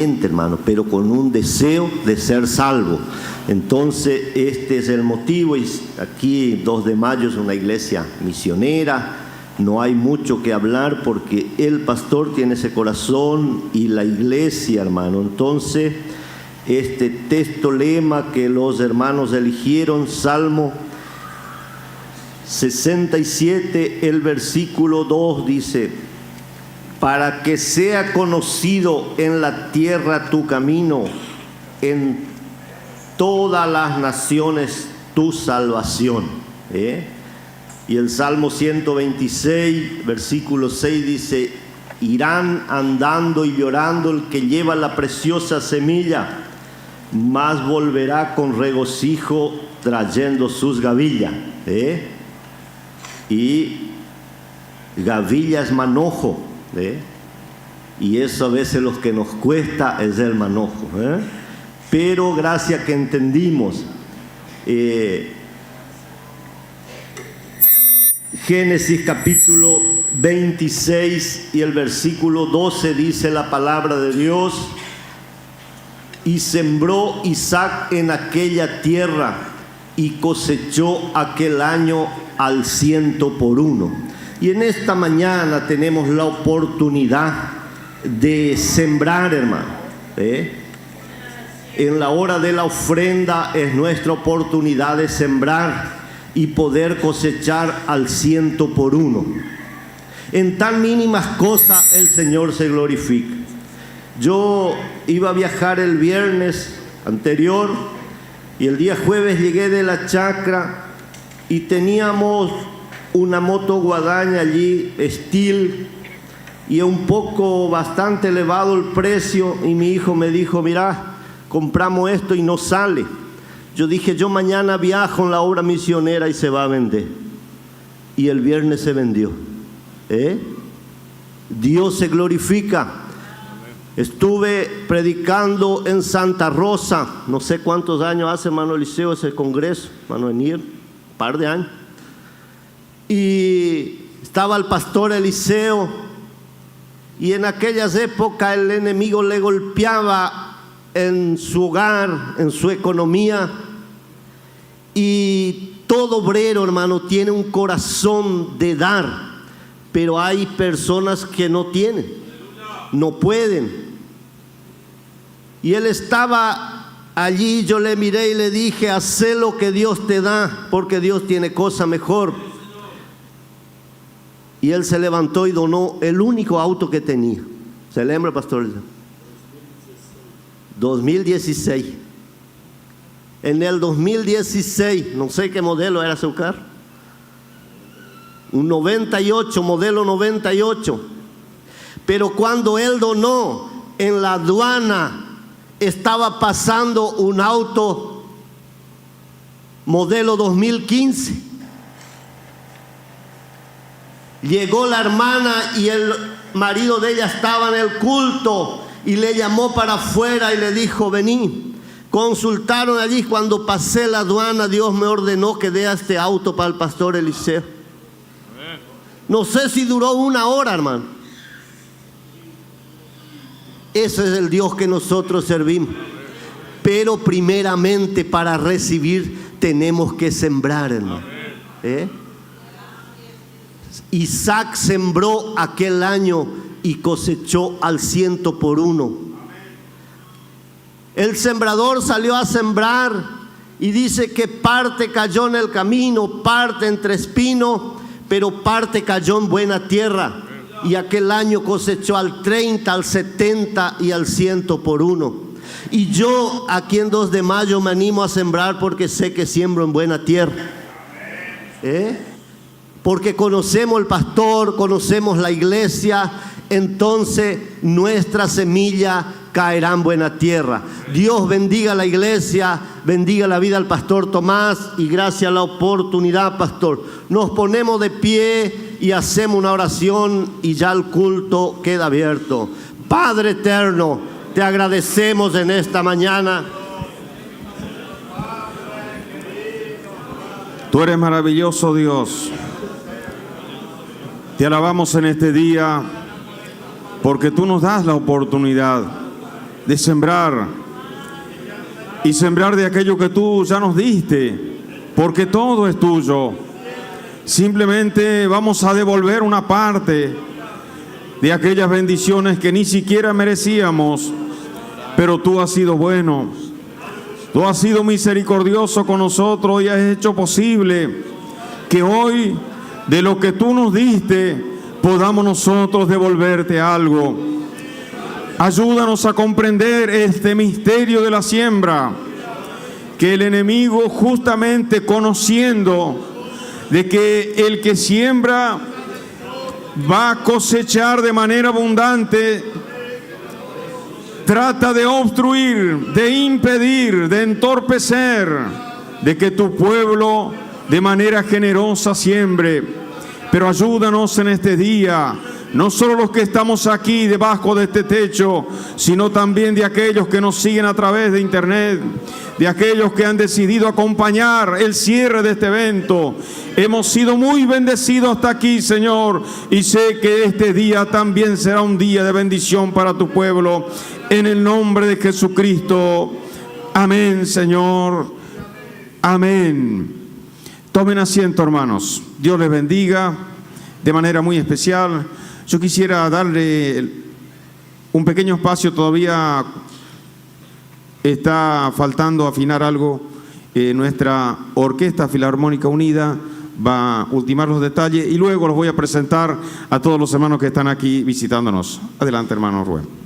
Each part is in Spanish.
hermano, pero con un deseo de ser salvo. Entonces este es el motivo. Y aquí 2 de mayo es una iglesia misionera, no hay mucho que hablar porque el pastor tiene ese corazón y la iglesia, hermano. Entonces este texto lema que los hermanos eligieron, Salmo 67, el versículo 2 dice: para que sea conocido en la tierra tu camino, en todas las naciones tu salvación. Y el Salmo 126, versículo 6 dice: irán andando y llorando el que lleva la preciosa semilla, mas volverá con regocijo trayendo sus gavillas. Y gavilla es manojo. Y eso a veces lo que nos cuesta es el manojo, pero gracias que entendimos. Génesis capítulo 26 y el versículo 12 dice la palabra de Dios: y sembró Isaac en aquella tierra y cosechó aquel año al 100%. Y en esta mañana tenemos la oportunidad de sembrar, hermano. En la hora de la ofrenda es nuestra oportunidad de sembrar y poder cosechar al 100%. En tan mínimas cosas el Señor se glorifica. Yo iba a viajar el viernes anterior y el día jueves llegué de la chacra y teníamos una moto guadaña allí, Steel, y un poco bastante elevado el precio, y mi hijo me dijo: mira, compramos esto y no sale. Yo dije: yo mañana viajo en la obra misionera y se va a vender. Y el viernes se vendió. Dios se glorifica. Estuve predicando en Santa Rosa, no sé cuántos años hace, hermano Eliseo, ese congreso, hermano Enir, un par de años. Y estaba el pastor Eliseo, y en aquellas épocas el enemigo le golpeaba en su hogar, en su economía. Y todo obrero, hermano, tiene un corazón de dar, pero hay personas que no tienen, no pueden. Y él estaba allí, yo le miré y le dije: haz lo que Dios te da, porque Dios tiene cosa mejor. Y él se levantó y donó el único auto que tenía. ¿Se lembra, pastor? 2016. En el 2016, no sé qué modelo era su carro. Un 98, modelo 98. Pero cuando él donó, en la aduana estaba pasando un auto modelo 2015. Llegó la hermana y el marido de ella estaba en el culto y le llamó para afuera y le dijo: vení. Consultaron allí. Cuando pasé la aduana, Dios me ordenó que dé este auto para el pastor Eliseo. No sé si duró 1 hora, hermano. Ese es el Dios que nosotros servimos. Pero primeramente, para recibir tenemos que sembrar, hermano. Isaac sembró aquel año y cosechó al 100%. El sembrador salió a sembrar y dice que parte cayó en el camino, parte entre espinos, pero parte cayó en buena tierra. Y aquel año cosechó al 30, al 70 y al 100%. Y yo aquí en 2 de mayo me animo a sembrar porque sé que siembro en buena tierra. Porque conocemos el pastor, conocemos la iglesia, entonces nuestra semilla caerá en buena tierra. Dios bendiga a la iglesia, bendiga la vida al pastor Tomás, y gracias a la oportunidad, pastor, nos ponemos de pie y hacemos una oración y ya el culto queda abierto. Padre eterno, te agradecemos en esta mañana. Tú eres maravilloso, Dios. Te alabamos en este día porque tú nos das la oportunidad de sembrar y sembrar de aquello que tú ya nos diste, porque todo es tuyo. Simplemente vamos a devolver una parte de aquellas bendiciones que ni siquiera merecíamos, pero tú has sido bueno, tú has sido misericordioso con nosotros y has hecho posible que hoy, de lo que tú nos diste, podamos nosotros devolverte algo. Ayúdanos a comprender este misterio de la siembra, que el enemigo, justamente conociendo de que el que siembra va a cosechar de manera abundante, trata de obstruir, de impedir, de entorpecer, de que tu pueblo de manera generosa siembre. Pero ayúdanos en este día, no solo los que estamos aquí debajo de este techo, sino también de aquellos que nos siguen a través de internet, de aquellos que han decidido acompañar el cierre de este evento. Hemos sido muy bendecidos hasta aquí, Señor, y sé que este día también será un día de bendición para tu pueblo. En el nombre de Jesucristo. Amén, Señor. Amén. Tomen asiento, hermanos. Dios les bendiga de manera muy especial. Yo quisiera darle un pequeño espacio, todavía está faltando afinar algo. Nuestra Orquesta Filarmónica Unida va a ultimar los detalles y luego los voy a presentar a todos los hermanos que están aquí visitándonos. Adelante, hermano Rubén.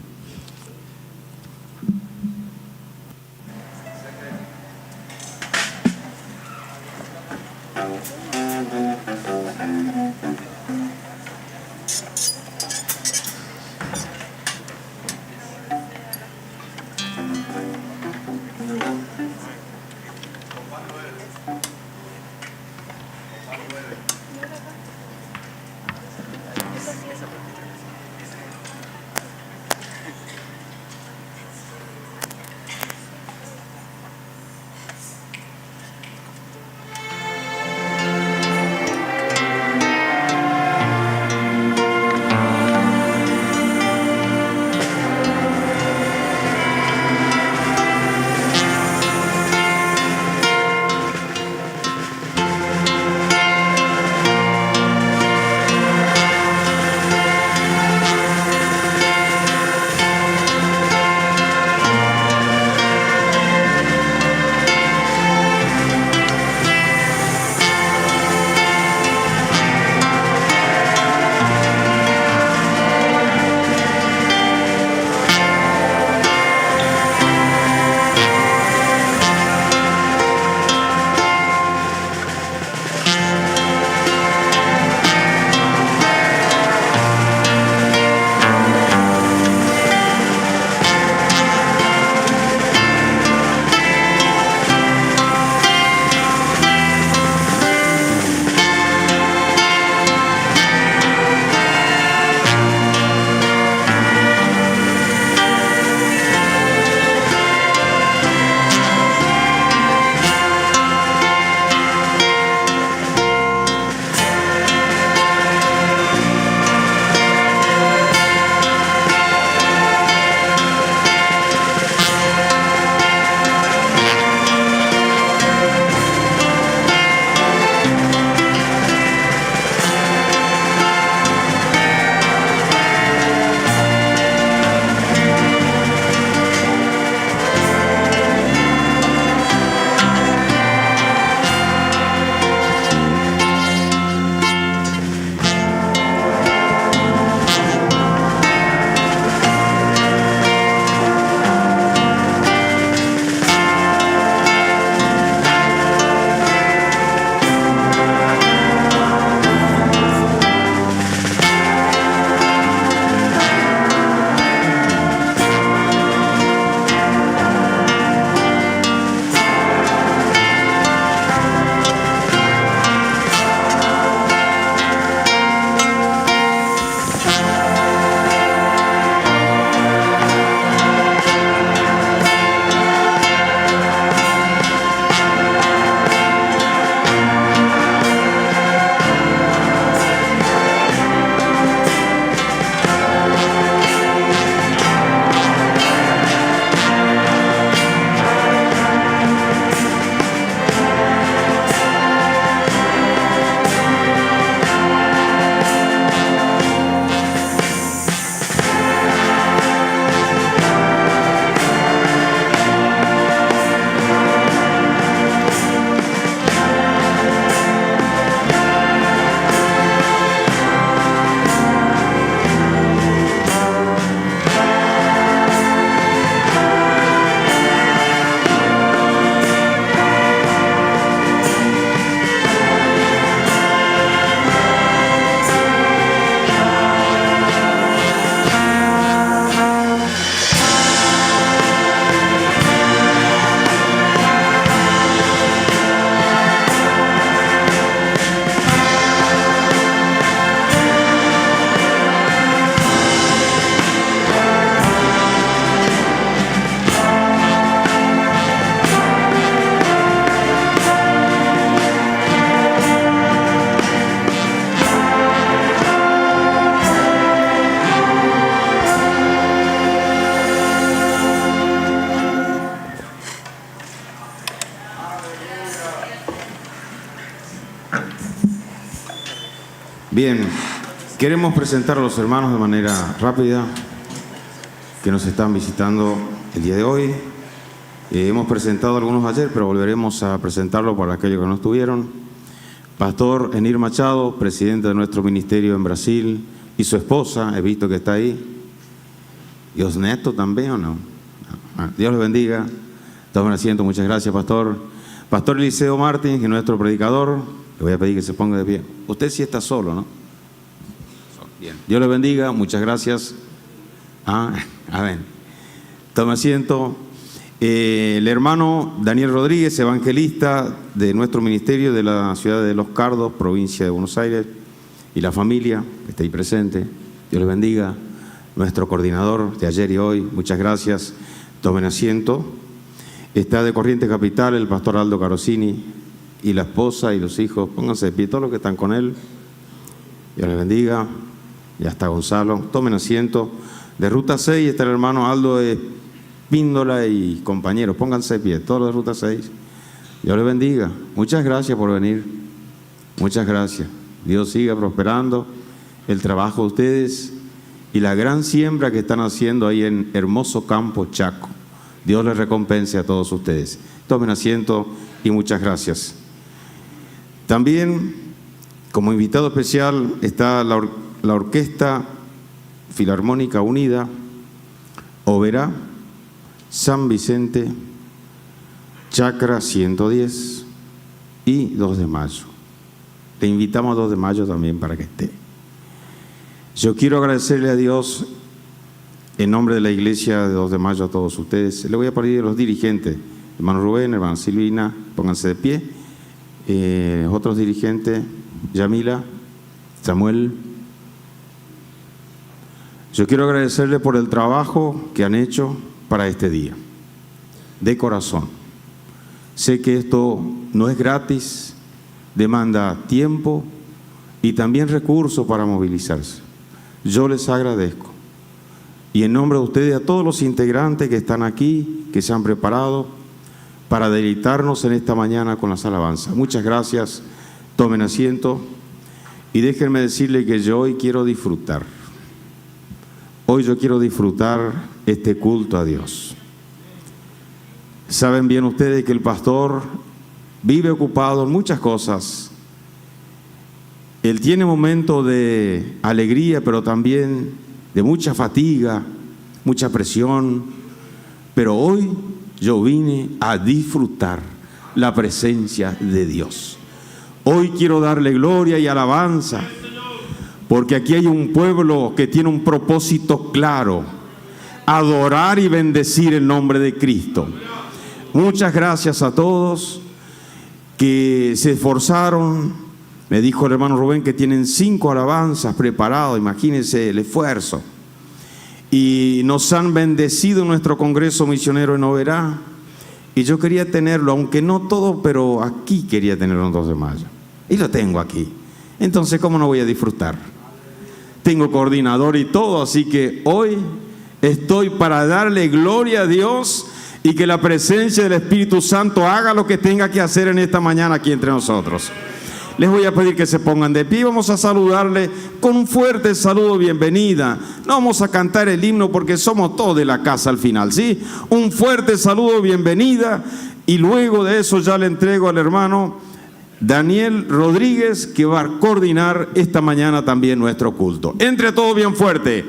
Bien, queremos presentar a los hermanos de manera rápida que nos están visitando el día de hoy. Hemos presentado algunos ayer, pero volveremos a presentarlo para aquellos que no estuvieron. Pastor Enir Machado, presidente de nuestro ministerio en Brasil, y su esposa, he visto que está ahí. ¿Y los netos también o no? Dios los bendiga. Tomen asiento, muchas gracias, pastor. Pastor Eliseo Martín, que es nuestro predicador. Le voy a pedir que se ponga de pie. Usted sí está solo, ¿no? Bien. Dios le bendiga, muchas gracias. Amén. Tome asiento. El hermano Daniel Rodríguez, evangelista de nuestro ministerio de la ciudad de Los Cardos, provincia de Buenos Aires, y la familia que está ahí presente. Dios le bendiga. Nuestro coordinador de ayer y hoy, muchas gracias. Tomen asiento. Está de Corrientes Capital el pastor Aldo Carosini y la esposa y los hijos. Pónganse de pie, todos los que están con él. Dios les bendiga. Ya está Gonzalo. Tomen asiento. De Ruta 6 está el hermano Aldo Espíndola y compañeros. Pónganse de pie, todos los de Ruta 6. Dios les bendiga. Muchas gracias por venir. Muchas gracias. Dios siga prosperando el trabajo de ustedes y la gran siembra que están haciendo ahí en hermoso campo Chaco. Dios les recompense a todos ustedes. Tomen asiento y muchas gracias. También, como invitado especial, está la Orquesta Filarmónica Unida, Oberá, San Vicente, Chacra 110 y 2 de mayo. Le invitamos a 2 de mayo también para que esté. Yo quiero agradecerle a Dios en nombre de la iglesia de 2 de mayo a todos ustedes. Le voy a pedir a los dirigentes, hermano Rubén, hermana Silvina, pónganse de pie. Otros dirigentes, Yamila, Samuel. Yo quiero agradecerle por el trabajo que han hecho para este día, de corazón. Sé que esto no es gratis, demanda tiempo y también recursos para movilizarse. Yo les agradezco. Y en nombre de ustedes, a todos los integrantes que están aquí, que se han preparado para deleitarnos en esta mañana con las alabanzas. Muchas gracias. Tomen asiento y déjenme decirle que yo hoy quiero disfrutar. Hoy yo quiero disfrutar este culto a Dios. Saben bien ustedes que el pastor vive ocupado en muchas cosas. Él tiene momentos de alegría, pero también de mucha fatiga, mucha presión. Pero hoy yo vine a disfrutar la presencia de Dios. Hoy quiero darle gloria y alabanza, porque aquí hay un pueblo que tiene un propósito claro: adorar y bendecir el nombre de Cristo. Muchas gracias a todos que se esforzaron. Me dijo el hermano Rubén que tienen 5 alabanzas preparadas, imagínense el esfuerzo. Y nos han bendecido en nuestro Congreso Misionero en Oberá. Y yo quería tenerlo, aunque no todo, pero aquí quería tenerlo en 2 de mayo. Y lo tengo aquí. Entonces, ¿cómo no voy a disfrutar? Tengo coordinador y todo, así que hoy estoy para darle gloria a Dios y que la presencia del Espíritu Santo haga lo que tenga que hacer en esta mañana aquí entre nosotros. Les voy a pedir que se pongan de pie. Vamos a saludarle con un fuerte saludo, bienvenida. No vamos a cantar el himno porque somos todos de la casa al final, ¿sí? Un fuerte saludo, bienvenida. Y luego de eso ya le entrego al hermano Daniel Rodríguez, que va a coordinar esta mañana también nuestro culto. Entre todos bien fuerte.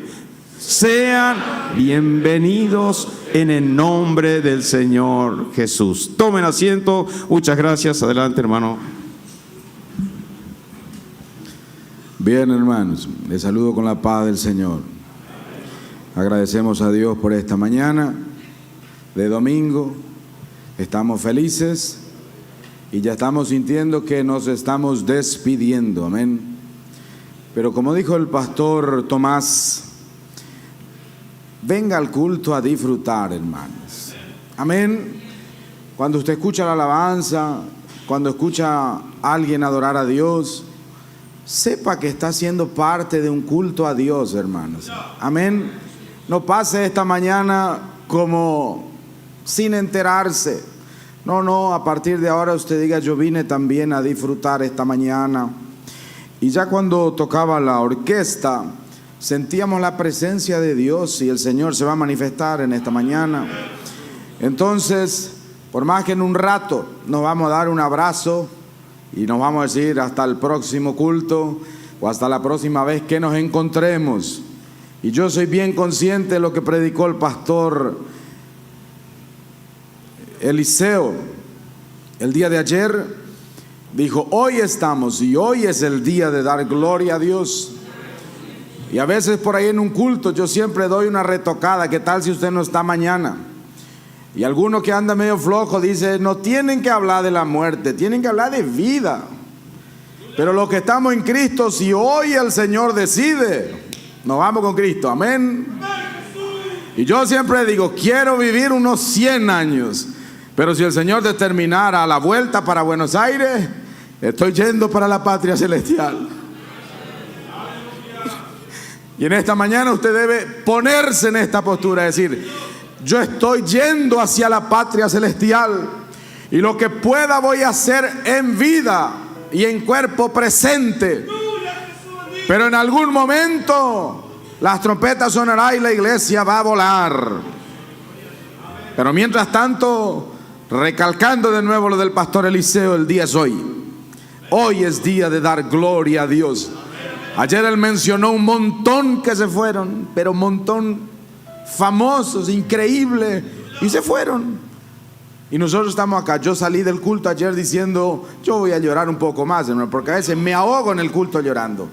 Sean bienvenidos en el nombre del Señor Jesús. Tomen asiento. Muchas gracias. Adelante, hermano. Bien, hermanos, les saludo con la paz del Señor. Agradecemos a Dios por esta mañana de domingo. Estamos felices y ya estamos sintiendo que nos estamos despidiendo, amén. Pero como dijo el pastor Tomás, venga al culto a disfrutar, hermanos. Amén. Cuando usted escucha la alabanza, cuando escucha a alguien adorar a Dios, sepa que está siendo parte de un culto a Dios, hermanos. Amén. No pase esta mañana como sin enterarse. No, a partir de ahora usted diga: yo vine también a disfrutar esta mañana. Y ya cuando tocaba la orquesta, sentíamos la presencia de Dios y el Señor se va a manifestar en esta mañana. Entonces, por más que en un rato nos vamos a dar un abrazo y nos vamos a decir hasta el próximo culto o hasta la próxima vez que nos encontremos. Y yo soy bien consciente de lo que predicó el pastor Eliseo el día de ayer. Dijo, hoy estamos y hoy es el día de dar gloria a Dios. Y a veces por ahí en un culto yo siempre doy una retocada. ¿Qué tal si usted no está mañana? Y alguno que anda medio flojo dice, no tienen que hablar de la muerte, tienen que hablar de vida. Pero los que estamos en Cristo, si hoy el Señor decide, nos vamos con Cristo, amén. Y yo siempre digo, quiero vivir unos 100 años, pero si el Señor determinara la vuelta para Buenos Aires, estoy yendo para la patria celestial. Y en esta mañana usted debe ponerse en esta postura, decir, yo estoy yendo hacia la patria celestial y lo que pueda voy a hacer en vida y en cuerpo presente. Pero en algún momento las trompetas sonarán y la iglesia va a volar. Pero mientras tanto, recalcando de nuevo lo del pastor Eliseo, el día es hoy. Hoy es día de dar gloria a Dios. Ayer él mencionó un montón que se fueron, pero un montón famosos, increíbles, y se fueron. Y nosotros estamos acá. Yo salí del culto ayer diciendo, yo voy a llorar un poco más, hermano, porque a veces me ahogo en el culto llorando.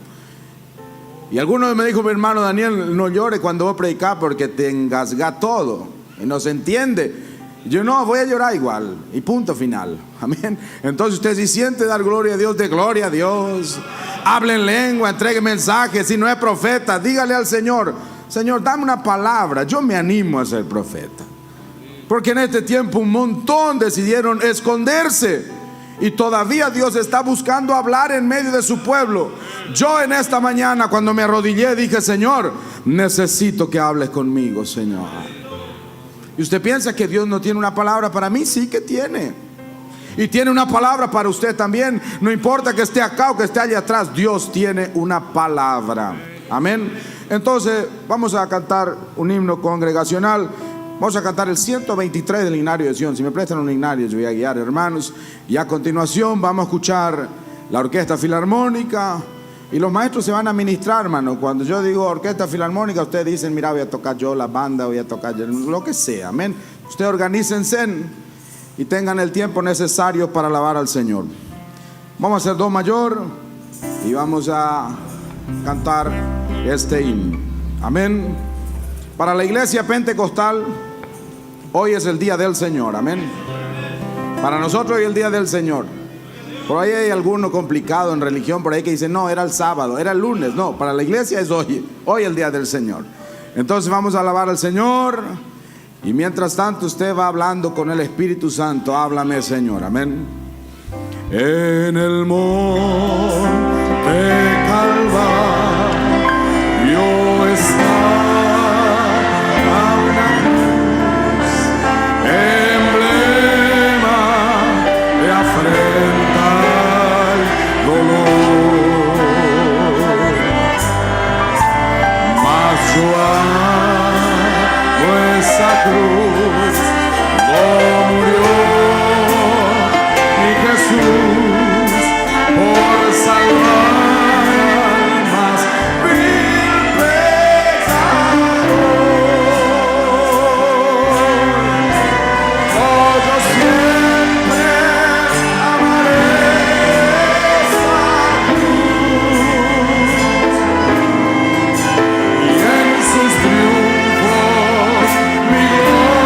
Y alguno me dijo, mi hermano Daniel, no llores cuando vos predicás porque te engasga todo y no se entiende. Yo no, voy a llorar igual y punto final, amén. Entonces usted si siente dar gloria a Dios, de gloria a Dios. Hable en lengua, entregue mensajes. Si no es profeta, dígale al Señor, Señor, dame una palabra. Yo me animo a ser profeta, porque en este tiempo un montón decidieron esconderse y todavía Dios está buscando hablar en medio de su pueblo. Yo en esta mañana cuando me arrodillé dije, Señor, necesito que hables conmigo, Señor. ¿Y usted piensa que Dios no tiene una palabra para mí? Sí que tiene. Y tiene una palabra para usted también. No importa que esté acá o que esté allá atrás, Dios tiene una palabra. Amén. Entonces vamos a cantar un himno congregacional. Vamos a cantar el 123 del Himnario de Sion. Si me prestan un himnario, yo voy a guiar, hermanos. Y a continuación vamos a escuchar la Orquesta Filarmónica. Y los maestros se van a ministrar, hermano. Cuando yo digo orquesta filarmónica, ustedes dicen, mira, voy a tocar yo la banda, voy a tocar yo, lo que sea, amén. Ustedes organícense y tengan el tiempo necesario para alabar al Señor. Vamos a hacer do mayor y vamos a cantar este himno, amén. Para la iglesia pentecostal, hoy es el día del Señor, amén. Para nosotros hoy es el día del Señor. Por ahí hay alguno complicado en religión por ahí que dice, no, era el sábado, era el lunes. No, para la iglesia es hoy el día del Señor. Entonces vamos a alabar al Señor. Y mientras tanto usted va hablando con el Espíritu Santo. Háblame, Señor, amén. En el monte Calvario está una cruz, emblema de afrenta al dolor. Mas yo amo esa cruz, no murió mi Jesús por salvar almas vil pecador. Oh, yo siempre amaré esa cruz y en sus triunfos mi gloria.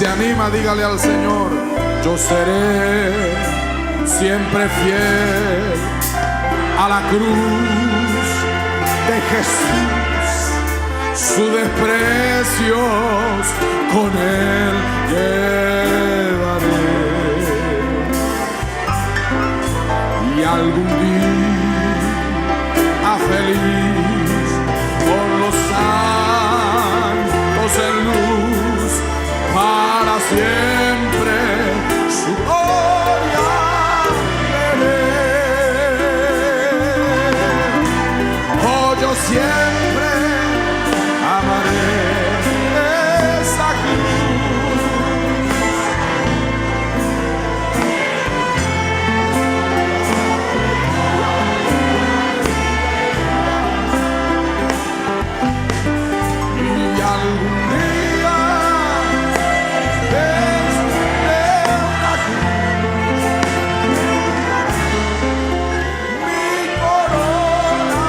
se anima, dígale al Señor: yo seré siempre fiel a la cruz de Jesús. Sus desprecios con Él llevaré. Y algún día feliz con los santos en luz, para siempre su gloria veré. Oh, yo siempre amaré esa cruz. Y algún día vestiré una cruz, mi corona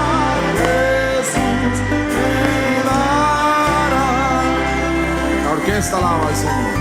Jesús me dará. La orquesta alaba al Señor.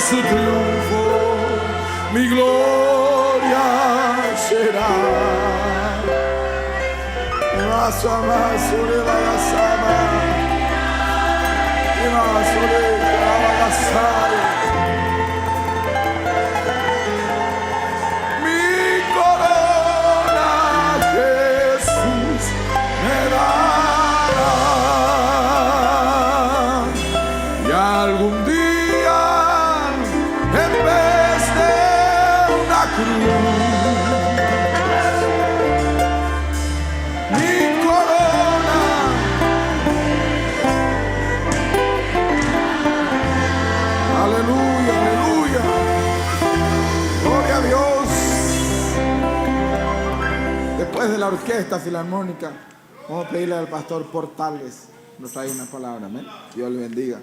Su triunfo, mi gloria será. Mi corona Jesús me dará. Y algún día, en vez de una cruz, mi corona, aleluya, aleluya, gloria a Dios. Después de la orquesta filarmónica, vamos a pedirle al pastor Portales nos traiga una palabra. Amén. Dios le bendiga.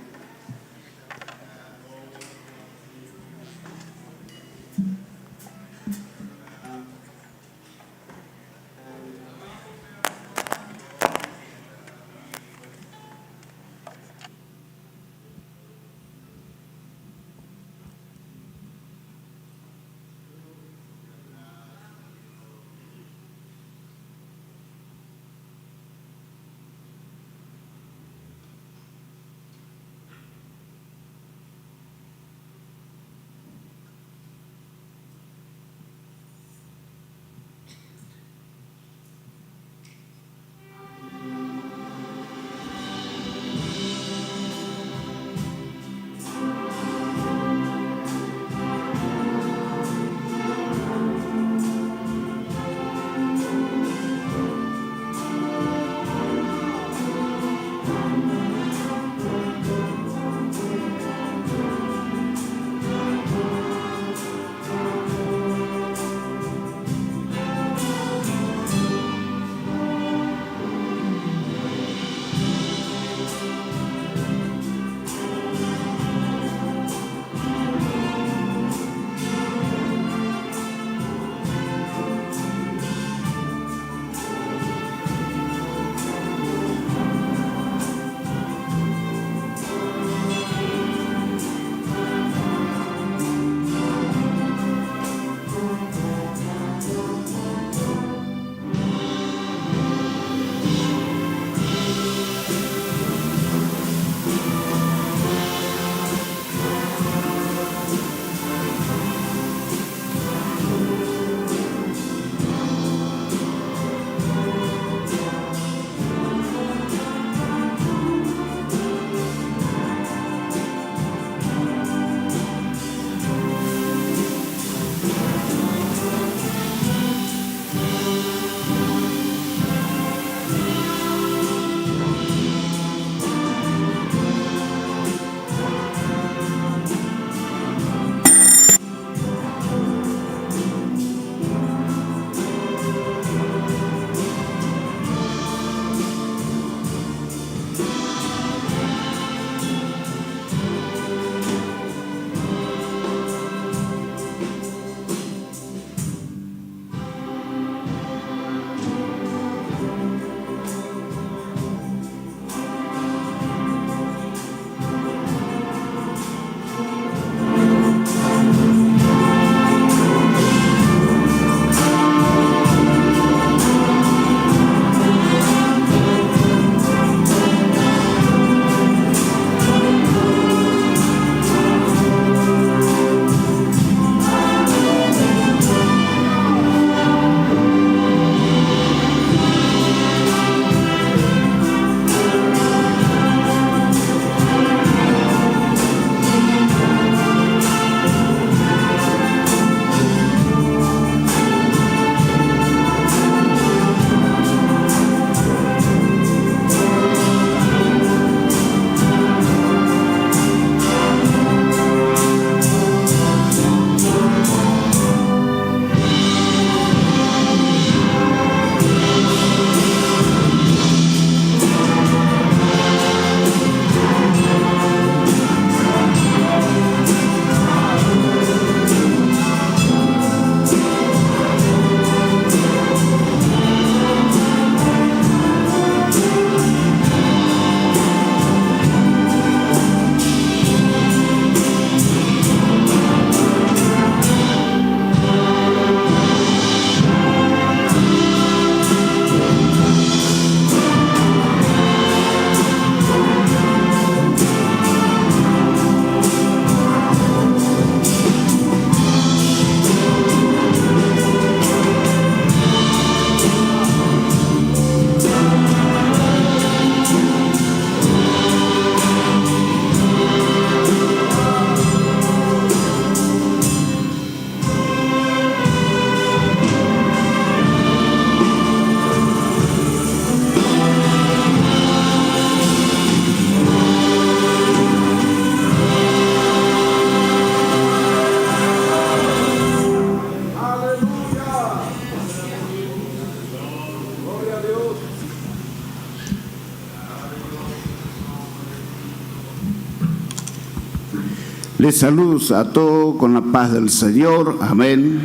Les saludo a todos con la paz del Señor. Amén.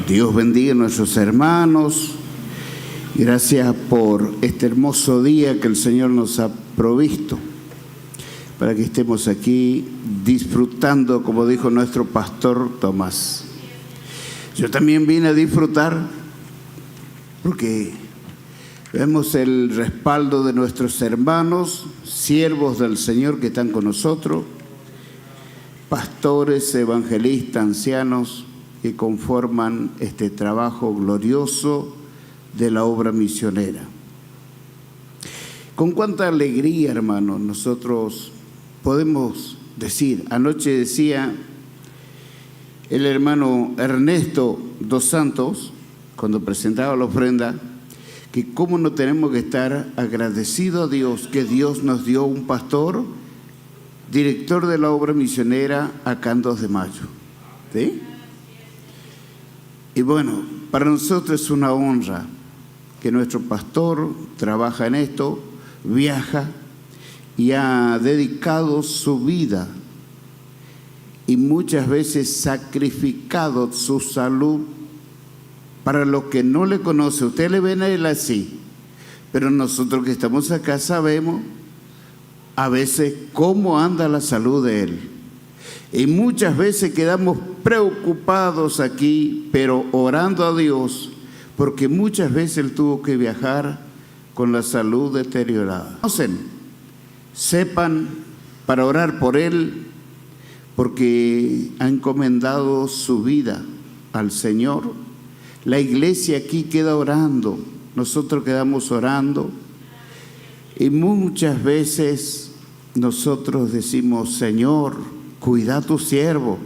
Dios bendiga a nuestros hermanos. Gracias por este hermoso día que el Señor nos ha provisto para que estemos aquí disfrutando, como dijo nuestro pastor Tomás. Yo también vine a disfrutar porque vemos el respaldo de nuestros hermanos, siervos del Señor que están con nosotros, pastores, evangelistas, ancianos que conforman este trabajo glorioso de la obra misionera. Con cuánta alegría, hermanos, nosotros podemos decir, anoche decía el hermano Ernesto dos Santos, cuando presentaba la ofrenda, que cómo no tenemos que estar agradecidos a Dios, que Dios nos dio un pastor, director de la obra misionera acá en 2 de mayo. ¿Sí? Y bueno, para nosotros es una honra que nuestro pastor trabaja en esto, viaja y ha dedicado su vida y muchas veces sacrificado su salud. Para los que no le conocen, usted le ven a él así, pero nosotros que estamos acá sabemos a veces cómo anda la salud de él. Y muchas veces quedamos preocupados aquí, pero orando a Dios, porque muchas veces él tuvo que viajar con la salud deteriorada. Sepan para orar por él, porque ha encomendado su vida al Señor. La iglesia aquí queda orando, nosotros quedamos orando y muchas veces nosotros decimos, Señor, cuida a tu siervo,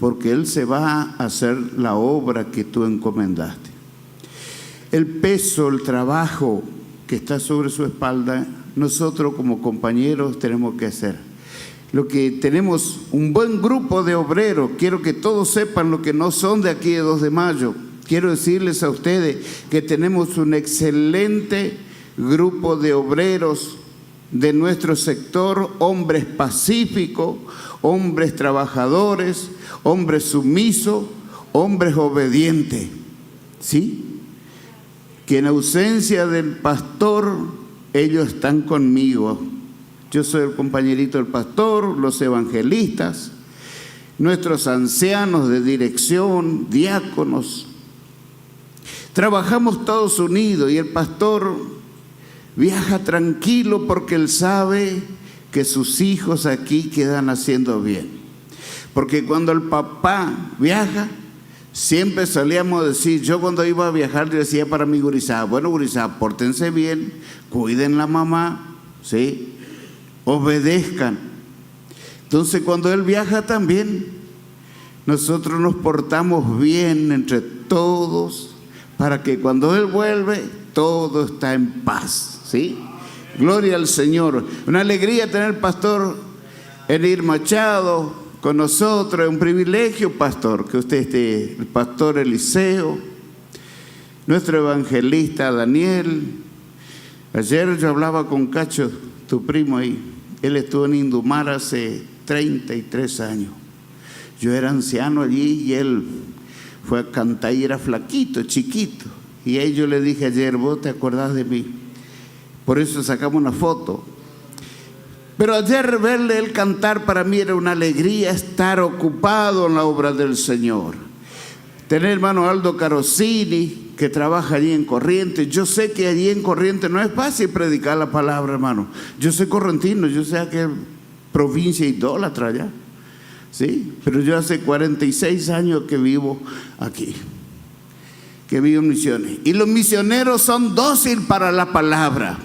porque él se va a hacer la obra que tú encomendaste. El peso, el trabajo que está sobre su espalda, nosotros como compañeros tenemos que hacer. Lo que tenemos un buen grupo de obreros, quiero que todos sepan lo que no son de aquí de 2 de mayo. Quiero decirles a ustedes que tenemos un excelente grupo de obreros de nuestro sector, hombres pacíficos, hombres trabajadores, hombres sumisos, hombres obedientes, ¿sí? Que en ausencia del pastor, ellos están conmigo. Yo soy el compañerito del pastor, los evangelistas, nuestros ancianos de dirección, diáconos. Trabajamos todos unidos y el pastor viaja tranquilo porque él sabe que sus hijos aquí quedan haciendo bien. Porque cuando el papá viaja, siempre solíamos decir, yo cuando iba a viajar decía para mi gurizada, bueno gurizada, pórtense bien, cuiden la mamá, ¿sí? Obedezcan. Entonces cuando él viaja también, nosotros nos portamos bien entre todos, para que cuando él vuelve, todo está en paz, ¿sí? Gloria al Señor. Una alegría tener al pastor Elir Machado con nosotros. Es un privilegio, pastor, que usted esté, el pastor Eliseo, nuestro evangelista Daniel. Ayer yo hablaba con Cacho, tu primo ahí. Él estuvo en Indumar hace 33 años. Yo era anciano allí y él fue a cantar y era flaquito, chiquito. Y a yo le dije ayer, vos te acordás de mí. Por eso sacamos una foto. Pero ayer verle él cantar para mí era una alegría, estar ocupado en la obra del Señor. Tener hermano Aldo Carosini, que trabaja allí en Corrientes. Yo sé que allí en Corrientes no es fácil predicar la palabra, hermano. Yo soy correntino, yo sé que provincia idólatra allá. Sí, pero yo hace 46 años que vivo aquí, que vivo en misiones. Y los misioneros son dóciles para la palabra.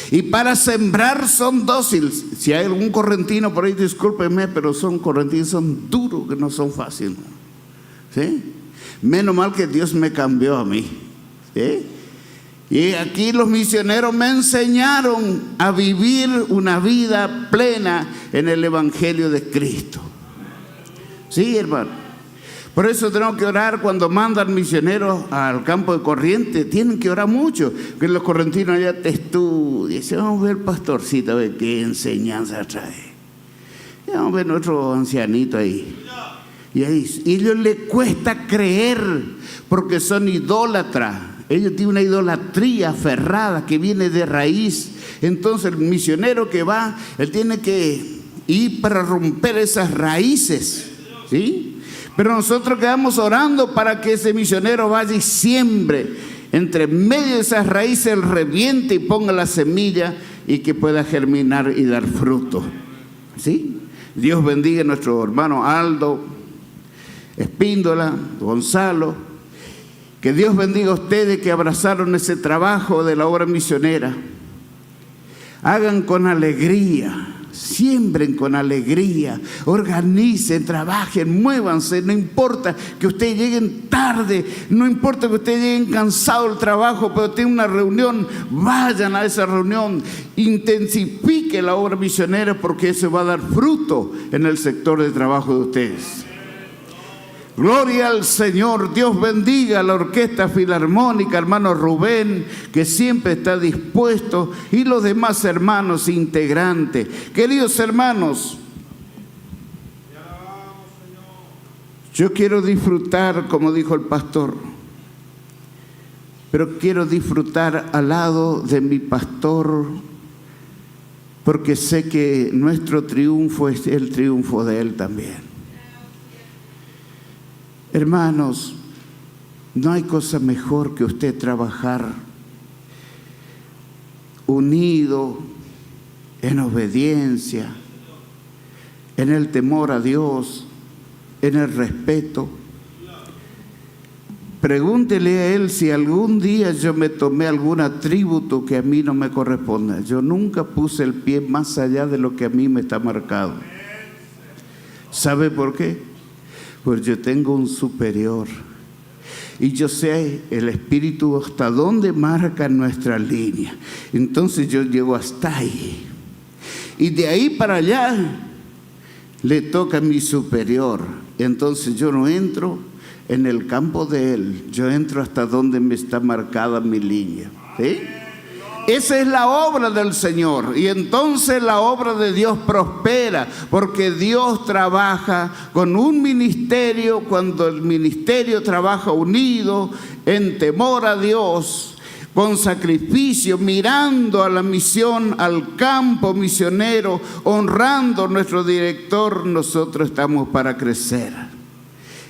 Y para sembrar son dóciles. Si hay algún correntino por ahí, discúlpenme, pero son correntinos, son duros, que no son fáciles. ¿Sí? Menos mal que Dios me cambió a mí. ¿Sí? Y aquí los misioneros me enseñaron a vivir una vida plena en el Evangelio de Cristo. Sí, hermano. Por eso tenemos que orar cuando mandan misioneros al campo de Corrientes. Tienen que orar mucho. Que los correntinos allá te estudian. Dice, vamos a ver, pastorcito, a ver qué enseñanza trae. Y vamos a ver otro ancianito ahí. Y a ellos les cuesta creer porque son idólatras. Ellos tienen una idolatría aferrada que viene de raíz. Entonces el misionero que va, él tiene que ir para romper esas raíces, ¿sí? Pero nosotros quedamos orando para que ese misionero vaya y siembre entre medio de esas raíces, él reviente y ponga la semilla y que pueda germinar y dar fruto, ¿sí? Dios bendiga a nuestro hermano Aldo Espíndola, Gonzalo. Que Dios bendiga a ustedes que abrazaron ese trabajo de la obra misionera. Hagan con alegría, siembren con alegría, organicen, trabajen, muévanse. No importa que ustedes lleguen tarde, no importa que ustedes lleguen cansados del trabajo, pero tienen una reunión, vayan a esa reunión, intensifique la obra misionera porque eso va a dar fruto en el sector de trabajo de ustedes. Gloria al Señor. Dios bendiga a la Orquesta Filarmónica, hermano Rubén, que siempre está dispuesto, y los demás hermanos integrantes. Queridos hermanos, yo quiero disfrutar, como dijo el pastor, pero quiero disfrutar al lado de mi pastor, porque sé que nuestro triunfo es el triunfo de él también. Hermanos, no hay cosa mejor que usted trabajar unido, en obediencia, en el temor a Dios, en el respeto. Pregúntele a él si algún día yo me tomé algún atributo que a mí no me corresponde. Yo nunca puse el pie más allá de lo que a mí me está marcado. ¿Sabe por qué? Pues yo tengo un superior y yo sé el Espíritu hasta dónde marca nuestra línea. Entonces yo llego hasta ahí y de ahí para allá le toca a mi superior. Entonces yo no entro en el campo de él, yo entro hasta donde me está marcada mi línea, ¿sí? Esa es la obra del Señor, y entonces la obra de Dios prospera, porque Dios trabaja con un ministerio. Cuando el ministerio trabaja unido, en temor a Dios, con sacrificio, mirando a la misión, al campo misionero, honrando a nuestro director, nosotros estamos para crecer,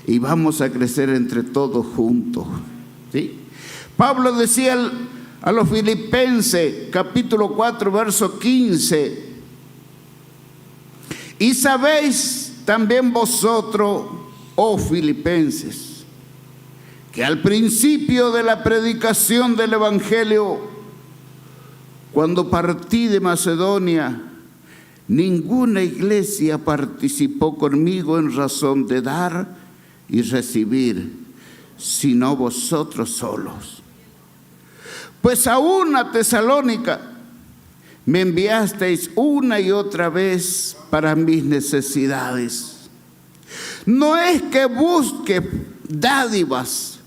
y vamos a crecer entre todos juntos, ¿sí? Pablo decía a los Filipenses, capítulo 4, verso 15: y sabéis también vosotros, oh Filipenses, que al principio de la predicación del Evangelio, cuando partí de Macedonia, ninguna iglesia participó conmigo en razón de dar y recibir, sino vosotros solos. Pues aún a Tesalónica me enviasteis una y otra vez para mis necesidades. No es que busque dádivas,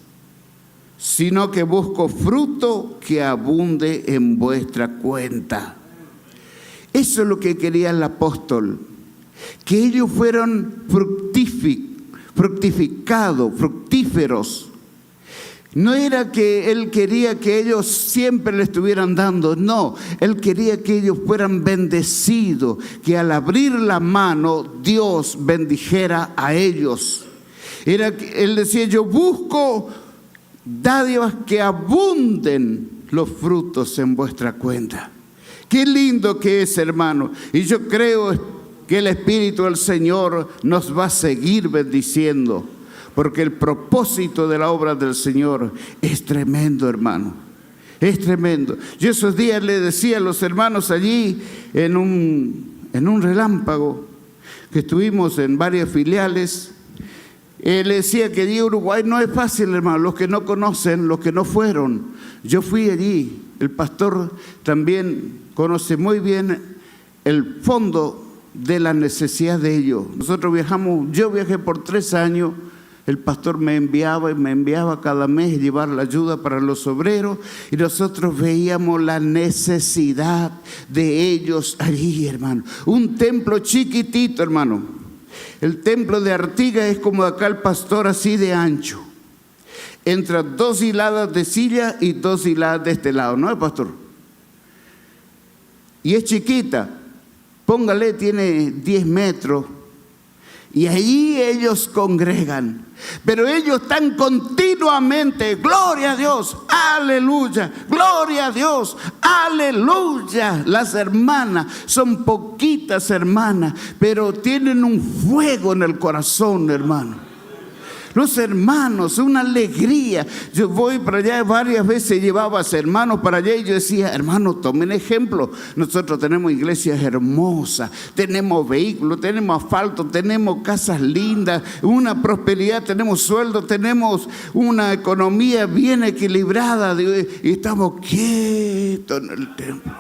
sino que busco fruto que abunde en vuestra cuenta. Eso es lo que quería el apóstol, que ellos fueran fructíferos. No era que él quería que ellos siempre le estuvieran dando, no, él quería que ellos fueran bendecidos, que al abrir la mano Dios bendijera a ellos. Él decía: yo busco dádivas que abunden los frutos en vuestra cuenta. Qué lindo que es, hermano, y yo creo que el Espíritu del Señor nos va a seguir bendiciendo, porque el propósito de la obra del Señor es tremendo, hermano. Es tremendo. Yo esos días le decía a los hermanos allí en un relámpago, que estuvimos en varias filiales, le decía que allí en Uruguay no es fácil, hermano. Los que no conocen, los que no fueron. Yo fui allí. El pastor también conoce muy bien el fondo de la necesidad de ellos. Nosotros viajamos, yo viajé por 3 años. el pastor me enviaba cada mes llevar la ayuda para los obreros, y nosotros veíamos la necesidad de ellos allí, hermano. Un templo chiquitito, hermano. El templo de Artigas es como acá el pastor, así de ancho. Entran 2 hiladas de silla y 2 hiladas de este lado, ¿no, pastor? Y es chiquita, póngale, tiene 10 metros. Y ahí ellos congregan, pero ellos están continuamente, gloria a Dios, aleluya, gloria a Dios, aleluya. Las hermanas son poquitas hermanas, pero tienen un fuego en el corazón, hermano. Los hermanos, una alegría. Yo voy para allá, varias veces llevaba a hermanos para allá y yo decía, hermanos, tomen ejemplo. Nosotros tenemos iglesias hermosas, tenemos vehículos, tenemos asfalto, tenemos casas lindas, una prosperidad, tenemos sueldo, tenemos una economía bien equilibrada y estamos quietos en el templo.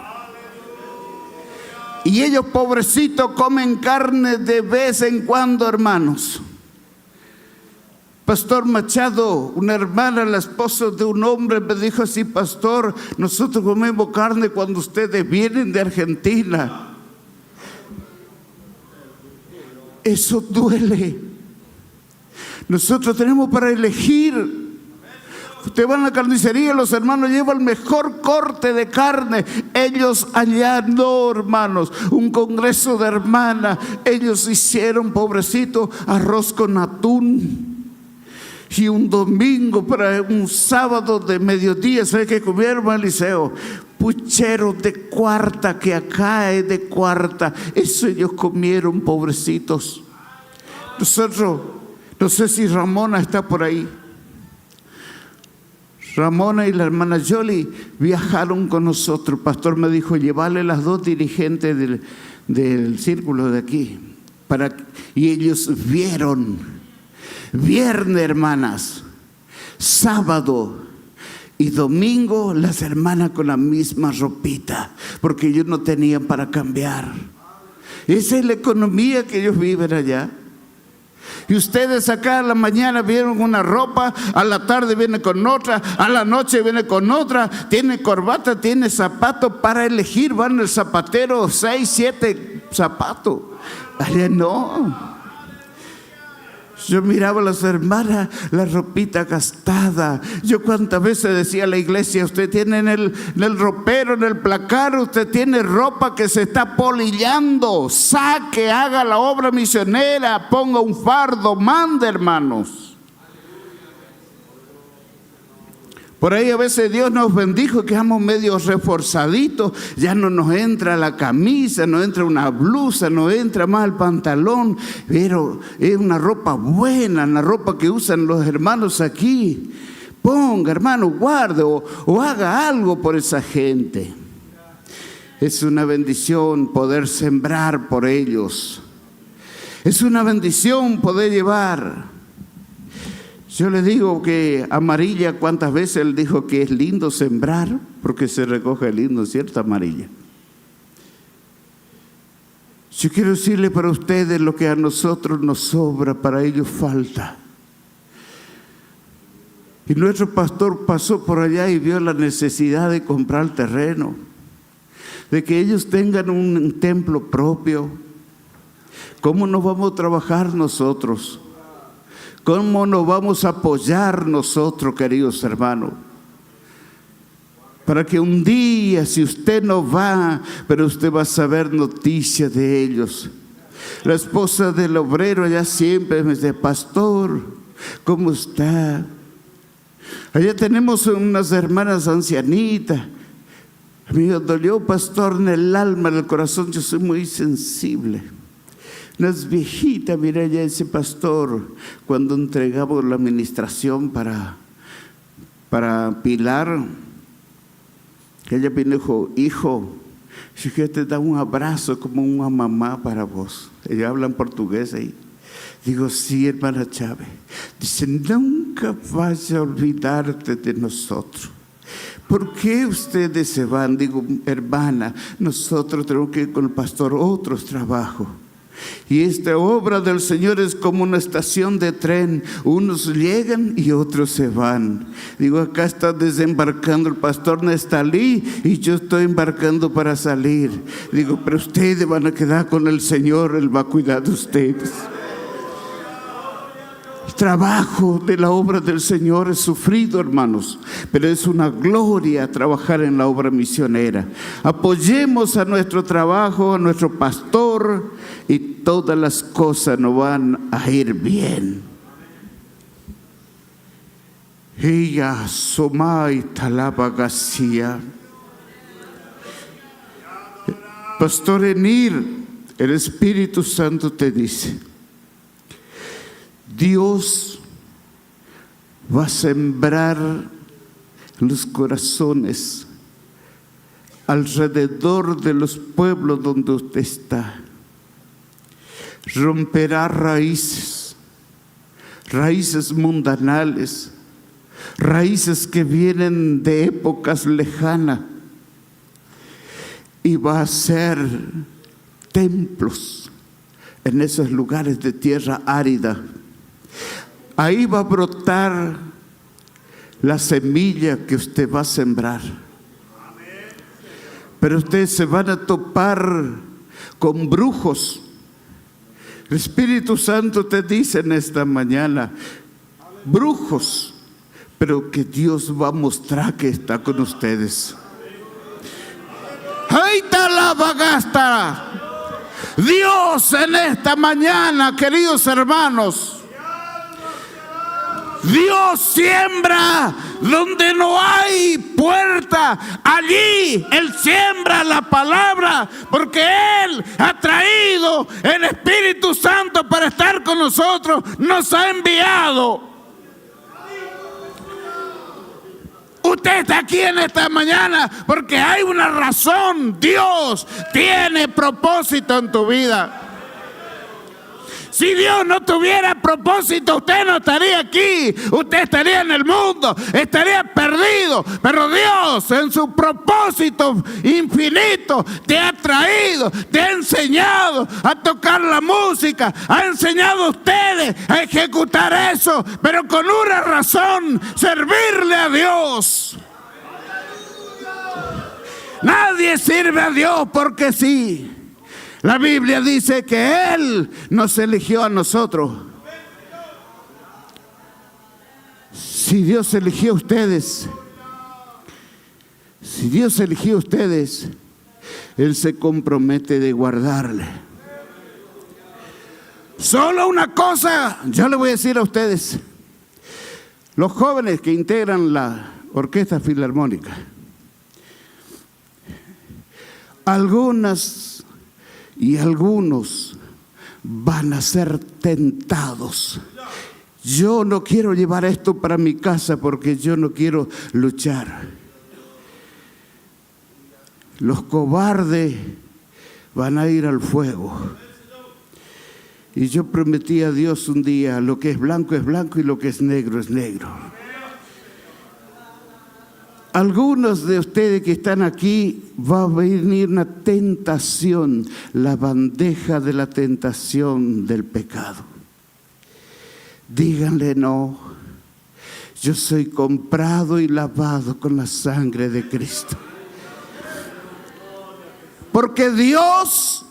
Y ellos, pobrecitos, comen carne de vez en cuando, hermanos. Pastor Machado, una hermana, la esposa de un hombre, me dijo así: pastor, nosotros comemos carne cuando ustedes vienen de Argentina. Eso duele. Nosotros tenemos para elegir. Usted va a la carnicería, los hermanos llevan el mejor corte de carne. Ellos allá no, hermanos. Un congreso de hermanas, ellos hicieron, pobrecito, arroz con atún. Y un domingo, para un sábado de mediodía, ¿sabe qué comieron, Eliseo? Pucheros de cuarta, que acá es de cuarta. Eso ellos comieron, pobrecitos. Nosotros, no sé si Ramona está por ahí. Ramona y la hermana Yoli viajaron con nosotros. El pastor me dijo, llevarle las 2 dirigentes del círculo de aquí. Y ellos vieron. Viernes, hermanas, sábado y domingo, las hermanas con la misma ropita, porque ellos no tenían para cambiar. Esa es la economía que ellos viven allá. Y ustedes acá a la mañana vieron una ropa, a la tarde viene con otra, a la noche viene con otra, tiene corbata, tiene zapatos para elegir, van al zapatero 6, 7 zapatos. Allá no. Yo miraba a las hermanas, la ropita gastada. Yo cuántas veces decía a la iglesia, usted tiene en el ropero, en el placar, usted tiene ropa que se está polillando. Saque, haga la obra misionera, ponga un fardo, mande, hermanos. Por ahí a veces Dios nos bendijo, quedamos medio reforzaditos, ya no nos entra la camisa, no entra una blusa, no entra más el pantalón, pero es una ropa buena, la ropa que usan los hermanos aquí. Ponga, hermano, guarde o haga algo por esa gente. Es una bendición poder sembrar por ellos. Es una bendición poder llevar. Yo le digo que Amarilla, ¿cuántas veces él dijo que es lindo sembrar? Porque se recoge lindo, ¿cierto, Amarilla? Yo quiero decirle para ustedes lo que a nosotros nos sobra, para ellos falta. Y nuestro pastor pasó por allá y vio la necesidad de comprar terreno, de que ellos tengan un templo propio. ¿Cómo nos vamos a trabajar nosotros? ¿Cómo nos vamos a apoyar nosotros, queridos hermanos? Para que un día, si usted no va, pero usted va a saber noticias de ellos. La esposa del obrero allá siempre me dice: pastor, ¿cómo está? Allá tenemos unas hermanas ancianitas. A mí me dolió, pastor, en el alma, en el corazón. Yo soy muy sensible. Las viejitas, mira ya ese pastor, cuando entregamos la administración para Pilar, ella vino y dijo: hijo, si que te da un abrazo como una mamá para vos. Ellos hablan portugués ahí. Digo: sí, hermana Chávez. Dice: nunca vaya a olvidarte de nosotros. ¿Por qué ustedes se van? Digo: hermana, nosotros tenemos que ir con el pastor otros trabajos. Y esta obra del Señor es como una estación de tren. Unos llegan y otros se van. Digo, acá está desembarcando el pastor Nestalí y yo estoy embarcando para salir. Digo, pero ustedes van a quedar con el Señor, Él va a cuidar de ustedes. El trabajo de la obra del Señor es sufrido, hermanos, pero es una gloria trabajar en la obra misionera. Apoyemos a nuestro trabajo, a nuestro pastor, y todas las cosas nos van a ir bien. Ella somai talabagasia. Pastor Enir, el Espíritu Santo te dice: Dios va a sembrar los corazones alrededor de los pueblos donde usted está. Romperá raíces mundanales, raíces que vienen de épocas lejanas, y va a hacer templos en esos lugares de tierra árida. Ahí va a brotar la semilla que usted va a sembrar. Pero ustedes se van a topar con brujos. El Espíritu Santo te dice en esta mañana: brujos, pero que Dios va a mostrar que está con ustedes. ¡Ahí está la bagasta! Dios en esta mañana, queridos hermanos, Dios siembra donde no hay puerta. Allí Él siembra la palabra, porque Él ha traído el Espíritu Santo para estar con nosotros. Nos ha enviado. Usted está aquí en esta mañana porque hay una razón. Dios tiene propósito en tu vida. Si Dios no tuviera propósito, usted no estaría aquí. Usted estaría en el mundo, estaría perdido. Pero Dios, en su propósito infinito, te ha traído, te ha enseñado a tocar la música, ha enseñado a ustedes a ejecutar eso, pero con una razón: servirle a Dios. Nadie sirve a Dios porque sí. La Biblia dice que Él nos eligió a nosotros. Si Dios eligió a ustedes, Él se compromete de guardarle. Solo una cosa yo le voy a decir a ustedes, los jóvenes que integran la Orquesta Filarmónica. Algunas y algunos van a ser tentados. Yo no quiero llevar esto para mi casa porque yo no quiero luchar. Los cobardes van a ir al fuego. Y yo prometí a Dios un día: lo que es blanco y lo que es negro es negro. Algunos de ustedes que están aquí, va a venir una tentación, la bandeja de la tentación del pecado. Díganle: no, yo soy comprado y lavado con la sangre de Cristo. Porque Dios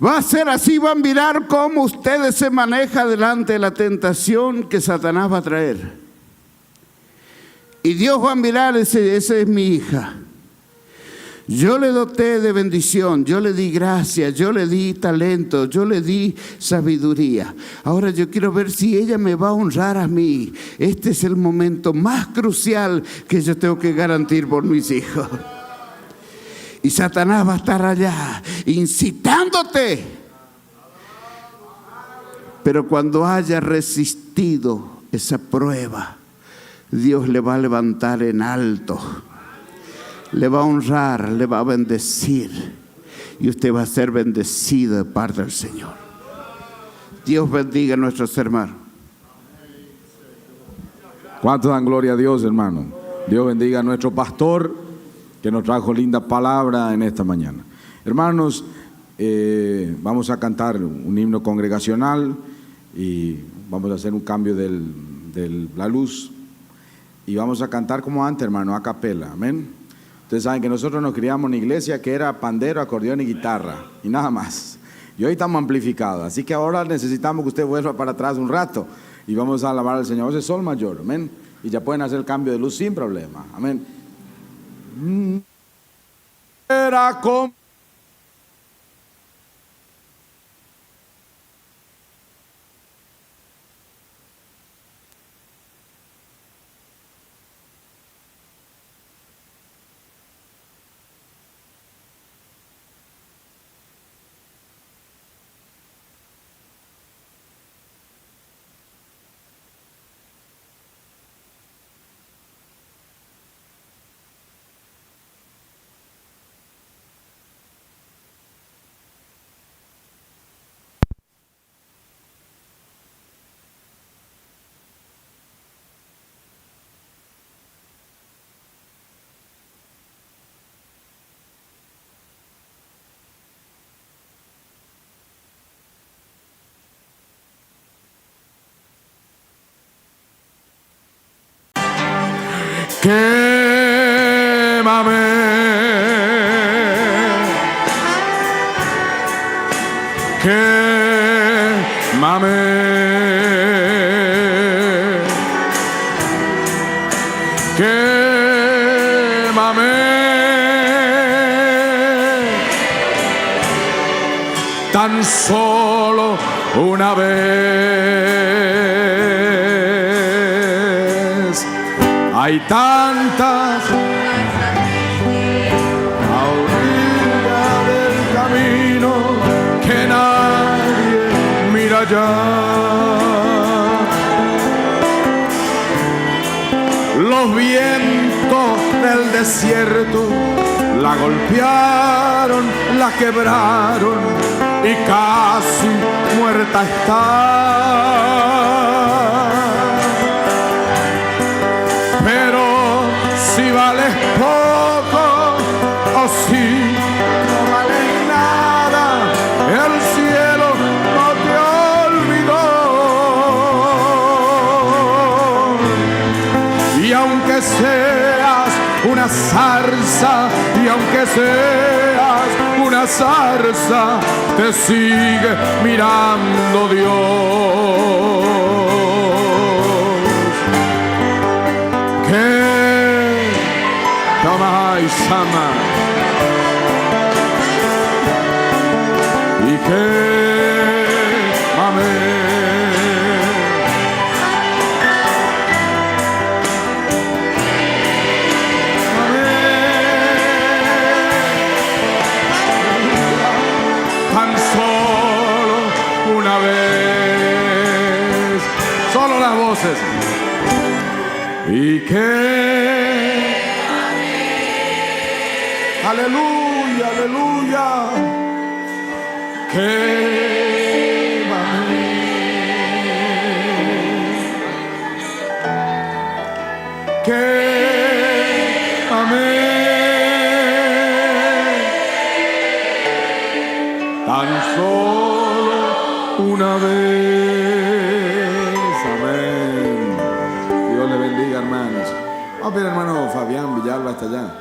va a ser así, va a mirar cómo ustedes se manejan delante de la tentación que Satanás va a traer. Y Dios va a mirar, esa es mi hija. Yo le doté de bendición, yo le di gracia, yo le di talento, yo le di sabiduría. Ahora yo quiero ver si ella me va a honrar a mí. Este es el momento más crucial que yo tengo que garantir por mis hijos. Y Satanás va a estar allá incitándote. Pero cuando haya resistido esa prueba, Dios le va a levantar en alto, le va a honrar, le va a bendecir, y usted va a ser bendecido de parte del Señor. Dios bendiga a nuestros hermanos. ¿Cuántos dan gloria a Dios, hermano? Dios bendiga a nuestro pastor que nos trajo linda palabra en esta mañana. Hermanos, Vamos a cantar un himno congregacional y vamos a hacer un cambio de la luz. Y vamos a cantar como antes, hermano, a capela, amén. Ustedes saben que nosotros nos criamos en una iglesia que era pandero, acordeón y guitarra, y nada más. Y hoy estamos amplificados, así que ahora necesitamos que usted vuelva para atrás un rato y vamos a alabar al Señor. Ese es sol mayor, amén. Y ya pueden hacer el cambio de luz sin problema, amén. Era como quémame, quémame, quémame, tan solo una vez. Hay tantas a orilla del camino que nadie mira ya. Los vientos del desierto la golpearon, la quebraron y casi muerta está. Pero si vales poco o si no vales nada, el cielo no te olvidó. Y aunque seas una zarza, y aunque seas una zarza, te sigue mirando Dios. Toma y sama y quémame, tan solo una vez, solo las voces y aleluya, aleluya, quémame, quémame, tan solo una vez, amén. Dios le bendiga, hermanos. Vamos a ver, hermano Fabián Villalba hasta allá.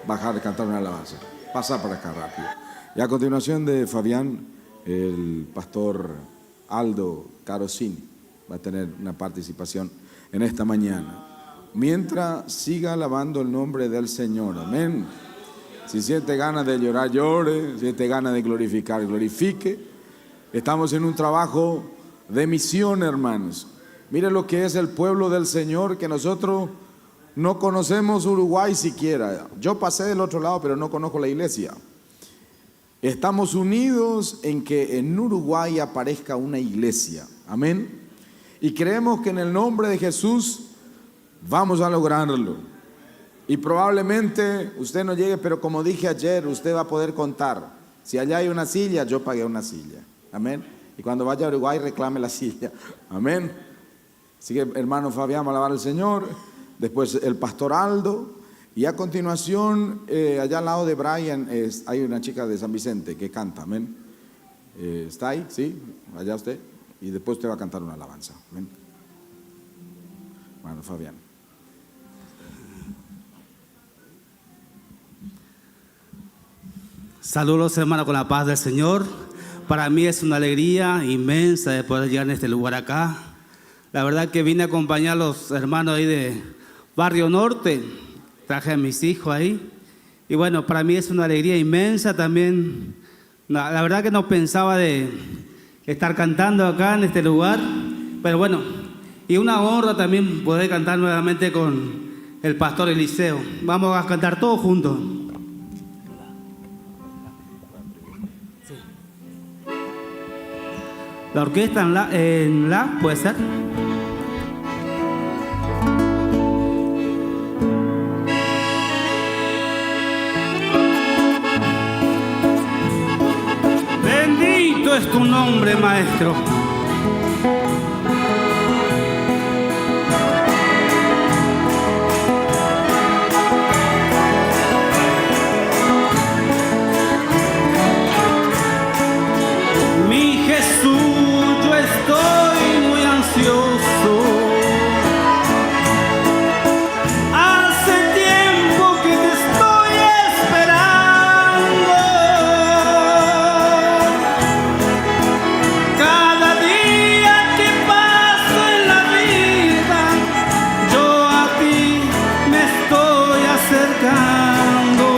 Bajar, cantar una alabanza, pasar para acá rápido. Y a continuación de Fabián, el pastor Aldo Carosini va a tener una participación en esta mañana. Mientras siga alabando el nombre del Señor, amén. Si siente ganas de llorar, llore. Si siente ganas de glorificar, glorifique. Estamos en un trabajo de misión, hermanos. Mire lo que es el pueblo del Señor, que nosotros no conocemos Uruguay siquiera. Yo pasé del otro lado, pero no conozco la iglesia. Estamos unidos en que en Uruguay aparezca una iglesia. Amén. Y creemos que en el nombre de Jesús vamos a lograrlo. Y probablemente usted no llegue, pero como dije ayer, usted va a poder contar. Si allá hay una silla, yo pagué una silla. Amén. Y cuando vaya a Uruguay, reclame la silla. Amén. Así que, hermano Fabián, alabar al Señor. Después el pastor Aldo. Y a continuación, allá al lado de Brian, hay una chica de San Vicente que canta, amén. ¿Está ahí? Sí, allá usted. Y después usted va a cantar una alabanza, amén. Bueno, Fabián. Saludos, hermanos, con la paz del Señor. Para mí es una alegría inmensa de poder llegar a este lugar acá. La verdad que vine a acompañar a los hermanos ahí de Barrio Norte. Traje a mis hijos ahí. Y bueno, para mí es una alegría inmensa también. La verdad que no pensaba de estar cantando acá en este lugar. Pero bueno, y una honra también poder cantar nuevamente con el pastor Eliseo. Vamos a cantar todos juntos. La orquesta en la, ¿puede ser? Bendito es tu nombre, Maestro. Mi Jesús, yo estoy muy ansioso. Hace tiempo que te estoy esperando. Cada día que paso en la vida, yo a ti me estoy acercando.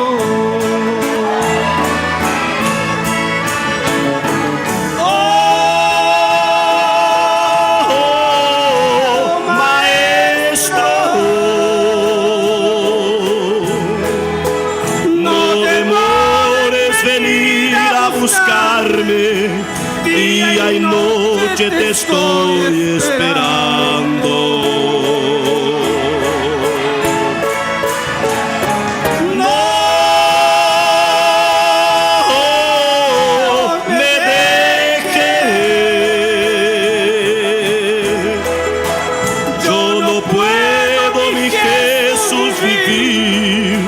Día y noche te estoy esperando. No me dejes. Yo no puedo, mi Jesús, vivir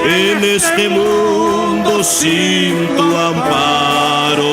en este mundo sin tu amparo.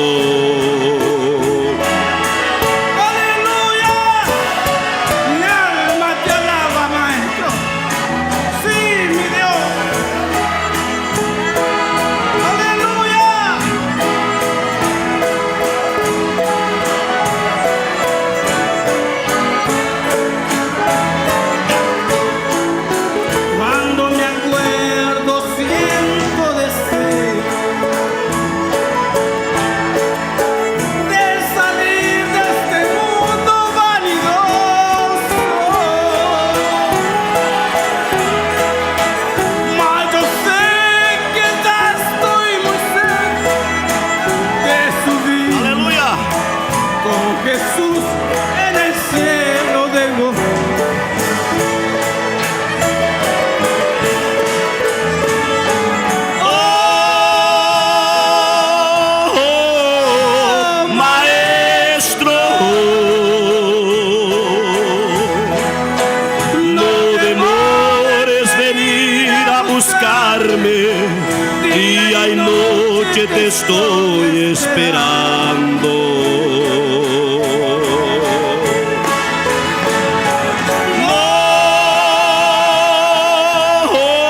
Día y noche te estoy esperando.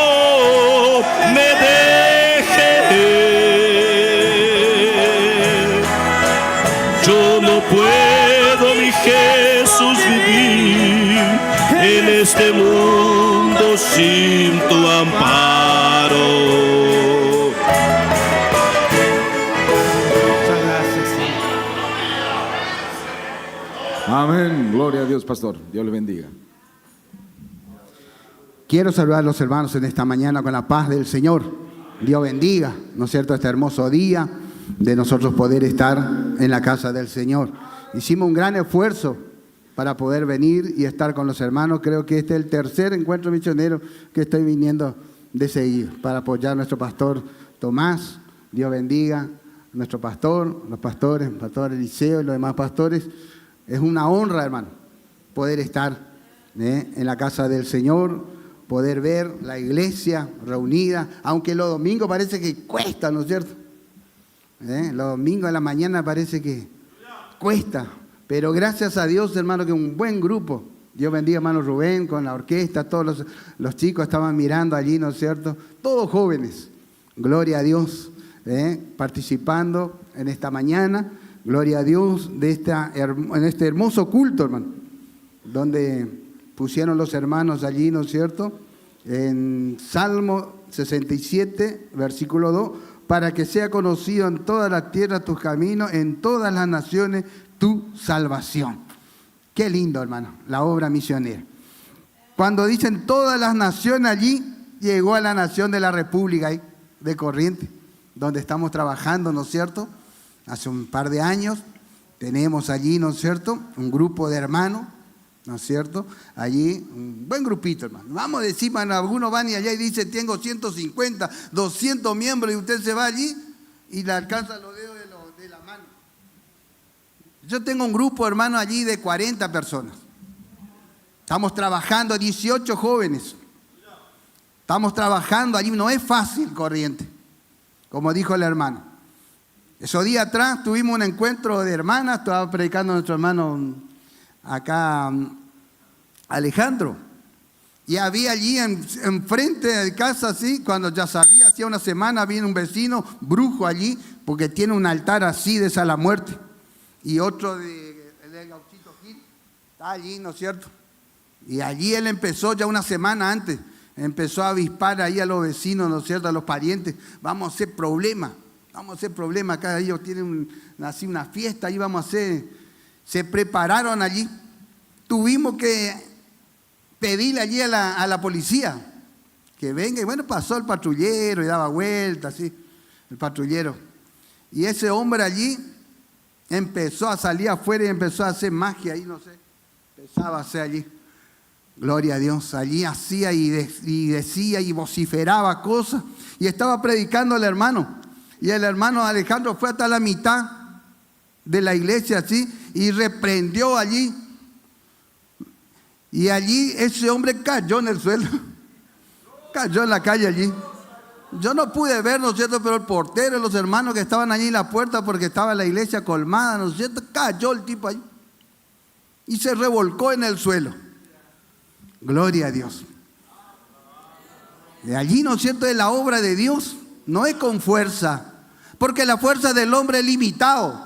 No me dejes. Yo no puedo, mi Jesús, vivir en este mundo sin tu amparo. Amén. Gloria a Dios, pastor. Dios le bendiga. Quiero saludar a los hermanos en esta mañana con la paz del Señor. Dios bendiga, ¿no es cierto?, este hermoso día de nosotros poder estar en la casa del Señor. Hicimos un gran esfuerzo para poder venir y estar con los hermanos. Creo que este es el tercer encuentro misionero que estoy viniendo de seguir para apoyar a nuestro pastor Tomás. Dios bendiga a nuestro pastor, los pastores, el pastor Eliseo y los demás pastores. Es una honra, hermano, poder estar en la casa del Señor, poder ver la iglesia reunida, aunque los domingos parece que cuesta, ¿no es cierto? Los domingos a la mañana parece que cuesta, pero gracias a Dios, hermano, que un buen grupo. Dios bendiga, hermano Rubén, con la orquesta, todos los chicos estaban mirando allí, ¿no es cierto? Todos jóvenes, gloria a Dios, participando en esta mañana, gloria a Dios, en este hermoso culto, hermano, donde pusieron los hermanos allí, ¿no es cierto? En Salmo 67, versículo 2, para que sea conocido en toda la tierra tus caminos, en todas las naciones tu salvación. Qué lindo, hermano, la obra misionera. Cuando dicen todas las naciones allí, llegó a la nación de la República ahí, de Corrientes, donde estamos trabajando, ¿no es cierto? Hace un par de años tenemos allí, ¿no es cierto?, un grupo de hermanos, ¿no es cierto? Allí, un buen grupito, hermano. Vamos a decir, hermano, algunos van y allá y dicen, tengo 150, 200 miembros, y usted se va allí y le alcanza los dedos de la mano. Yo tengo un grupo, hermano, allí de 40 personas. Estamos trabajando, 18 jóvenes. Estamos trabajando allí, no es fácil, Corrientes, como dijo el hermano. Esos días atrás tuvimos un encuentro de hermanas, estaba predicando nuestro hermano acá, Alejandro, y había allí enfrente de casa, así, cuando ya sabía, hacía una semana, viene un vecino brujo allí, porque tiene un altar así de esa la muerte, y otro de Gauchito Gil, está allí, ¿no es cierto? Y allí él empezó ya una semana antes, empezó a avispar ahí a los vecinos, ¿no es cierto?, a los parientes, vamos a hacer problema, acá ellos tienen así una fiesta, ahí vamos a hacer, se prepararon allí, tuvimos que pedirle allí a la policía que venga, y bueno, pasó el patrullero y daba vueltas, así, el patrullero, y ese hombre allí empezó a salir afuera y empezó a hacer magia ahí, no sé, empezaba a hacer allí. Gloria a Dios, allí hacía y decía y vociferaba cosas. Y estaba predicando al hermano. Y el hermano Alejandro fue hasta la mitad de la iglesia así y reprendió allí. Y allí ese hombre cayó en el suelo. Cayó en la calle allí. Yo no pude ver, ¿no es cierto? Pero el portero y los hermanos que estaban allí en la puerta porque estaba la iglesia colmada, ¿no es cierto? Cayó el tipo allí. Y se revolcó en el suelo. Gloria a Dios. De allí, ¿no es cierto?, es la obra de Dios, no es con fuerza, porque la fuerza del hombre es limitado.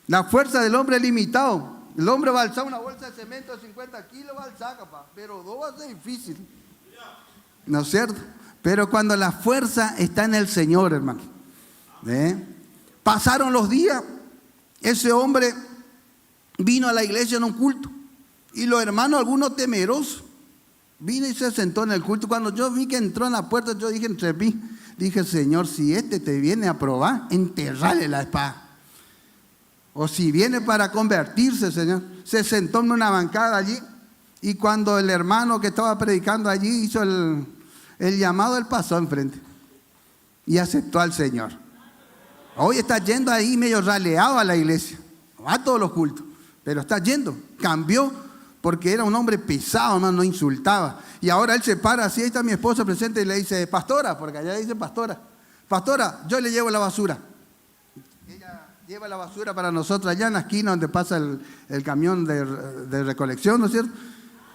La fuerza del hombre es limitado. El hombre va a alzar una bolsa de cemento de 50 kilos, va a alzar, capaz, pero dos va a ser difícil. ¿No es cierto? Pero cuando la fuerza está en el Señor, hermano. Pasaron los días, ese hombre vino a la iglesia en un culto. Y los hermanos, algunos temerosos, vino y se sentó en el culto. Cuando yo vi que entró en la puerta, yo dije entre mí, dije, Señor, si este te viene a probar, enterrale la espada. O si viene para convertirse, Señor. Se sentó en una bancada allí. Y cuando el hermano que estaba predicando allí hizo el llamado, él pasó enfrente. Y aceptó al Señor. Hoy está yendo ahí medio raleado a la iglesia. Va a todos los cultos. Pero está yendo. Cambió. Porque era un hombre pesado, hermano, no insultaba. Y ahora él se para así, ahí está mi esposa presente y le dice, pastora, porque allá le dicen pastora. Pastora, yo le llevo la basura. Ella lleva la basura para nosotros allá en la esquina donde pasa el camión de recolección, ¿no es cierto?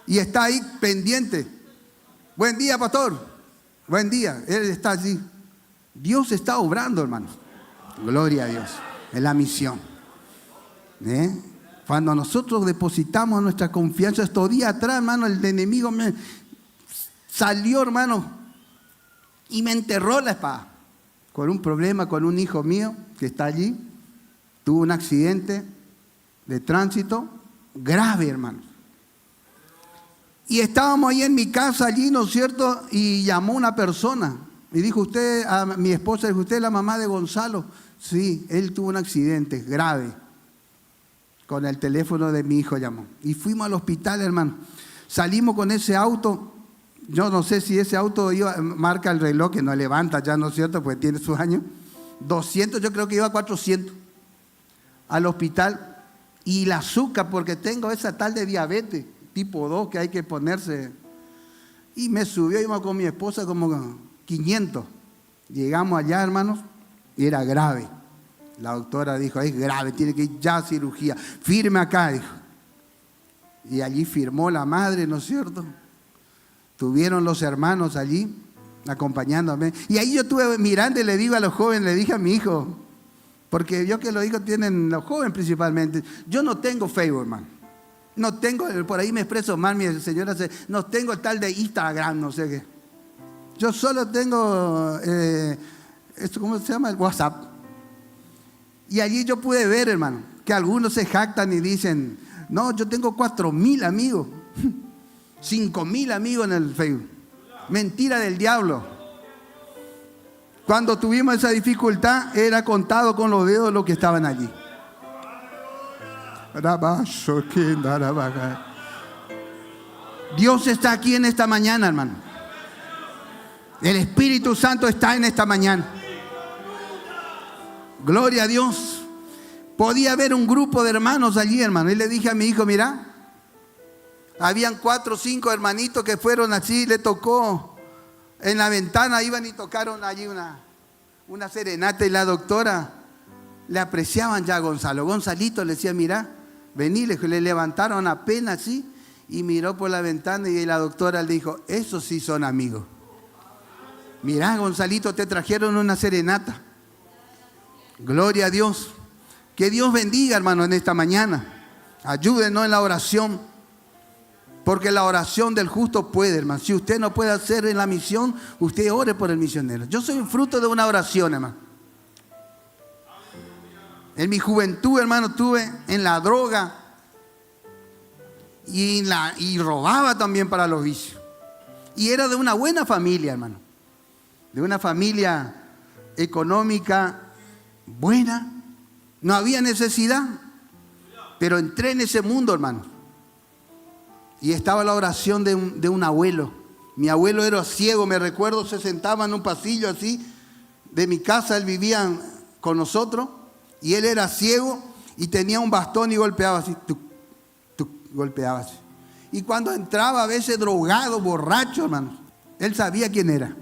Y está ahí pendiente. Buen día, pastor. Buen día. Él está allí. Dios está obrando, hermanos. Gloria a Dios. Es la misión. Cuando nosotros depositamos nuestra confianza, estos días atrás, hermano, el enemigo me salió, hermano, y me enterró la espada. Con un problema con un hijo mío que está allí. Tuvo un accidente de tránsito grave, hermano. Y estábamos ahí en mi casa, allí, ¿no es cierto? Y llamó una persona. Y dijo, usted, a mi esposa, dijo, ¿usted es la mamá de Gonzalo? Sí, él tuvo un accidente grave. Con el teléfono de mi hijo llamó. Y fuimos al hospital, hermano. Salimos con ese auto. Yo no sé si ese auto marca el reloj, que no levanta ya, ¿no es cierto? Porque tiene sus años. 200, yo creo que iba a 400. Al hospital. Y el azúcar, porque tengo esa tal de diabetes, tipo 2, que hay que ponerse Y me subió, íbamos con mi esposa como 500. Llegamos allá, hermanos, y era grave. La doctora dijo, es grave, tiene que ir ya a cirugía. Firme acá, dijo. Y allí firmó la madre, ¿no es cierto? Tuvieron los hermanos allí acompañándome. Y ahí yo estuve mirando y le digo a los jóvenes, le dije a mi hijo, porque yo que los hijos tienen, los jóvenes principalmente, yo no tengo Facebook, hermano. No tengo, por ahí me expreso mal, mi señora, no tengo el tal de Instagram, no sé qué. Yo solo tengo, ¿cómo se llama? El WhatsApp. Y allí yo pude ver, hermano, que algunos se jactan y dicen, no, yo tengo 4.000 amigos, 5.000 amigos en el Facebook. Mentira del diablo. Cuando tuvimos esa dificultad, era contado con los dedos los que estaban allí. Dios está aquí en esta mañana, hermano. El Espíritu Santo está en esta mañana. Gloria a Dios. Podía haber un grupo de hermanos allí, hermano. Y le dije a mi hijo, mira, habían 4 o 5 hermanitos que fueron así, le tocó en la ventana, iban y tocaron allí una serenata y la doctora le apreciaban ya a Gonzalo. Gonzalito le decía, mira, vení, le levantaron apenas así y miró por la ventana y la doctora le dijo, esos sí son amigos. Mirá, Gonzalito, te trajeron una serenata. Gloria a Dios. Que Dios bendiga, hermano, en esta mañana. Ayúdenos en la oración. Porque la oración del justo puede, hermano. Si usted no puede hacer en la misión, usted ore por el misionero. Yo soy fruto de una oración, hermano. En mi juventud, hermano, estuve en la droga y robaba también para los vicios. Y era de una buena familia, hermano. De una familia económica buena. No había necesidad. Pero entré en ese mundo, hermano. Y estaba la oración de un abuelo. Mi abuelo era ciego, me recuerdo, se sentaba en un pasillo así de mi casa, él vivía con nosotros y él era ciego y tenía un bastón y golpeaba así, tuc, tuc, golpeaba así. Y cuando entraba a veces drogado, borracho, hermano, él sabía quién era.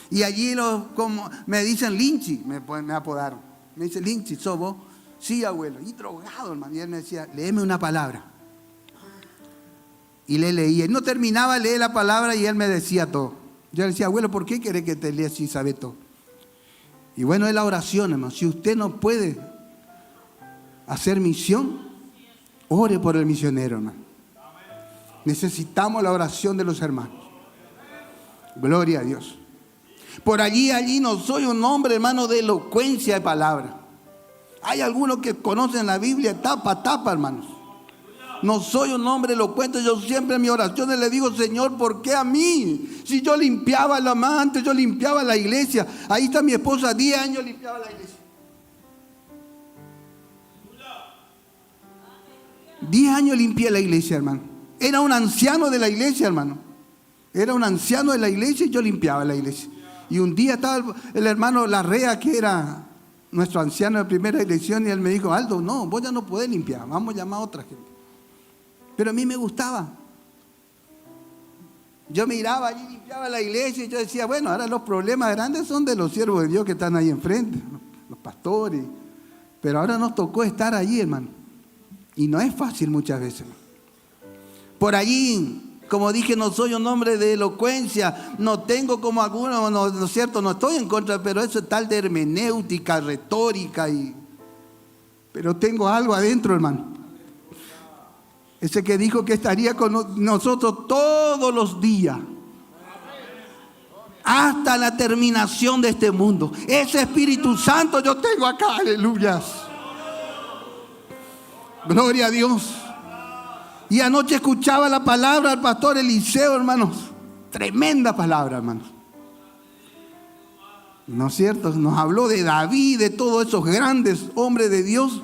Y allí como me dicen Linchi, me apodaron. Me dice, Linchi, ¿sos vos? Sí, abuelo. Y drogado, hermano. Y él me decía, léeme una palabra. Y le leía. Y no terminaba de leer la palabra y él me decía todo. Yo le decía, abuelo, ¿por qué querés que te lea si sabe todo? Y bueno, es la oración, hermano. Si usted no puede hacer misión, ore por el misionero, hermano. Necesitamos la oración de los hermanos. Gloria a Dios. Por allí no soy un hombre, hermano, de elocuencia de palabra. Hay algunos que conocen la Biblia tapa, hermanos. No soy un hombre elocuente. Yo siempre en mis oraciones le digo, Señor, ¿por qué a mí? Si yo limpiaba la amante, yo limpiaba la iglesia. Ahí está mi esposa, 10 años limpiaba la iglesia. 10 años limpié la iglesia, hermano. Era un anciano de la iglesia, hermano. Era un anciano de la iglesia y yo limpiaba la iglesia. Y un día estaba el hermano Larrea, que era nuestro anciano de primera elección, y él me dijo, Aldo, no, vos ya no podés limpiar, vamos a llamar a otra gente. Pero a mí me gustaba. Yo miraba allí, limpiaba la iglesia y yo decía, bueno, ahora los problemas grandes son de los siervos de Dios que están ahí enfrente, los pastores. Pero ahora nos tocó estar allí, hermano. Y no es fácil muchas veces. Por allí, como dije, no soy un hombre de elocuencia, no tengo como algunos, no es cierto, no estoy en contra, pero eso es tal de hermenéutica, retórica, pero tengo algo adentro, hermano. Ese que dijo que estaría con nosotros todos los días, hasta la terminación de este mundo. Ese Espíritu Santo yo tengo acá, aleluya. Gloria a Dios. Y anoche escuchaba la palabra del pastor Eliseo, hermanos. Tremenda palabra, hermanos. ¿No es cierto? Nos habló de David, de todos esos grandes hombres de Dios.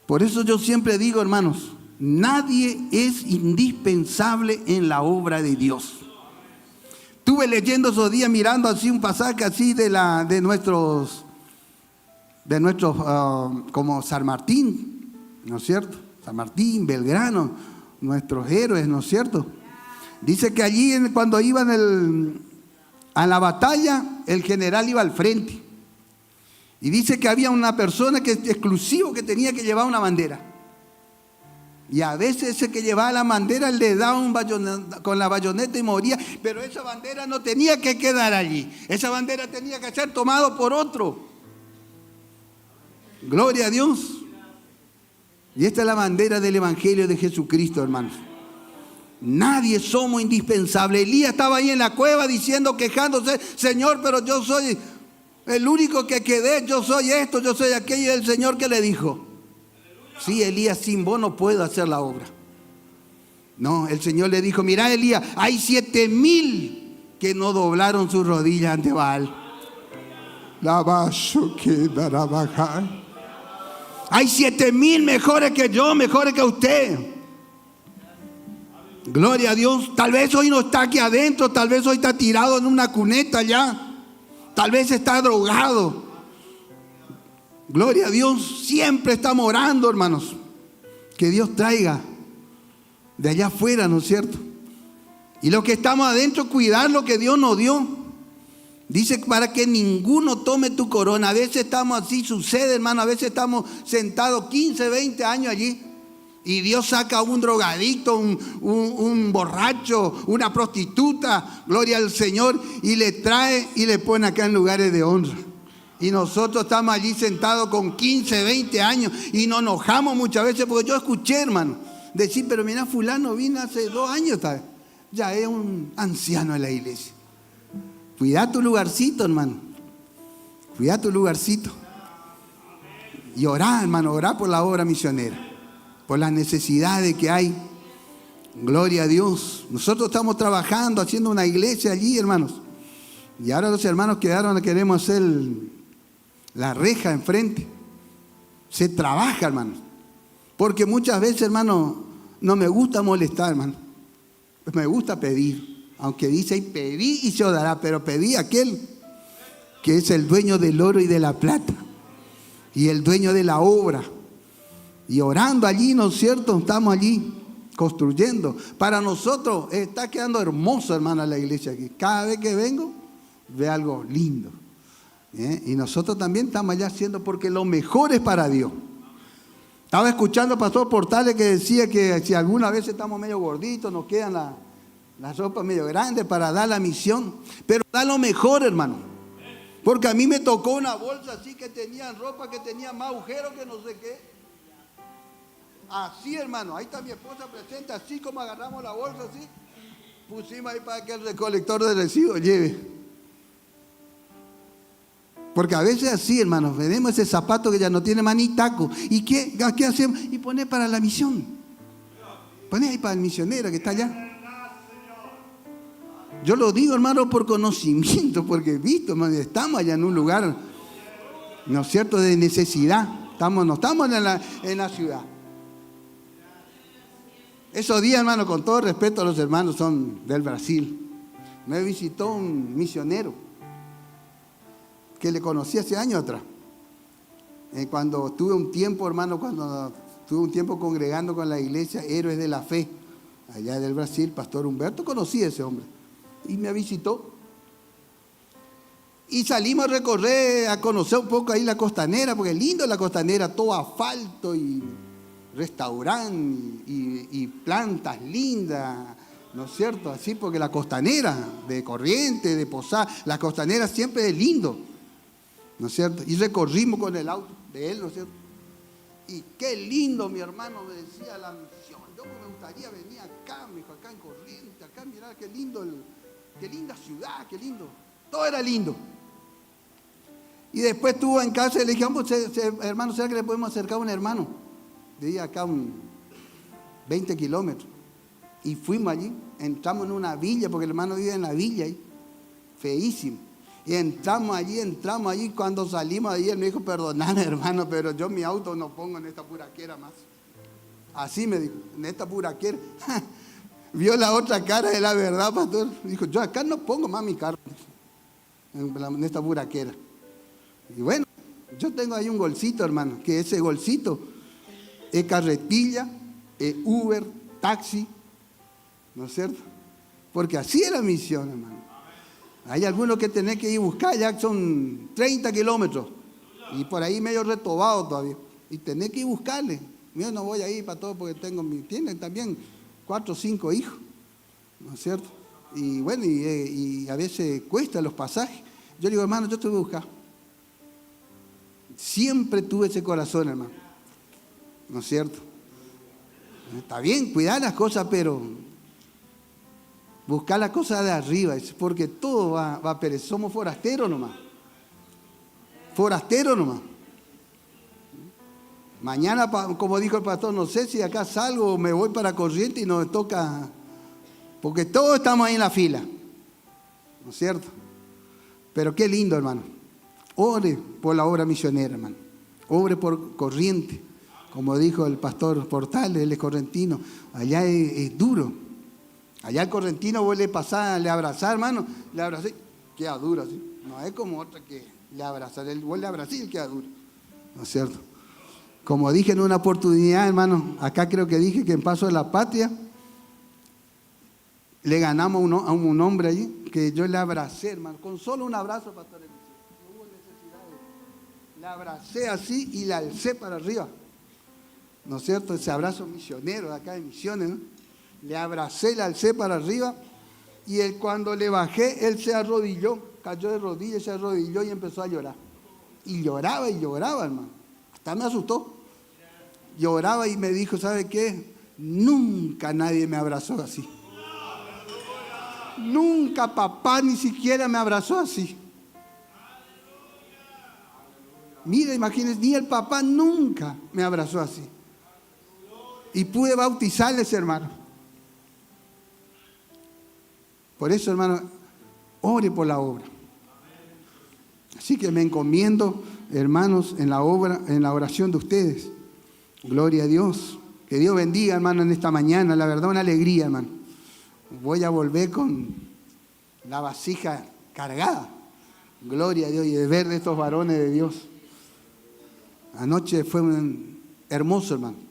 Por eso yo siempre digo, hermanos, nadie es indispensable en la obra de Dios. Estuve leyendo esos días, mirando así un pasaje así de nuestros como San Martín, ¿no es cierto? San Martín, Belgrano, nuestros héroes, ¿no es cierto? Dice que allí cuando iban a la batalla, el general iba al frente. Y dice que había una persona exclusivo que tenía que llevar una bandera. Y a veces ese que llevaba la bandera le daba con la bayoneta y moría. Pero esa bandera no tenía que quedar allí. Esa bandera tenía que ser tomada por otro. Gloria a Dios. Y esta es la bandera del Evangelio de Jesucristo, hermanos. Nadie somos indispensables. Elías estaba ahí en la cueva diciendo, quejándose: Señor, pero yo soy el único que quedé, yo soy esto, yo soy aquello. Y el Señor que le dijo: sí, Elías, sin vos no puedo hacer la obra. No, el Señor le dijo: mira, Elías, hay 7,000 que no doblaron sus rodillas ante Baal. Hay 7,000 mejores que yo, mejores que usted. Gloria a Dios. Tal vez hoy no está aquí adentro, tal vez hoy está tirado en una cuneta ya, tal vez está drogado. Gloria a Dios. Siempre estamos orando, hermanos, que Dios traiga de allá afuera, ¿no es cierto? Y los que estamos adentro, cuidar lo que Dios nos dio. Dice, para que ninguno tome tu corona. A veces estamos así, sucede, hermano, a veces estamos sentados 15, 20 años allí, y Dios saca un drogadicto, un borracho, una prostituta, gloria al Señor, y le trae y le pone acá en lugares de honra. Y nosotros estamos allí sentados con 15, 20 años y nos enojamos muchas veces, porque yo escuché, hermano, decir: pero mira, fulano vino hace 2 años, tal. Ya es un anciano en la iglesia. Cuida tu lugarcito, hermano. Cuida tu lugarcito. Y orá, hermano, orá por la obra misionera, por las necesidades que hay. Gloria a Dios. Nosotros estamos trabajando, haciendo una iglesia allí, hermanos. Y ahora los hermanos queremos hacer la reja enfrente. Se trabaja, hermano. Porque muchas veces, hermano, no me gusta molestar, hermano. Me gusta pedir. Aunque dice ahí: pedí y se os dará. Pero pedí a aquel que es el dueño del oro y de la plata, y el dueño de la obra. Y orando allí, ¿no es cierto? Estamos allí construyendo. Para nosotros está quedando hermoso, hermano, la iglesia aquí. Cada vez que vengo, ve algo lindo. Y nosotros también estamos allá haciendo, porque lo mejor es para Dios. Estaba escuchando al pastor Portales que decía que si alguna vez estamos medio gorditos, nos quedan las ropas medio grandes para dar la misión. Pero da lo mejor, hermano. Porque a mí me tocó una bolsa así que tenía ropa que tenía más agujeros que no sé qué. Así, hermano, ahí está mi esposa presente, así como agarramos la bolsa, así, pusimos ahí para que el recolector de residuos lleve. Porque a veces así, hermanos, venimos ese zapato que ya no tiene más ni taco. ¿Y qué hacemos? Y pone para la misión. Pone ahí para el misionero que está allá. Yo lo digo, hermano, por conocimiento, porque he visto, hermano, estamos allá en un lugar, ¿no es cierto?, de necesidad. No estamos en la ciudad. Esos días, hermano, con todo respeto a los hermanos, son del Brasil. Me visitó un misionero que le conocí hace años atrás. Cuando tuve un tiempo, hermano, congregando con la iglesia Héroes de la Fe, allá del Brasil, Pastor Humberto, conocí a ese hombre. Y me visitó. Y salimos a recorrer, a conocer un poco ahí la costanera, porque es lindo la costanera, todo asfalto y restaurante y plantas lindas, ¿no es cierto? Así, porque la costanera de Corrientes, de Posada, la costanera siempre es lindo, ¿no es cierto? Y recorrimos con el auto de él, ¿no es cierto? Y qué lindo, mi hermano me decía, la misión. Yo me gustaría venir acá, me dijo, acá en Corrientes, acá, mirá qué lindo, qué linda ciudad, qué lindo. Todo era lindo. Y después estuvo en casa y le dije, hermano, ¿será que le podemos acercar a un hermano? De acá 20 kilómetros. Y fuimos allí, entramos en una villa, porque el hermano vive en la villa ahí, feísimo. Y entramos allí, cuando salimos de allí, él me dijo, perdoname, hermano, pero yo mi auto no pongo en esta puraquera más. Así me dijo, en esta puraquera. Vio la otra cara de la verdad, pastor. Dijo, yo acá no pongo más mi carro en esta puraquera. Y bueno, yo tengo ahí un golcito, hermano, que ese golcito es carretilla, es Uber, taxi, ¿no es cierto? porque así es la misión, hermano. Hay algunos que tenés que ir a buscar, ya son 30 kilómetros, y por ahí medio retobado todavía, y tenés que ir a buscarle. Yo no voy a ir para todo porque tienen también 4 o 5 hijos, ¿no es cierto? Y bueno, y a veces cuesta los pasajes. Yo le digo, hermano, yo te voy a buscar. Siempre tuve ese corazón, hermano, ¿no es cierto? Está bien, cuidar las cosas, pero buscar las cosas de arriba, porque todo va a perecer. Somos forasteros nomás. Forasteros nomás. Mañana, como dijo el pastor, no sé si acá salgo o me voy para Corrientes y nos toca, porque todos estamos ahí en la fila, ¿no es cierto? Pero qué lindo, hermano. Ore por la obra misionera, hermano. Ore por Corrientes. Como dijo el pastor Portales, él es correntino. Allá es duro. Allá el correntino vos le pasás, le abrazás, hermano, le abracé, queda duro así. No es como otra que le abrazás, vos le abracás y queda duro. ¿No es cierto? Como dije en una oportunidad, hermano, acá creo que dije que en Paso de la Patria le ganamos a un hombre allí, que yo le abracé, hermano, con solo un abrazo, pastor. No hubo necesidad le abracé así y la alcé para arriba. ¿No es cierto? Ese abrazo misionero de acá de Misiones, ¿no? Le abracé, le alcé para arriba y cuando le bajé, él se arrodilló, cayó de rodillas, se arrodilló y empezó a llorar. Y lloraba, hermano. Hasta me asustó. Lloraba y me dijo, ¿sabe qué? Nunca nadie me abrazó así. Nunca papá ni siquiera me abrazó así. Mira, imagínense, ni el papá nunca me abrazó así. Y pude bautizarles, hermano. Por eso, hermano, ore por la obra. Así que me encomiendo, hermanos, en la obra, en la oración de ustedes. Gloria a Dios. Que Dios bendiga, hermano, en esta mañana. La verdad, una alegría, hermano. Voy a volver con la vasija cargada. Gloria a Dios. Y de ver de estos varones de Dios. Anoche fue un hermoso, hermano.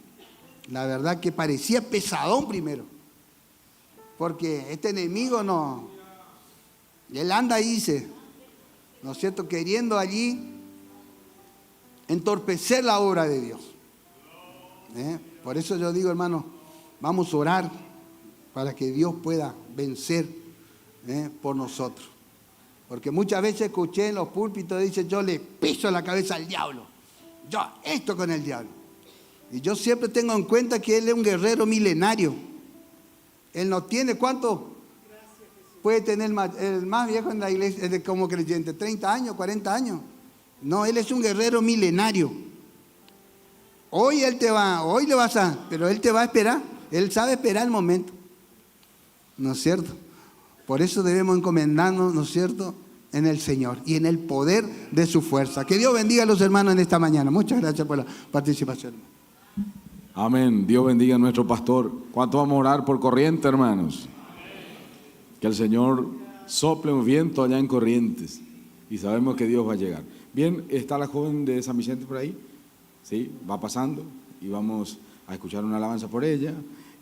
La verdad que parecía pesadón primero. Porque este enemigo no. Él anda ahí, dice, ¿no es cierto? Queriendo allí entorpecer la obra de Dios. Por eso yo digo, hermano, vamos a orar para que Dios pueda vencer por nosotros. Porque muchas veces escuché en los púlpitos, dice, yo le piso la cabeza al diablo. Yo esto con el diablo. Y yo siempre tengo en cuenta que él es un guerrero milenario. Él no tiene, ¿cuánto puede tener el más viejo en la iglesia como creyente? 30 años, 40 años. No, él es un guerrero milenario. Hoy hoy le vas a, pero él te va a esperar. Él sabe esperar el momento. ¿No es cierto? Por eso debemos encomendarnos, ¿no es cierto?, en el Señor y en el poder de su fuerza. Que Dios bendiga a los hermanos en esta mañana. Muchas gracias por la participación. Amén. Dios bendiga a nuestro pastor. ¿Cuánto vamos a orar por Corrientes, hermanos? Que el Señor sople un viento allá en Corrientes y sabemos que Dios va a llegar. Bien, ¿está la joven de San Vicente por ahí? Sí, va pasando y vamos a escuchar una alabanza por ella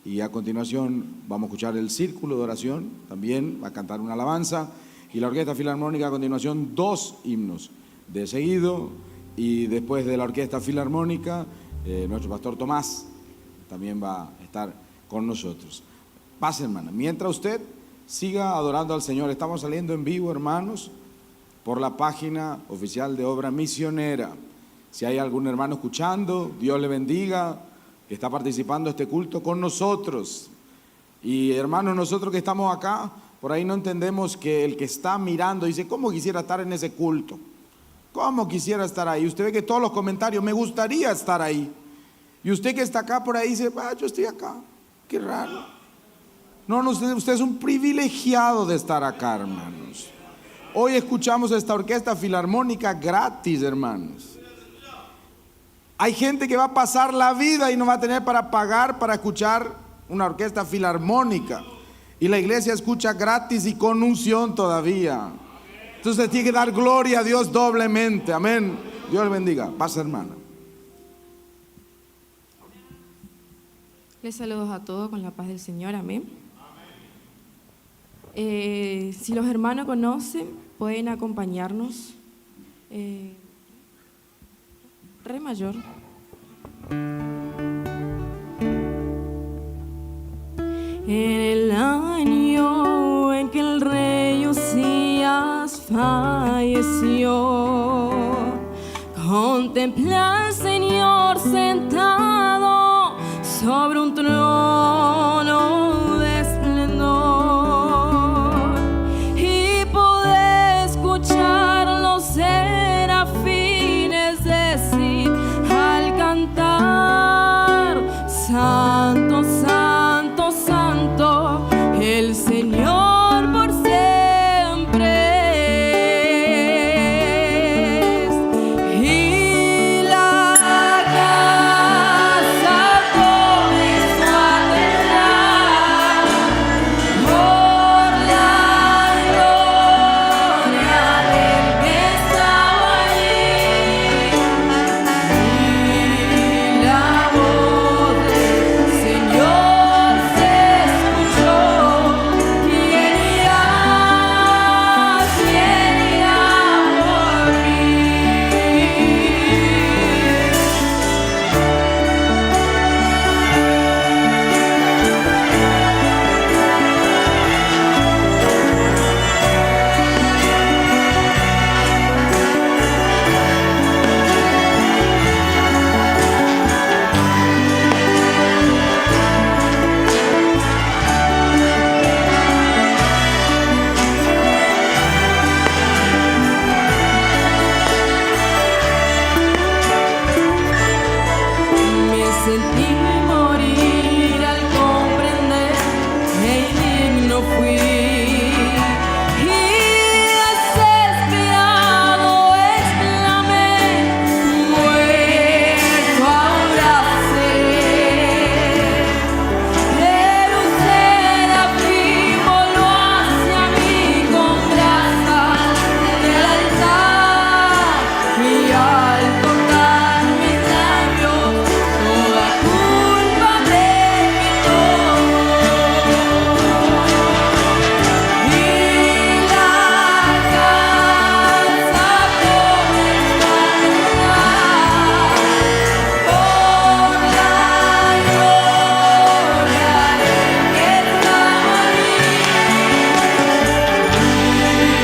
y a continuación vamos a escuchar el círculo de oración, también va a cantar una alabanza y la Orquesta Filarmónica a continuación 2 himnos de seguido y después de la Orquesta Filarmónica nuestro pastor Tomás también va a estar con nosotros. Pase, hermana, mientras usted siga adorando al Señor, estamos saliendo en vivo, hermanos, por la página oficial de Obra Misionera. Si hay algún hermano escuchando, Dios le bendiga, que está participando de este culto con nosotros. Y hermanos, nosotros que estamos acá, por ahí no entendemos que el que está mirando dice, ¿cómo quisiera estar en ese culto? ¿Cómo quisiera estar ahí? Usted ve que todos los comentarios, me gustaría estar ahí. Y usted que está acá por ahí dice, yo estoy acá, qué raro. No, usted es un privilegiado de estar acá, hermanos. Hoy escuchamos esta orquesta filarmónica gratis, hermanos. Hay gente que va a pasar la vida y no va a tener para pagar para escuchar una orquesta filarmónica. Y la iglesia escucha gratis y con unción todavía. Entonces tiene que dar gloria a Dios doblemente. Amén. Dios le bendiga. Pasa, hermana. Les saludos a todos con la paz del Señor. Amén. Si los hermanos conocen, pueden acompañarnos. Re mayor. En el año en que el rey Usías falleció, contemplé al Señor sentado sobre un trono de esplendor, y pude escuchar los serafines decir al cantar: Santo, Santo, Santo, el Señor por siempre es. Y la casa comenzó a temblar por la gloria del que estaba allí, y la voz del Señor se escuchó: ¿Quién irá por mí? Me sentí morir al comprender que indigno fui, y desesperado exclamé: muerto ahora seré. Pero un serafín voló hacia mí con brasas del altar, y al tocar mis labios toda culpa me quitó. Y la casa comenzó a temblar por la gloria del que estaba allí, y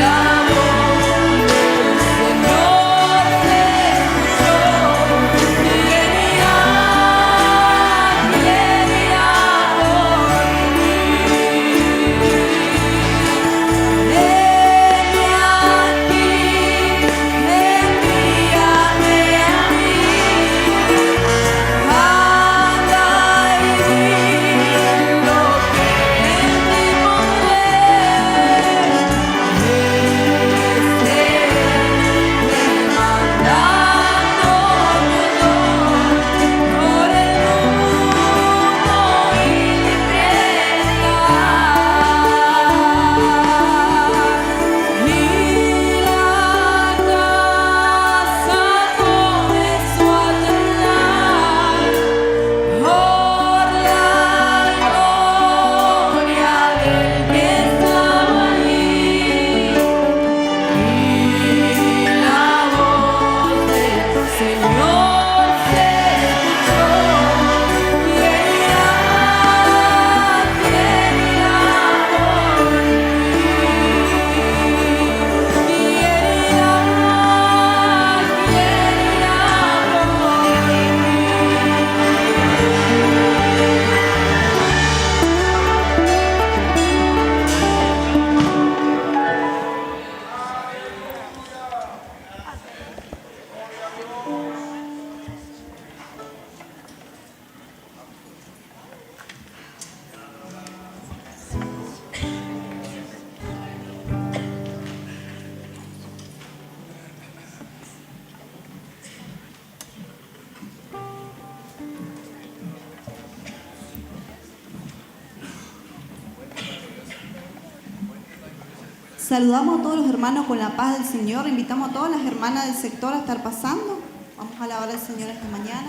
la voz del Señor se escuchó: ¿Quién irá por mí? Heme aquí, envíame a mí. Anda y di lo que en ti pondré. Demandando por el mundo y libertad. Y la casa comenzó a temblar por la gloria del que estaba allí, y la voz del Señor se escuchó: ¿Quién irá por mí? ¿Quién irá Saludamos a todos los hermanos con la paz del Señor. Invitamos a todas las hermanas del sector a estar pasando. Vamos a alabar al Señor esta mañana.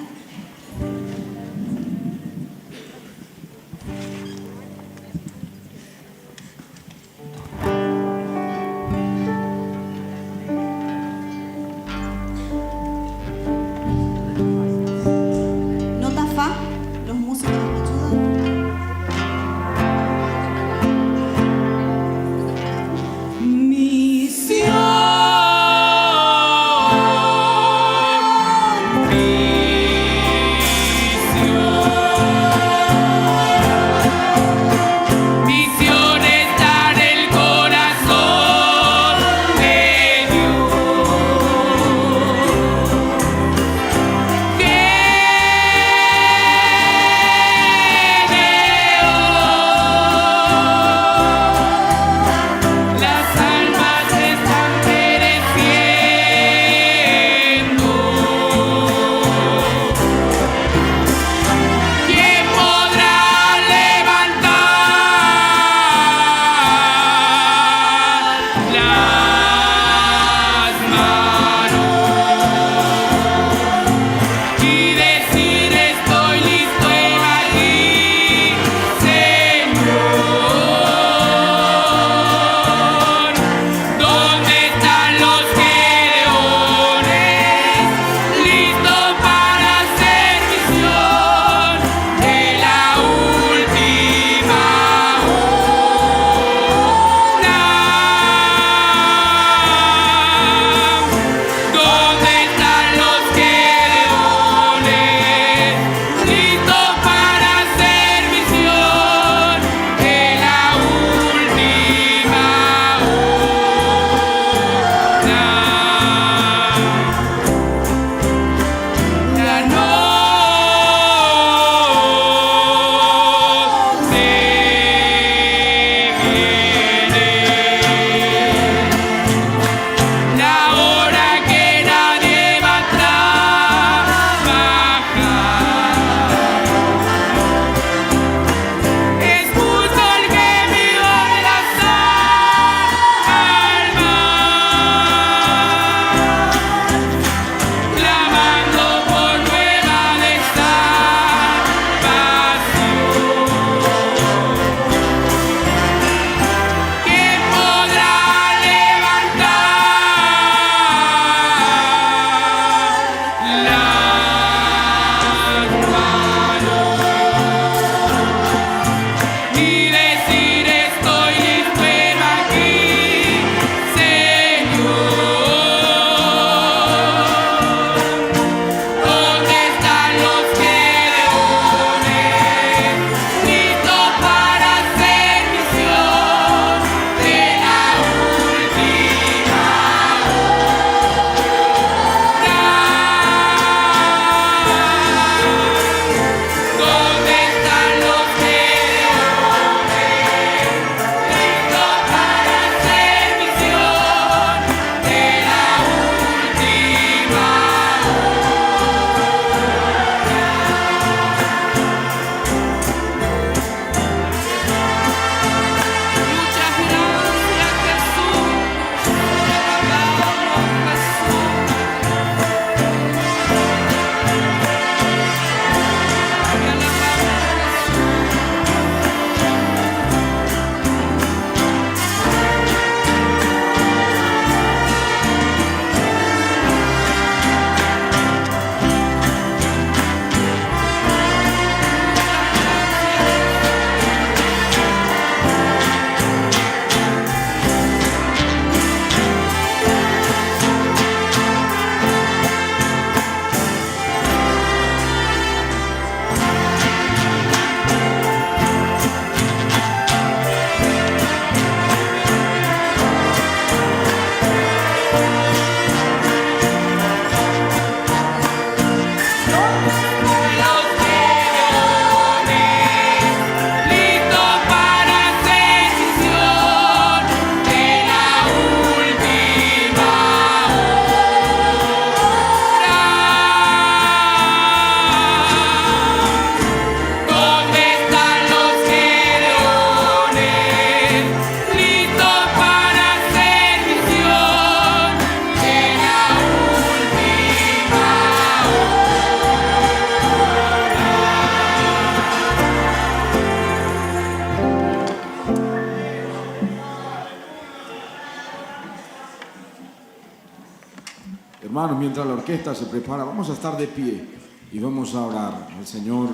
Hermanos, mientras la orquesta se prepara, vamos a estar de pie y vamos a orar al Señor.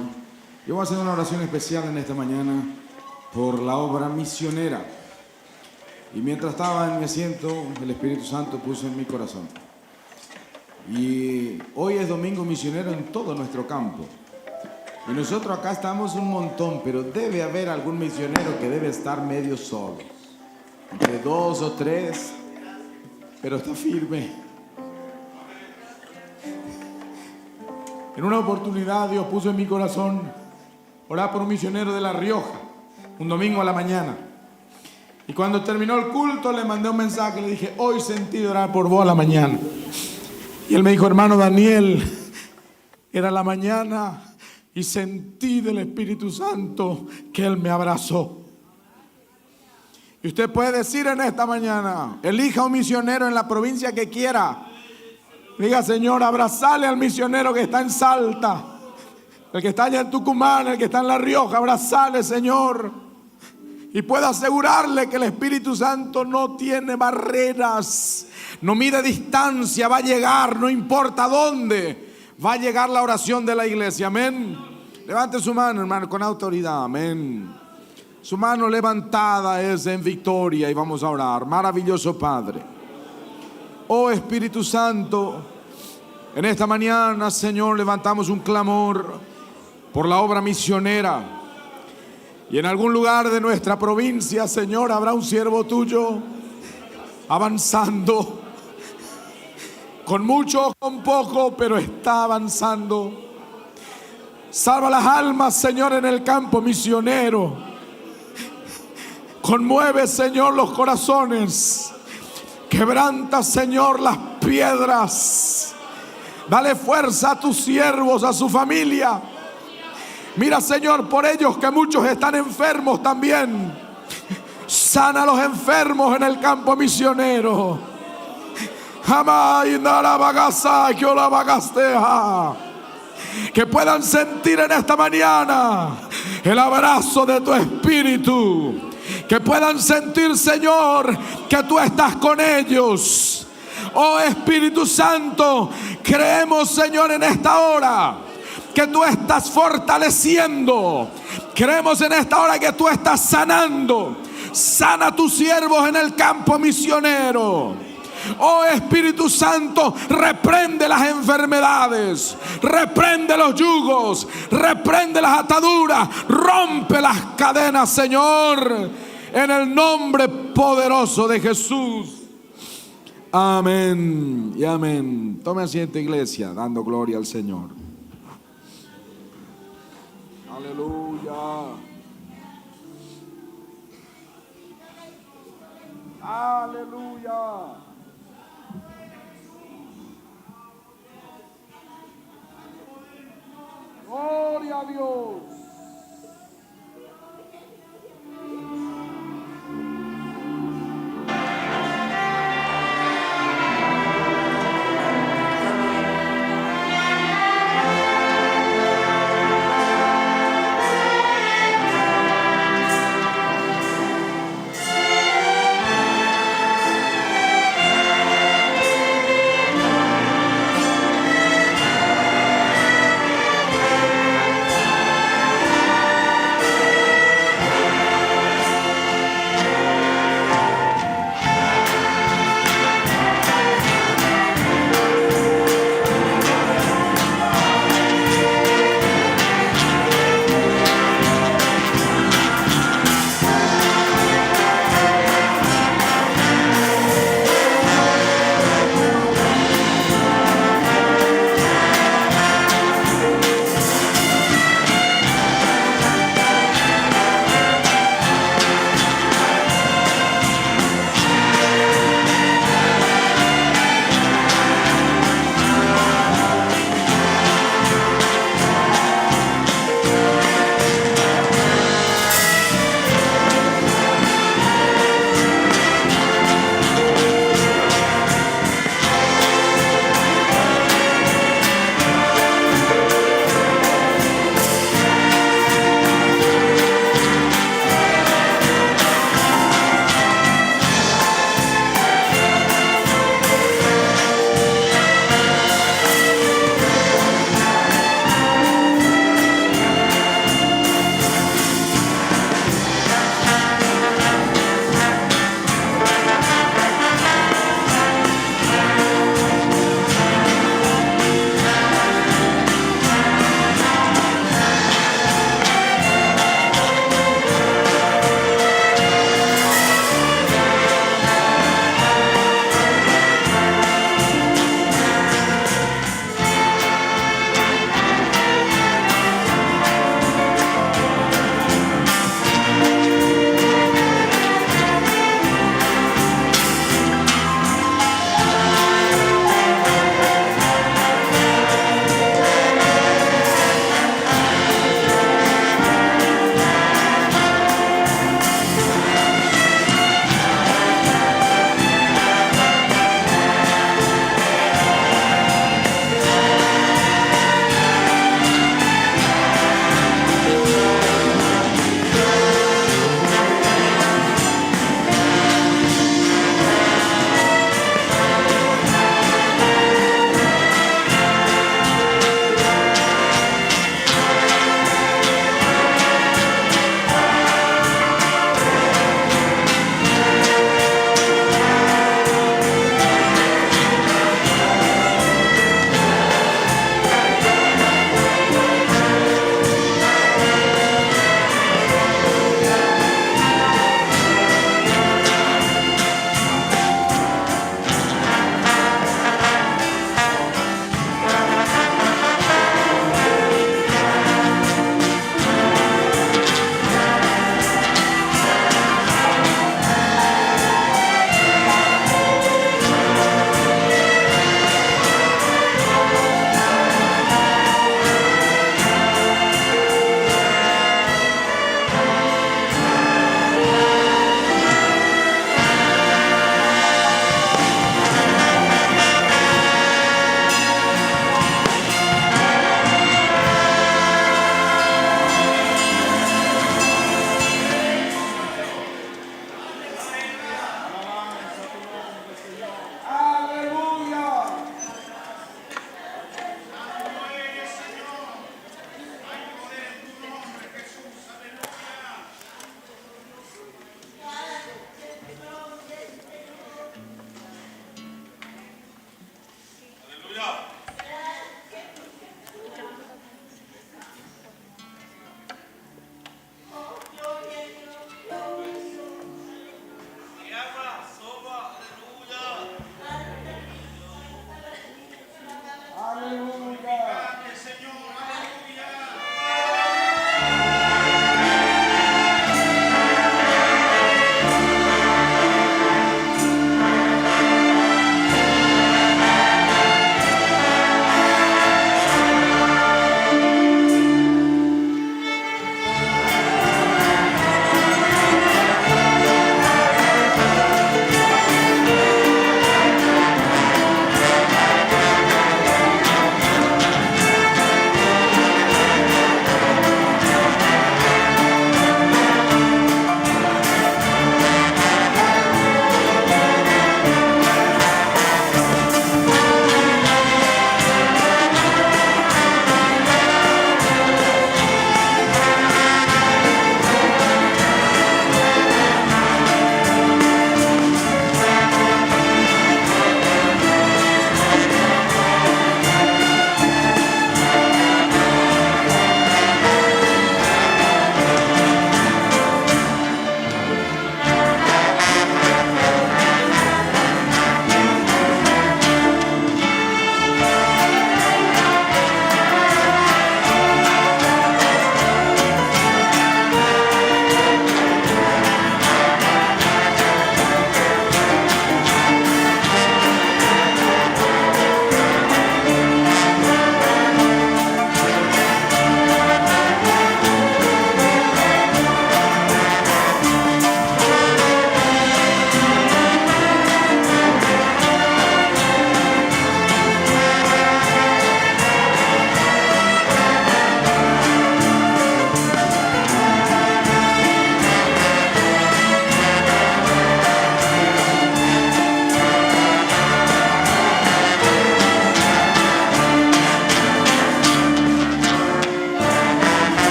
Yo voy a hacer una oración especial en esta mañana por la obra misionera. Y mientras estaba en mi asiento, el Espíritu Santo puso en mi corazón. Y hoy es domingo misionero en todo nuestro campo. Y nosotros acá estamos un montón, pero debe haber algún misionero que debe estar medio solo. Entre 2 o 3, pero está firme. En una oportunidad Dios puso en mi corazón orar por un misionero de La Rioja, un domingo a la mañana. Y cuando terminó el culto le mandé un mensaje, le dije, hoy sentí orar por vos a la mañana. Y él me dijo, hermano Daniel, era la mañana y sentí del Espíritu Santo que Él me abrazó. Y usted puede decir en esta mañana, elija un misionero en la provincia que quiera. Diga, Señor, abrazale al misionero que está en Salta, el que está allá en Tucumán, el que está en La Rioja, abrazale, Señor. Y puedo asegurarle que el Espíritu Santo no tiene barreras, no mide distancia, va a llegar, no importa dónde, va a llegar la oración de la iglesia, amén. Levante su mano, hermano, con autoridad, amén. Su mano levantada es en victoria y vamos a orar. Maravilloso Padre. Oh Espíritu Santo, en esta mañana, Señor, levantamos un clamor por la obra misionera. Y en algún lugar de nuestra provincia, Señor, habrá un siervo tuyo avanzando. Con mucho o con poco, pero está avanzando. Salva las almas, Señor, en el campo misionero. Conmueve, Señor, los corazones. Quebranta, Señor, las piedras. Dale fuerza a tus siervos, a su familia. Mira, Señor, por ellos que muchos están enfermos también. Sana a los enfermos en el campo misionero. Que puedan sentir en esta mañana el abrazo de tu Espíritu. Que puedan sentir, Señor, que tú estás con ellos. Oh Espíritu Santo, creemos, Señor, en esta hora que tú estás fortaleciendo. Creemos en esta hora que tú estás sanando. Sana a tus siervos en el campo misionero. Oh Espíritu Santo, reprende las enfermedades, reprende los yugos, reprende las ataduras, rompe las cadenas, Señor, en el nombre poderoso de Jesús. Amén y amén. Tome asiento, iglesia, dando gloria al Señor. Aleluya. Aleluya. Gloria a Dios.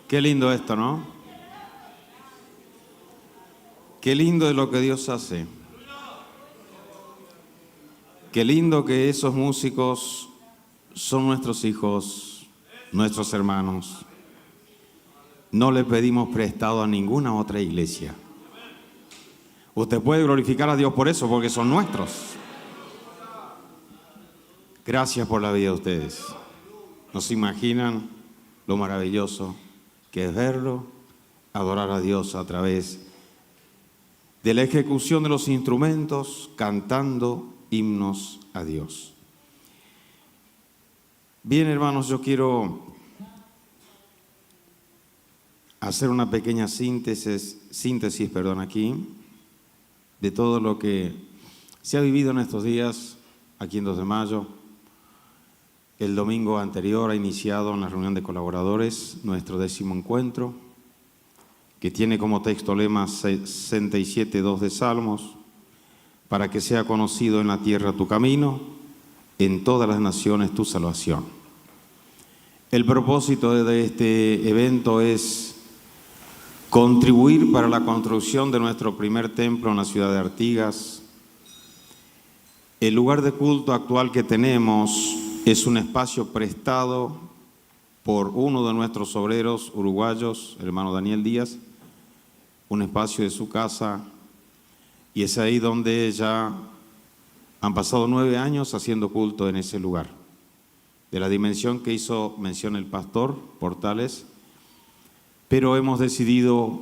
Qué lindo esto, ¿no? Qué lindo es lo que Dios hace. Qué lindo que esos músicos son nuestros hijos, nuestros hermanos. No le pedimos prestado a ninguna otra iglesia. Usted puede glorificar a Dios por eso, porque son nuestros. Gracias por la vida de ustedes. No se imaginan lo maravilloso que es verlo, adorar a Dios a través de la ejecución de los instrumentos, cantando himnos a Dios. Bien, hermanos, yo quiero hacer una pequeña síntesis aquí, de todo lo que se ha vivido en estos días, aquí en 2 de mayo. El domingo anterior ha iniciado en la reunión de colaboradores nuestro 10º encuentro, que tiene como texto lema 67:2 de Salmos, para que sea conocido en la tierra tu camino, en todas las naciones tu salvación. El propósito de este evento es contribuir para la construcción de nuestro primer templo en la ciudad de Artigas. El lugar de culto actual que tenemos es un espacio prestado por uno de nuestros obreros uruguayos, el hermano Daniel Díaz, un espacio de su casa, y es ahí donde ya han pasado 9 años haciendo culto en ese lugar. De la dimensión que hizo mención el pastor Portales, pero hemos decidido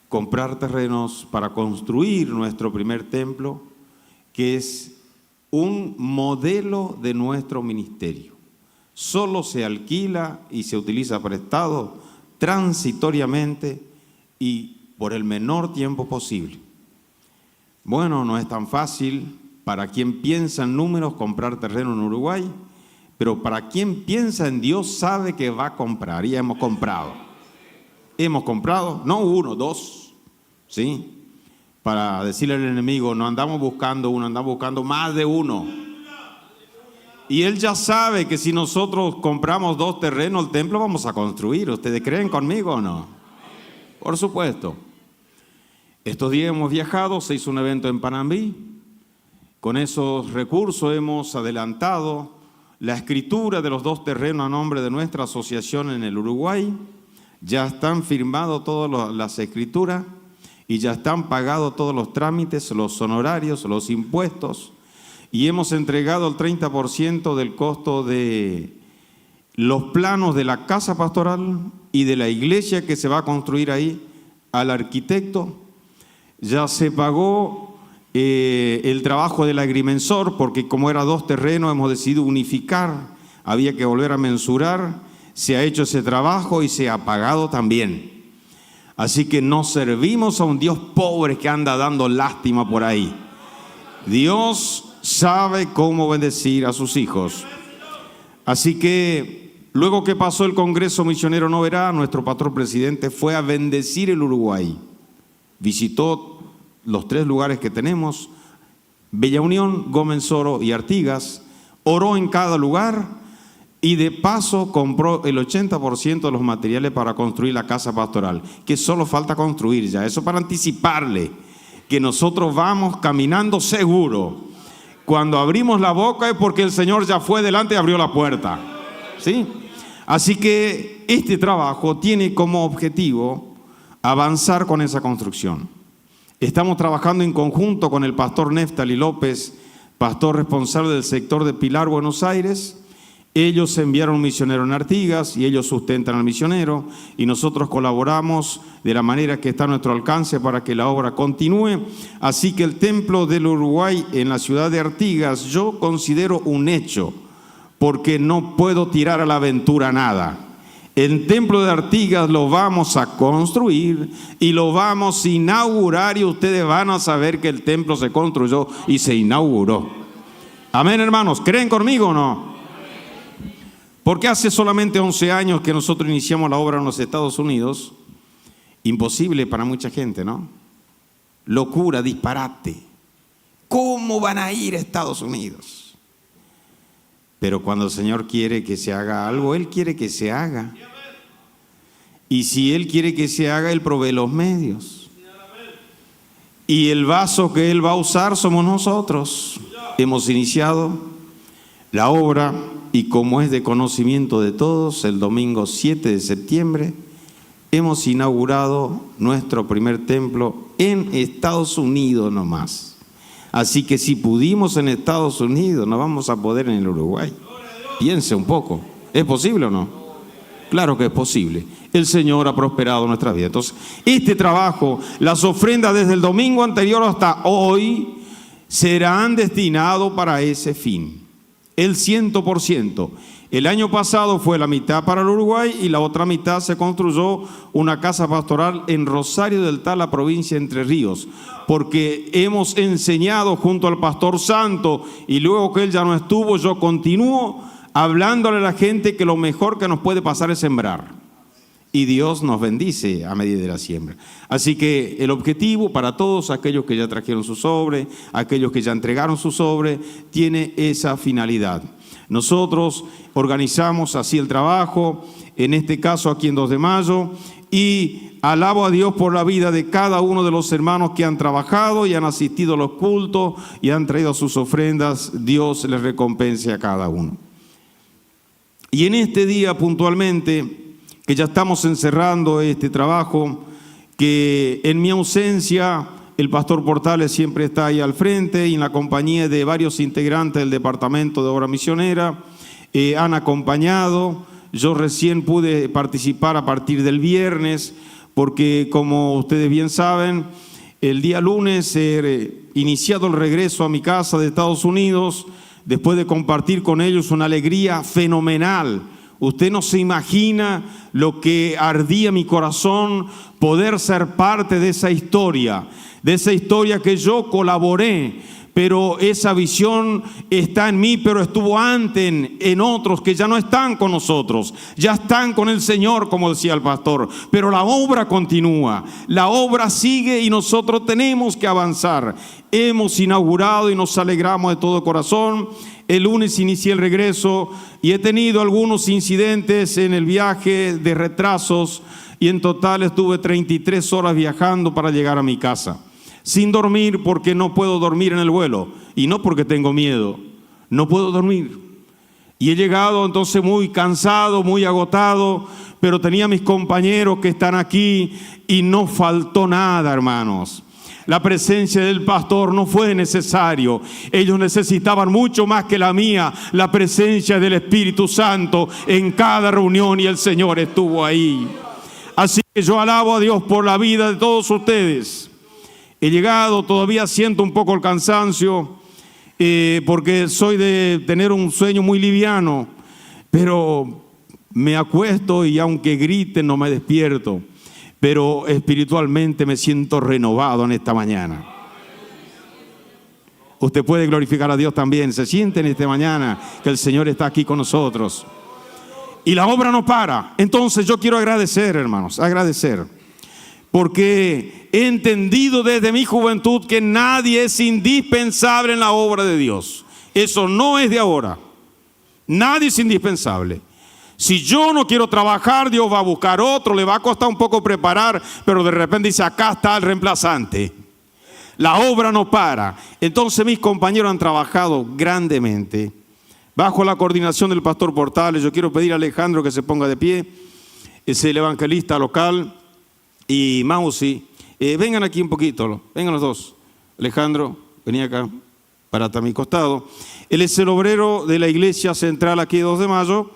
comprar terrenos para construir nuestro primer templo, que es un modelo de nuestro ministerio. Solo se alquila y se utiliza prestado transitoriamente y por el menor tiempo posible. Bueno, no es tan fácil para quien piensa en números comprar terreno en Uruguay, pero para quien piensa en Dios sabe que va a comprar, y hemos comprado. Hemos comprado, no 1, 2, ¿sí? Para decirle al enemigo, no andamos buscando uno, andamos buscando más de uno. Y él ya sabe que si nosotros compramos 2 terrenos, el templo vamos a construir. ¿Ustedes creen conmigo o no? Por supuesto. Estos días hemos viajado, se hizo un evento en Panambi. Con esos recursos hemos adelantado la escritura de los 2 terrenos a nombre de nuestra asociación en el Uruguay. Ya están firmadas todas las escrituras y ya están pagados todos los trámites, los honorarios, los impuestos, y hemos entregado el 30% del costo de los planos de la casa pastoral y de la iglesia que se va a construir ahí al arquitecto. Ya se pagó el trabajo del agrimensor, porque como eran 2 terrenos hemos decidido unificar, había que volver a mensurar, se ha hecho ese trabajo y se ha pagado también. Así que no servimos a un Dios pobre que anda dando lástima por ahí. Dios sabe cómo bendecir a sus hijos. Así que luego que pasó el Congreso Misionero Noverá, nuestro pastor presidente fue a bendecir el Uruguay. Visitó los 3 lugares que tenemos, Bella Unión, Gómez Soro y Artigas, oró en cada lugar y de paso compró el 80% de los materiales para construir la casa pastoral, que solo falta construir ya. Eso para anticiparle que nosotros vamos caminando seguro. Cuando abrimos la boca es porque el Señor ya fue delante y abrió la puerta, ¿sí? Así que este trabajo tiene como objetivo avanzar con esa construcción. Estamos trabajando en conjunto con el pastor Neftali López, pastor responsable del sector de Pilar, Buenos Aires. Ellos enviaron un misionero en Artigas y ellos sustentan al misionero, y nosotros colaboramos de la manera que está a nuestro alcance para que la obra continúe. Así que el templo del Uruguay en la ciudad de Artigas yo considero un hecho, porque no puedo tirar a la aventura nada. El templo de Artigas lo vamos a construir y lo vamos a inaugurar, y ustedes van a saber que el templo se construyó y se inauguró. Amén, hermanos. ¿Creen conmigo o no? Porque hace solamente 11 años que nosotros iniciamos la obra en los Estados Unidos. Imposible para mucha gente, ¿no? Locura, disparate. ¿Cómo van a ir a Estados Unidos? Pero cuando el Señor quiere que se haga algo, Él quiere que se haga. Y si Él quiere que se haga, Él provee los medios. Y el vaso que Él va a usar somos nosotros. Hemos iniciado la obra y como es de conocimiento de todos, el domingo 7 de septiembre hemos inaugurado nuestro primer templo en Estados Unidos nomás. Así que si pudimos en Estados Unidos, no vamos a poder en el Uruguay. Piense un poco, ¿es posible o no? Claro que es posible. El Señor ha prosperado nuestra vida. Entonces, este trabajo, las ofrendas desde el domingo anterior hasta hoy, serán destinados para ese fin. El 100%. El año pasado fue la mitad para el Uruguay y la otra mitad se construyó una casa pastoral en Rosario del Tala, provincia de Entre Ríos, porque hemos enseñado junto al pastor Santo y luego que él ya no estuvo, yo continúo hablándole a la gente que lo mejor que nos puede pasar es sembrar. Y Dios nos bendice a medida de la siembra. Así que el objetivo para todos aquellos que ya trajeron su sobre, aquellos que ya entregaron su sobre, tiene esa finalidad. Nosotros organizamos así el trabajo, en este caso aquí en 2 de mayo, y alabo a Dios por la vida de cada uno de los hermanos que han trabajado y han asistido a los cultos y han traído sus ofrendas. Dios les recompense a cada uno. Y en este día puntualmente, que ya estamos encerrando este trabajo, que en mi ausencia el pastor Portales siempre está ahí al frente y en la compañía de varios integrantes del Departamento de Obra Misionera han acompañado. Yo recién pude participar a partir del viernes porque, como ustedes bien saben, el día lunes he iniciado el regreso a mi casa de Estados Unidos después de compartir con ellos una alegría fenomenal. Usted no se imagina lo que ardía mi corazón poder ser parte de esa historia que yo colaboré, pero esa visión está en mí, pero estuvo antes en otros que ya no están con nosotros, ya están con el Señor, como decía el pastor, pero la obra continúa, la obra sigue y nosotros tenemos que avanzar. Hemos inaugurado y nos alegramos de todo corazón. El lunes inicié el regreso y he tenido algunos incidentes en el viaje de retrasos y en total estuve 33 horas viajando para llegar a mi casa. Sin dormir porque no puedo dormir en el vuelo y no porque tengo miedo, no puedo dormir. Y he llegado entonces muy cansado, muy agotado, pero tenía mis compañeros que están aquí y no faltó nada, hermanos. La presencia del pastor no fue necesario. Ellos necesitaban mucho más que la mía, la presencia del Espíritu Santo en cada reunión y el Señor estuvo ahí. Así que yo alabo a Dios por la vida de todos ustedes. He llegado, todavía siento un poco el cansancio porque soy de tener un sueño muy liviano, pero me acuesto y aunque griten no me despierto. Pero espiritualmente me siento renovado en esta mañana. Usted puede glorificar a Dios también. Se siente en esta mañana que el Señor está aquí con nosotros. Y la obra no para. Entonces yo quiero agradecer, hermanos, agradecer. Porque he entendido desde mi juventud que nadie es indispensable en la obra de Dios. Eso no es de ahora. Nadie es indispensable. Si yo no quiero trabajar, Dios va a buscar otro, le va a costar un poco preparar, pero de repente dice, acá está el reemplazante. La obra no para. Entonces mis compañeros han trabajado grandemente, bajo la coordinación del pastor Portales. Yo quiero pedir a Alejandro que se ponga de pie, es el evangelista local, y Mausi. Vengan aquí un poquito, vengan los dos. Alejandro, vení acá, parate a mi costado. Él es el obrero de la iglesia central aquí de 2 de mayo.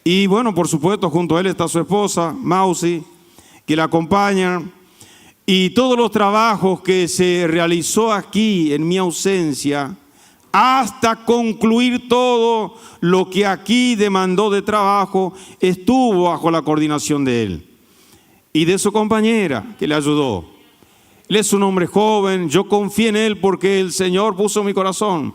Y bueno, por supuesto, junto a él está su esposa, Mausi, que la acompaña. Y todos los trabajos que se realizó aquí en mi ausencia, hasta concluir todo lo que aquí demandó de trabajo, estuvo bajo la coordinación de él. Y de su compañera, que le ayudó. Él es un hombre joven, yo confié en él porque el Señor puso en mi corazón.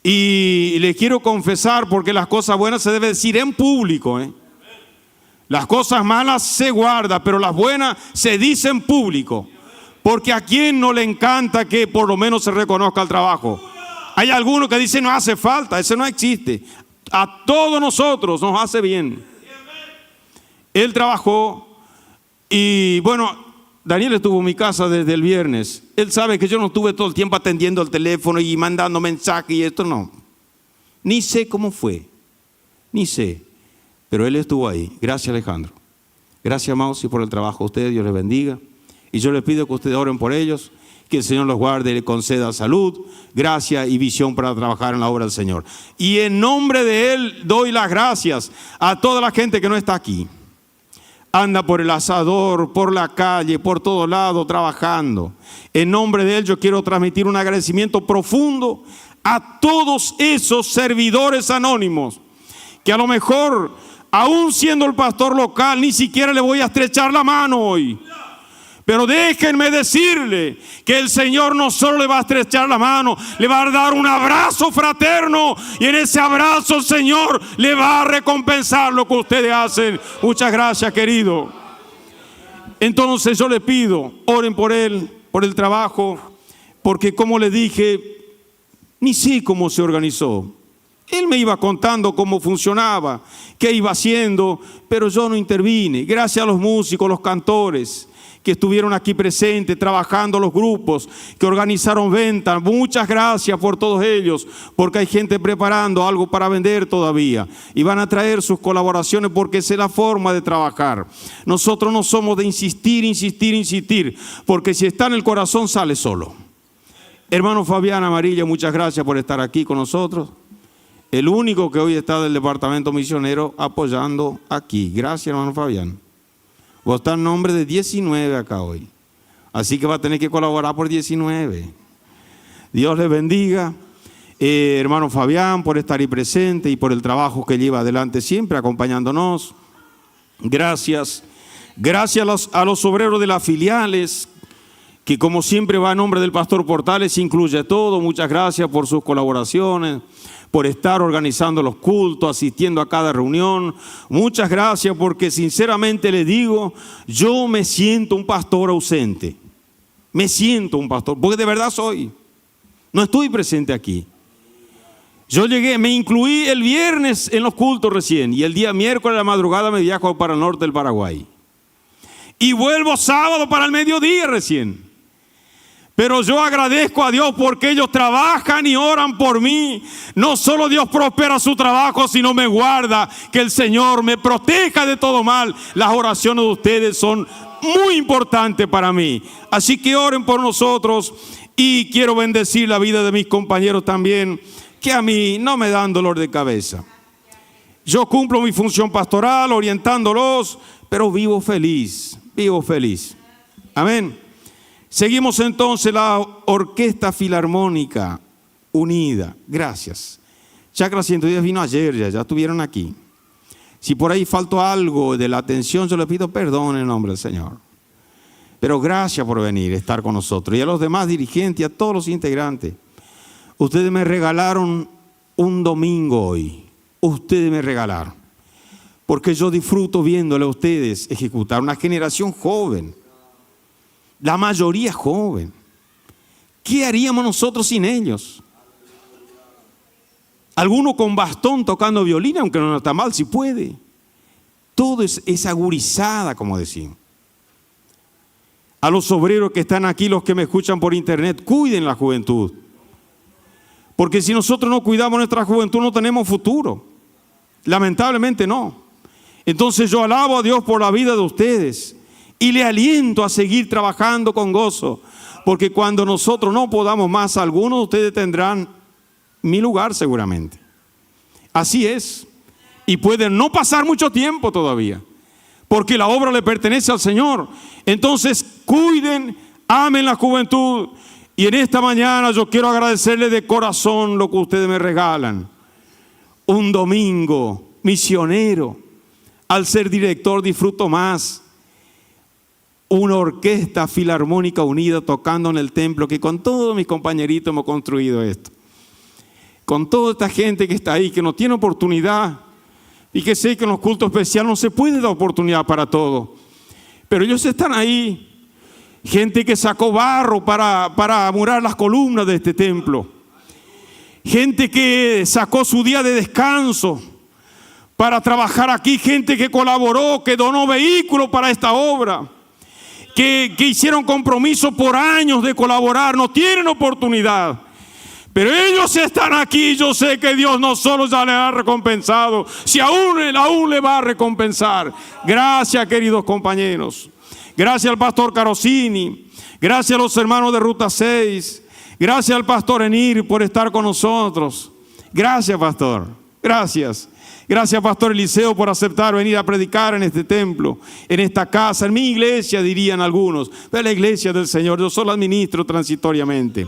Y le quiero confesar, porque las cosas buenas se deben decir en público. Las cosas malas se guardan, pero las buenas se dicen en público. Porque a quien no le encanta que por lo menos se reconozca el trabajo. Hay algunos que dicen no hace falta, ese no existe. A todos nosotros nos hace bien. Él trabajó Y bueno, Daniel estuvo en mi casa desde el viernes. Él sabe que yo no estuve todo el tiempo atendiendo el teléfono y mandando mensajes y esto no. Ni sé cómo fue, ni sé. Pero él estuvo ahí. Gracias, Alejandro. Gracias, Mausi, por el trabajo. A ustedes, Dios les bendiga. Y yo les pido que ustedes oren por ellos, que el Señor los guarde y les conceda salud, gracia y visión para trabajar en la obra del Señor. Y en nombre de Él doy las gracias a toda la gente que no está aquí. Anda por el asador, por la calle, por todo lado trabajando. En nombre de Él yo quiero transmitir un agradecimiento profundo a todos esos servidores anónimos que a lo mejor, aún siendo el pastor local, ni siquiera le voy a estrechar la mano hoy. Pero déjenme decirle que el Señor no solo le va a estrechar la mano, le va a dar un abrazo fraterno. Y en ese abrazo el Señor le va a recompensar lo que ustedes hacen. Muchas gracias, querido. Entonces yo le pido, oren por él, por el trabajo, porque como le dije, ni sé cómo se organizó. Él me iba contando cómo funcionaba, qué iba haciendo, pero yo no intervine. Gracias a los músicos, los cantores que estuvieron aquí presentes, trabajando los grupos, que organizaron ventas. Muchas gracias por todos ellos, porque hay gente preparando algo para vender todavía. Y van a traer sus colaboraciones porque esa es la forma de trabajar. Nosotros no somos de insistir, porque si está en el corazón sale solo. Hermano Fabián Amarilla, muchas gracias por estar aquí con nosotros. El único que hoy está del departamento misionero apoyando aquí. Gracias, hermano Fabián. Vos está en nombre de 19 acá hoy. Así que va a tener que colaborar por 19. Dios les bendiga. Hermano Fabián, por estar ahí presente y por el trabajo que lleva adelante siempre acompañándonos. Gracias. Gracias a los obreros de las filiales, que como siempre va a nombre del pastor Portales, incluye todo. Muchas gracias por sus colaboraciones, por estar organizando los cultos, asistiendo a cada reunión. Muchas gracias, porque sinceramente les digo, yo me siento un pastor ausente. Me siento un pastor, porque de verdad soy. No estoy presente aquí. Yo llegué, me incluí el viernes en los cultos recién, y el día miércoles a la madrugada me viajo para el norte del Paraguay. Y vuelvo sábado para el mediodía recién. Pero yo agradezco a Dios porque ellos trabajan y oran por mí. No solo Dios prospera su trabajo, sino me guarda, que el Señor me proteja de todo mal. Las oraciones de ustedes son muy importantes para mí. Así que oren por nosotros, y quiero bendecir la vida de mis compañeros también, que a mí no me dan dolor de cabeza. Yo cumplo mi función pastoral orientándolos, pero vivo feliz, vivo feliz. Amén. Seguimos entonces la Orquesta Filarmónica Unida. Gracias. Chacra 110 vino ayer, ya estuvieron aquí. Si por ahí faltó algo de la atención, yo le pido perdón en nombre del Señor. Pero gracias por venir, estar con nosotros. Y a los demás dirigentes y a todos los integrantes. Ustedes me regalaron un domingo hoy. Ustedes me regalaron. Porque yo disfruto viéndole a ustedes ejecutar. Una generación joven. La mayoría joven. ¿Qué haríamos nosotros sin ellos? Alguno con bastón tocando violín, aunque no está mal, si puede. Todo es agurizada, como decimos. A los obreros que están aquí, los que me escuchan por internet, cuiden la juventud. Porque si nosotros no cuidamos nuestra juventud, no tenemos futuro. Lamentablemente no. Entonces yo alabo a Dios por la vida de ustedes. Y le aliento a seguir trabajando con gozo, porque cuando nosotros no podamos más, algunos de ustedes tendrán mi lugar seguramente. Así es. Y puede no pasar mucho tiempo todavía, porque la obra le pertenece al Señor. Entonces cuiden, amen la juventud. Y en esta mañana yo quiero agradecerles de corazón lo que ustedes me regalan. Un domingo misionero. Al ser director disfruto más. Una orquesta filarmónica unida tocando en el templo, que con todos mis compañeritos hemos construido esto. Con toda esta gente que está ahí, que no tiene oportunidad. Y que sé que en los cultos especiales no se puede dar oportunidad para todo. Pero ellos están ahí. Gente que sacó barro para murar las columnas de este templo. Gente que sacó su día de descanso para trabajar aquí. Gente que colaboró, que donó vehículos para esta obra. que hicieron compromiso por años de colaborar, no tienen oportunidad. Pero ellos están aquí. Yo sé que Dios no solo ya les ha recompensado, si aún le va a recompensar. Gracias, queridos compañeros. Gracias al pastor Carosini. Gracias a los hermanos de Ruta 6. Gracias al pastor Enir por estar con nosotros. Gracias, pastor. Gracias. Gracias, pastor Eliseo, por aceptar venir a predicar en este templo, en esta casa, en mi iglesia, dirían algunos, pero la iglesia del Señor. Yo solo administro transitoriamente.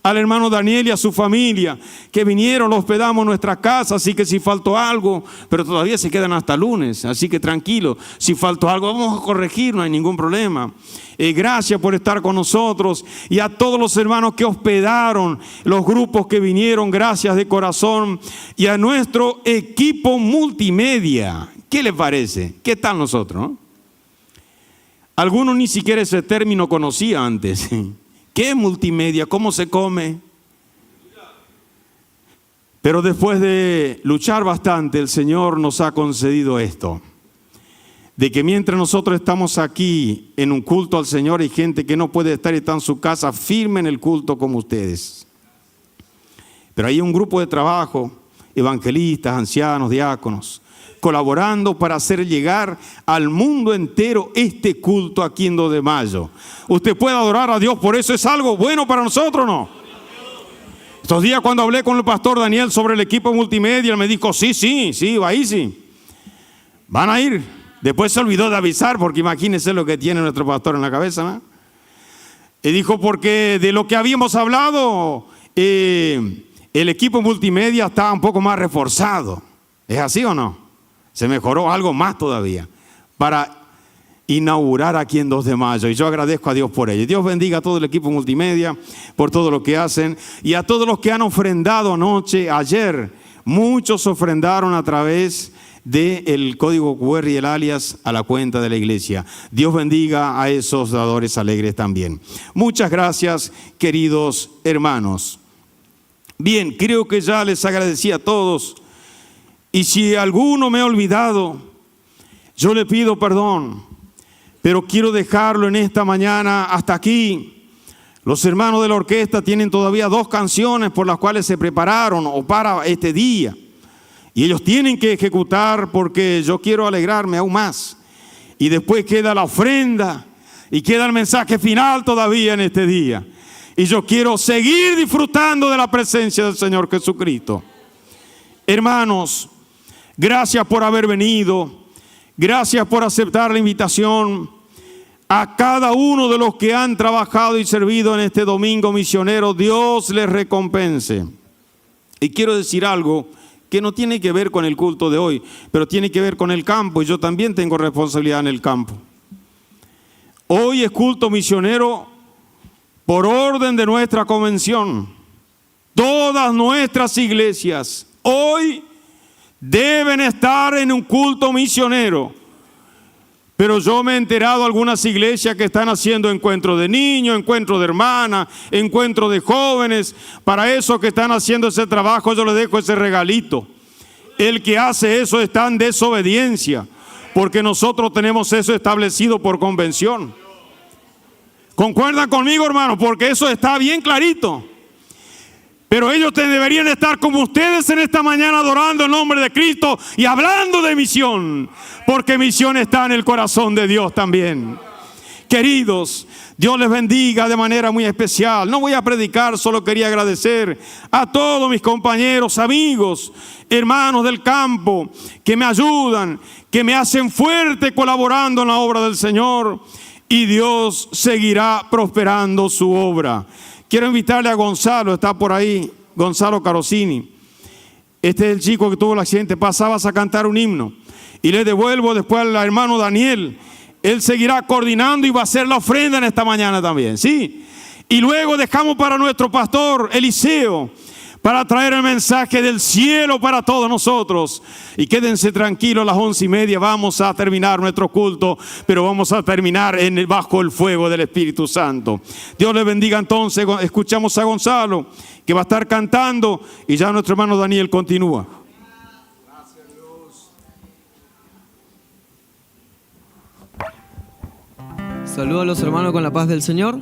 Al hermano Daniel y a su familia que vinieron, los hospedamos en nuestra casa, así que si faltó algo, pero todavía se quedan hasta lunes, así que tranquilo, si faltó algo vamos a corregir, no hay ningún problema. Gracias por estar con nosotros, y a todos los hermanos que hospedaron, los grupos que vinieron, gracias de corazón, y a nuestro equipo multimedia. ¿Qué les parece? ¿Qué tal nosotros, no? Algunos ni siquiera ese término conocía antes. ¿Qué es multimedia? ¿Cómo se come? Pero después de luchar bastante, el Señor nos ha concedido esto. De que mientras nosotros estamos aquí en un culto al Señor, hay gente que no puede estar y está en su casa firme en el culto como ustedes. Pero hay un grupo de trabajo, evangelistas, ancianos, diáconos, colaborando para hacer llegar al mundo entero este culto aquí en 2 de mayo. Usted puede adorar a Dios, por eso es algo bueno para nosotros, ¿no? Estos días cuando hablé con el pastor Daniel sobre el equipo multimedia, él me dijo, sí, ahí sí. Van a ir. Después se olvidó de avisar, porque imagínense lo que tiene nuestro pastor en la cabeza, ¿no? Y dijo, porque de lo que habíamos hablado, el equipo multimedia está un poco más reforzado. ¿Es así o no? Se mejoró algo más todavía para inaugurar aquí en 2 de mayo. Y yo agradezco a Dios por ello. Dios bendiga a todo el equipo multimedia por todo lo que hacen. Y a todos los que han ofrendado anoche, ayer. Muchos ofrendaron a través del código QR y el alias a la cuenta de la iglesia. Dios bendiga a esos dadores alegres también. Muchas gracias, queridos hermanos. Bien, creo que ya les agradecí a todos. Y si alguno me ha olvidado, yo le pido perdón, pero quiero dejarlo en esta mañana hasta aquí. Los hermanos de la orquesta tienen todavía 2 canciones por las cuales se prepararon o para este día. Y ellos tienen que ejecutar porque yo quiero alegrarme aún más. Y después queda la ofrenda y queda el mensaje final todavía en este día. Y yo quiero seguir disfrutando de la presencia del Señor Jesucristo. Hermanos, gracias por haber venido, gracias por aceptar la invitación. A cada uno de los que han trabajado y servido en este domingo misionero, Dios les recompense. Y quiero decir algo que no tiene que ver con el culto de hoy, pero tiene que ver con el campo, y yo también tengo responsabilidad en el campo. Hoy es culto misionero por orden de nuestra convención. Todas nuestras iglesias hoy deben estar en un culto misionero. Pero yo me he enterado de algunas iglesias que están haciendo encuentros de niños, encuentros de hermanas, encuentros de jóvenes. Para eso que están haciendo ese trabajo, yo les dejo ese regalito. El que hace eso está en desobediencia, porque nosotros tenemos eso establecido por convención. ¿Concuerdan conmigo, hermanos? Porque eso está bien clarito. Pero ellos deberían estar como ustedes en esta mañana adorando el nombre de Cristo y hablando de misión, porque misión está en el corazón de Dios también. Queridos, Dios les bendiga de manera muy especial. No voy a predicar, solo quería agradecer a todos mis compañeros, amigos, hermanos del campo que me ayudan, que me hacen fuerte colaborando en la obra del Señor, y Dios seguirá prosperando su obra. Quiero invitarle a Gonzalo, está por ahí, Gonzalo Carosini. Este es el chico que tuvo el accidente. Pasabas a cantar un himno. Y le devuelvo después al hermano Daniel. Él seguirá coordinando y va a hacer la ofrenda en esta mañana también, ¿sí? Y luego dejamos para nuestro pastor Eliseo, para traer el mensaje del cielo para todos nosotros. Y quédense tranquilos, a las 11:30 vamos a terminar nuestro culto, pero vamos a terminar bajo el fuego del Espíritu Santo. Dios les bendiga entonces. Escuchamos a Gonzalo, que va a estar cantando, y ya nuestro hermano Daniel continúa. Gracias, Dios. Saludo a los hermanos con la paz del Señor.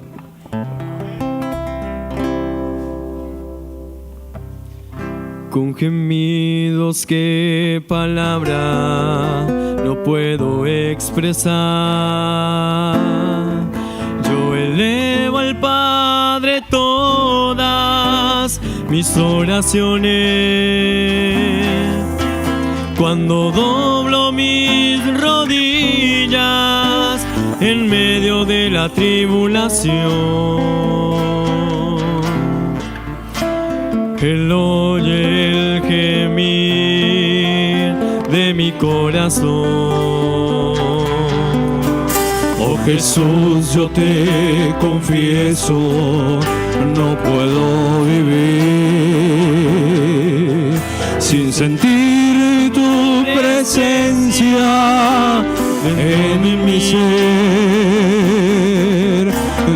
Con gemidos que palabra no puedo expresar, yo elevo al Padre todas mis oraciones. Cuando doblo mis rodillas en medio de la tribulación, Él oye el gemir de mi corazón. Oh Jesús, yo te confieso, no puedo vivir sin sentir tu presencia en mi ser.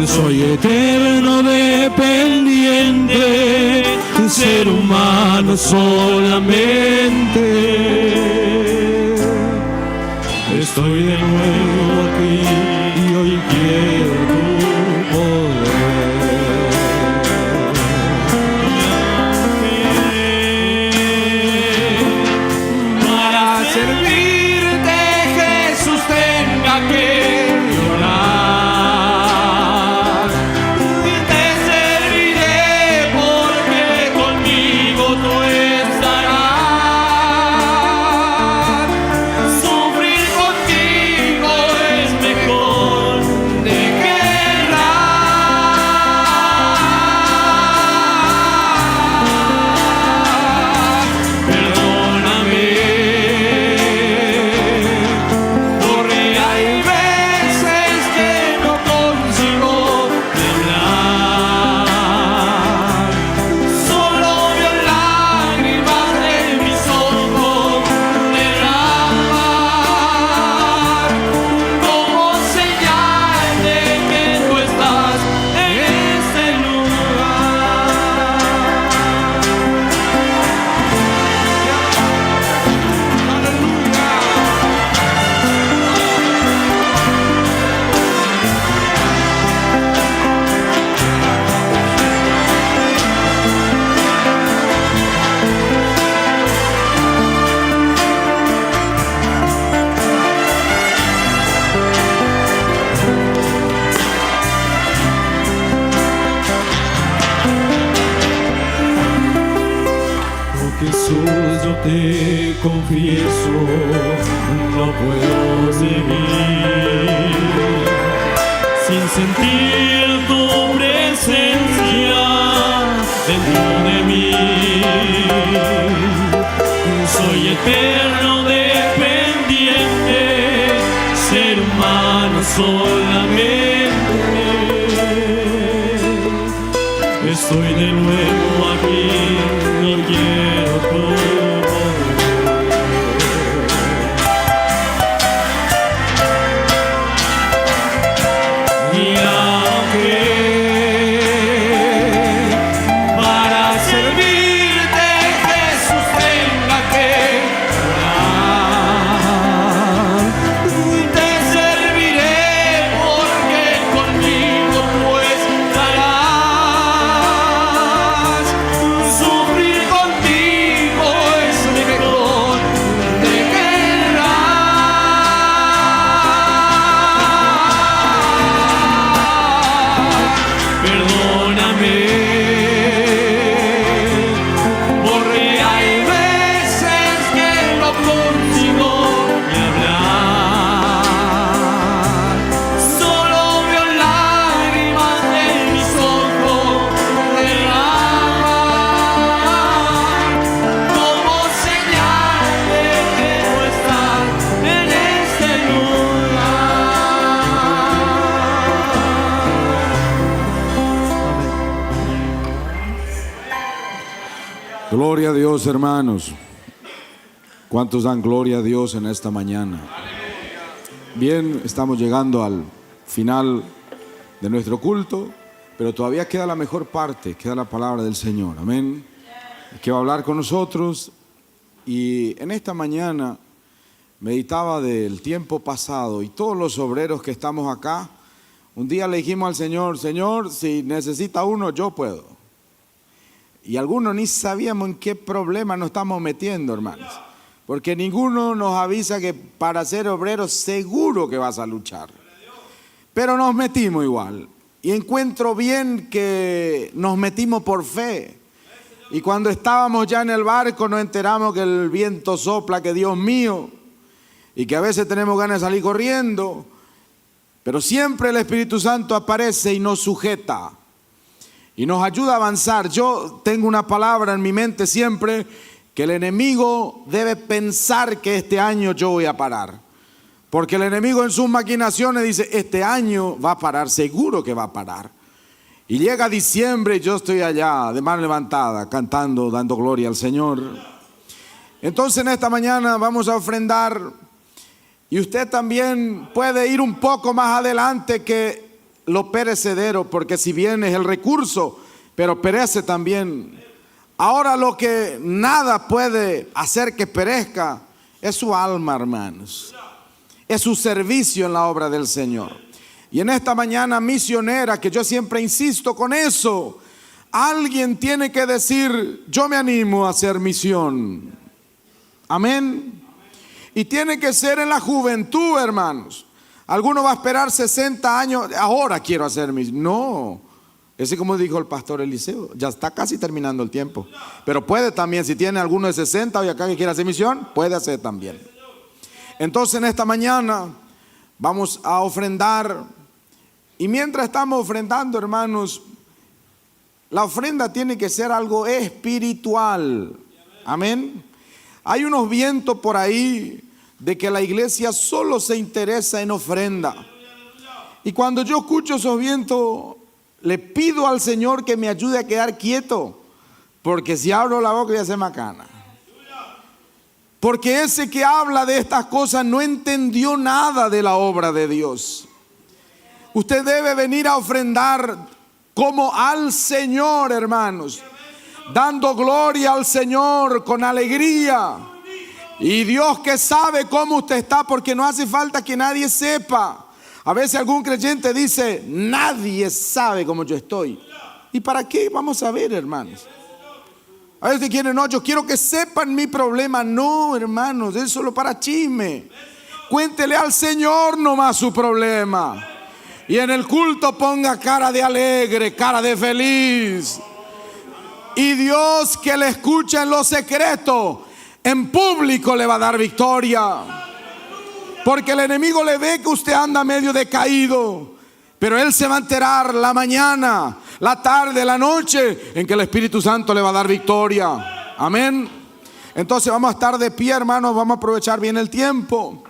Soy eterno dependiente, ser humano solamente. Estoy de nuevo aquí y hoy quiero tu poder. Para servirte, Jesús, tenga que llorar. Te serviré porque conmigo tú estarás. Sufrir contigo es mejor de guerra. Perdóname, porque hay veces que no consigo hablar. Solo veo lágrimas de mis ojos derramar, como señal de que tú estás en este lugar. Oh Jesús, yo te confieso, no puedo seguir sin sentir tu presencia dentro de mí. Soy eterno dependiente, ser humano solamente. Estoy de nuevo aquí y quiero tu poder. Y aunque para servirte, Jesús, tenga que orar, te serviré porque conmigo tú estarás. Sufrir contigo es mejor de guerra. Perdóname, porque hay veces que no consigo ni hablar. Solo veo lágrimas de mis ojos derramar, como señal de que no estás en este lugar. Gloria a Dios, hermanos. ¿Cuántos dan gloria a Dios en esta mañana? Bien, estamos llegando al final de nuestro culto, pero todavía queda la mejor parte, queda la palabra del Señor. Amén. Que va a hablar con nosotros. Y en esta mañana meditaba del tiempo pasado y todos los obreros que estamos acá, Un día le dijimos al Señor, Señor, si necesita uno, yo puedo. Y algunos ni sabíamos en qué problema nos estamos metiendo, hermanos. Porque ninguno nos avisa que para ser obrero seguro que vas a luchar. Pero nos metimos igual. Y encuentro bien que nos metimos por fe. Y cuando estábamos ya en el barco nos enteramos que el viento sopla, que Dios mío, y que a veces tenemos ganas de salir corriendo, pero siempre el Espíritu Santo aparece y nos sujeta y nos ayuda a avanzar. Yo tengo una palabra en mi mente siempre, que el enemigo debe pensar que este año yo voy a parar. Porque el enemigo en sus maquinaciones dice, este año va a parar, seguro que va a parar. Y llega diciembre y yo estoy allá de mano levantada, cantando, dando gloria al Señor. Entonces en esta mañana vamos a ofrendar. Y usted también puede ir un poco más adelante que lo perecedero, porque si bien es el recurso, pero perece también. Ahora lo que nada puede hacer que perezca es su alma, hermanos. Es su servicio en la obra del Señor. Y en esta mañana misionera, que yo siempre insisto con eso, alguien tiene que decir, yo me animo a hacer misión. Amén. Y tiene que ser en la juventud, hermanos. Alguno va a esperar 60 años, ahora quiero hacer misión. No, ese como dijo el pastor Eliseo, ya está casi terminando el tiempo. Pero puede también, si tiene alguno de 60 hoy acá que quiera hacer misión, puede hacer también. Entonces en esta mañana vamos a ofrendar. Y mientras estamos ofrendando, hermanos, la ofrenda tiene que ser algo espiritual. Amén. Hay unos vientos por ahí de que la iglesia solo se interesa en ofrenda. Y cuando yo escucho esos vientos, le pido al Señor que me ayude a quedar quieto, porque si abro la boca ya se macana. Porque ese que habla de estas cosas no entendió nada de la obra de Dios. Usted debe venir a ofrendar como al Señor, hermanos, dando gloria al Señor con alegría. Y Dios que sabe cómo usted está, porque no hace falta que nadie sepa. A veces algún creyente dice, nadie sabe cómo yo estoy. ¿Y para qué vamos a ver, hermanos? A veces quieren, no, yo quiero que sepan mi problema. No, hermanos, es solo para chisme. Cuéntele al Señor nomás su problema. Y en el culto ponga cara de alegre, cara de feliz. Y Dios que le escucha en lo secreto, en público le va a dar victoria. Porque el enemigo le ve que usted anda medio decaído, pero él se va a enterar la mañana, la tarde, la noche, en que el Espíritu Santo le va a dar victoria. Amén. Entonces vamos a estar de pie, hermanos, vamos a aprovechar bien el tiempo.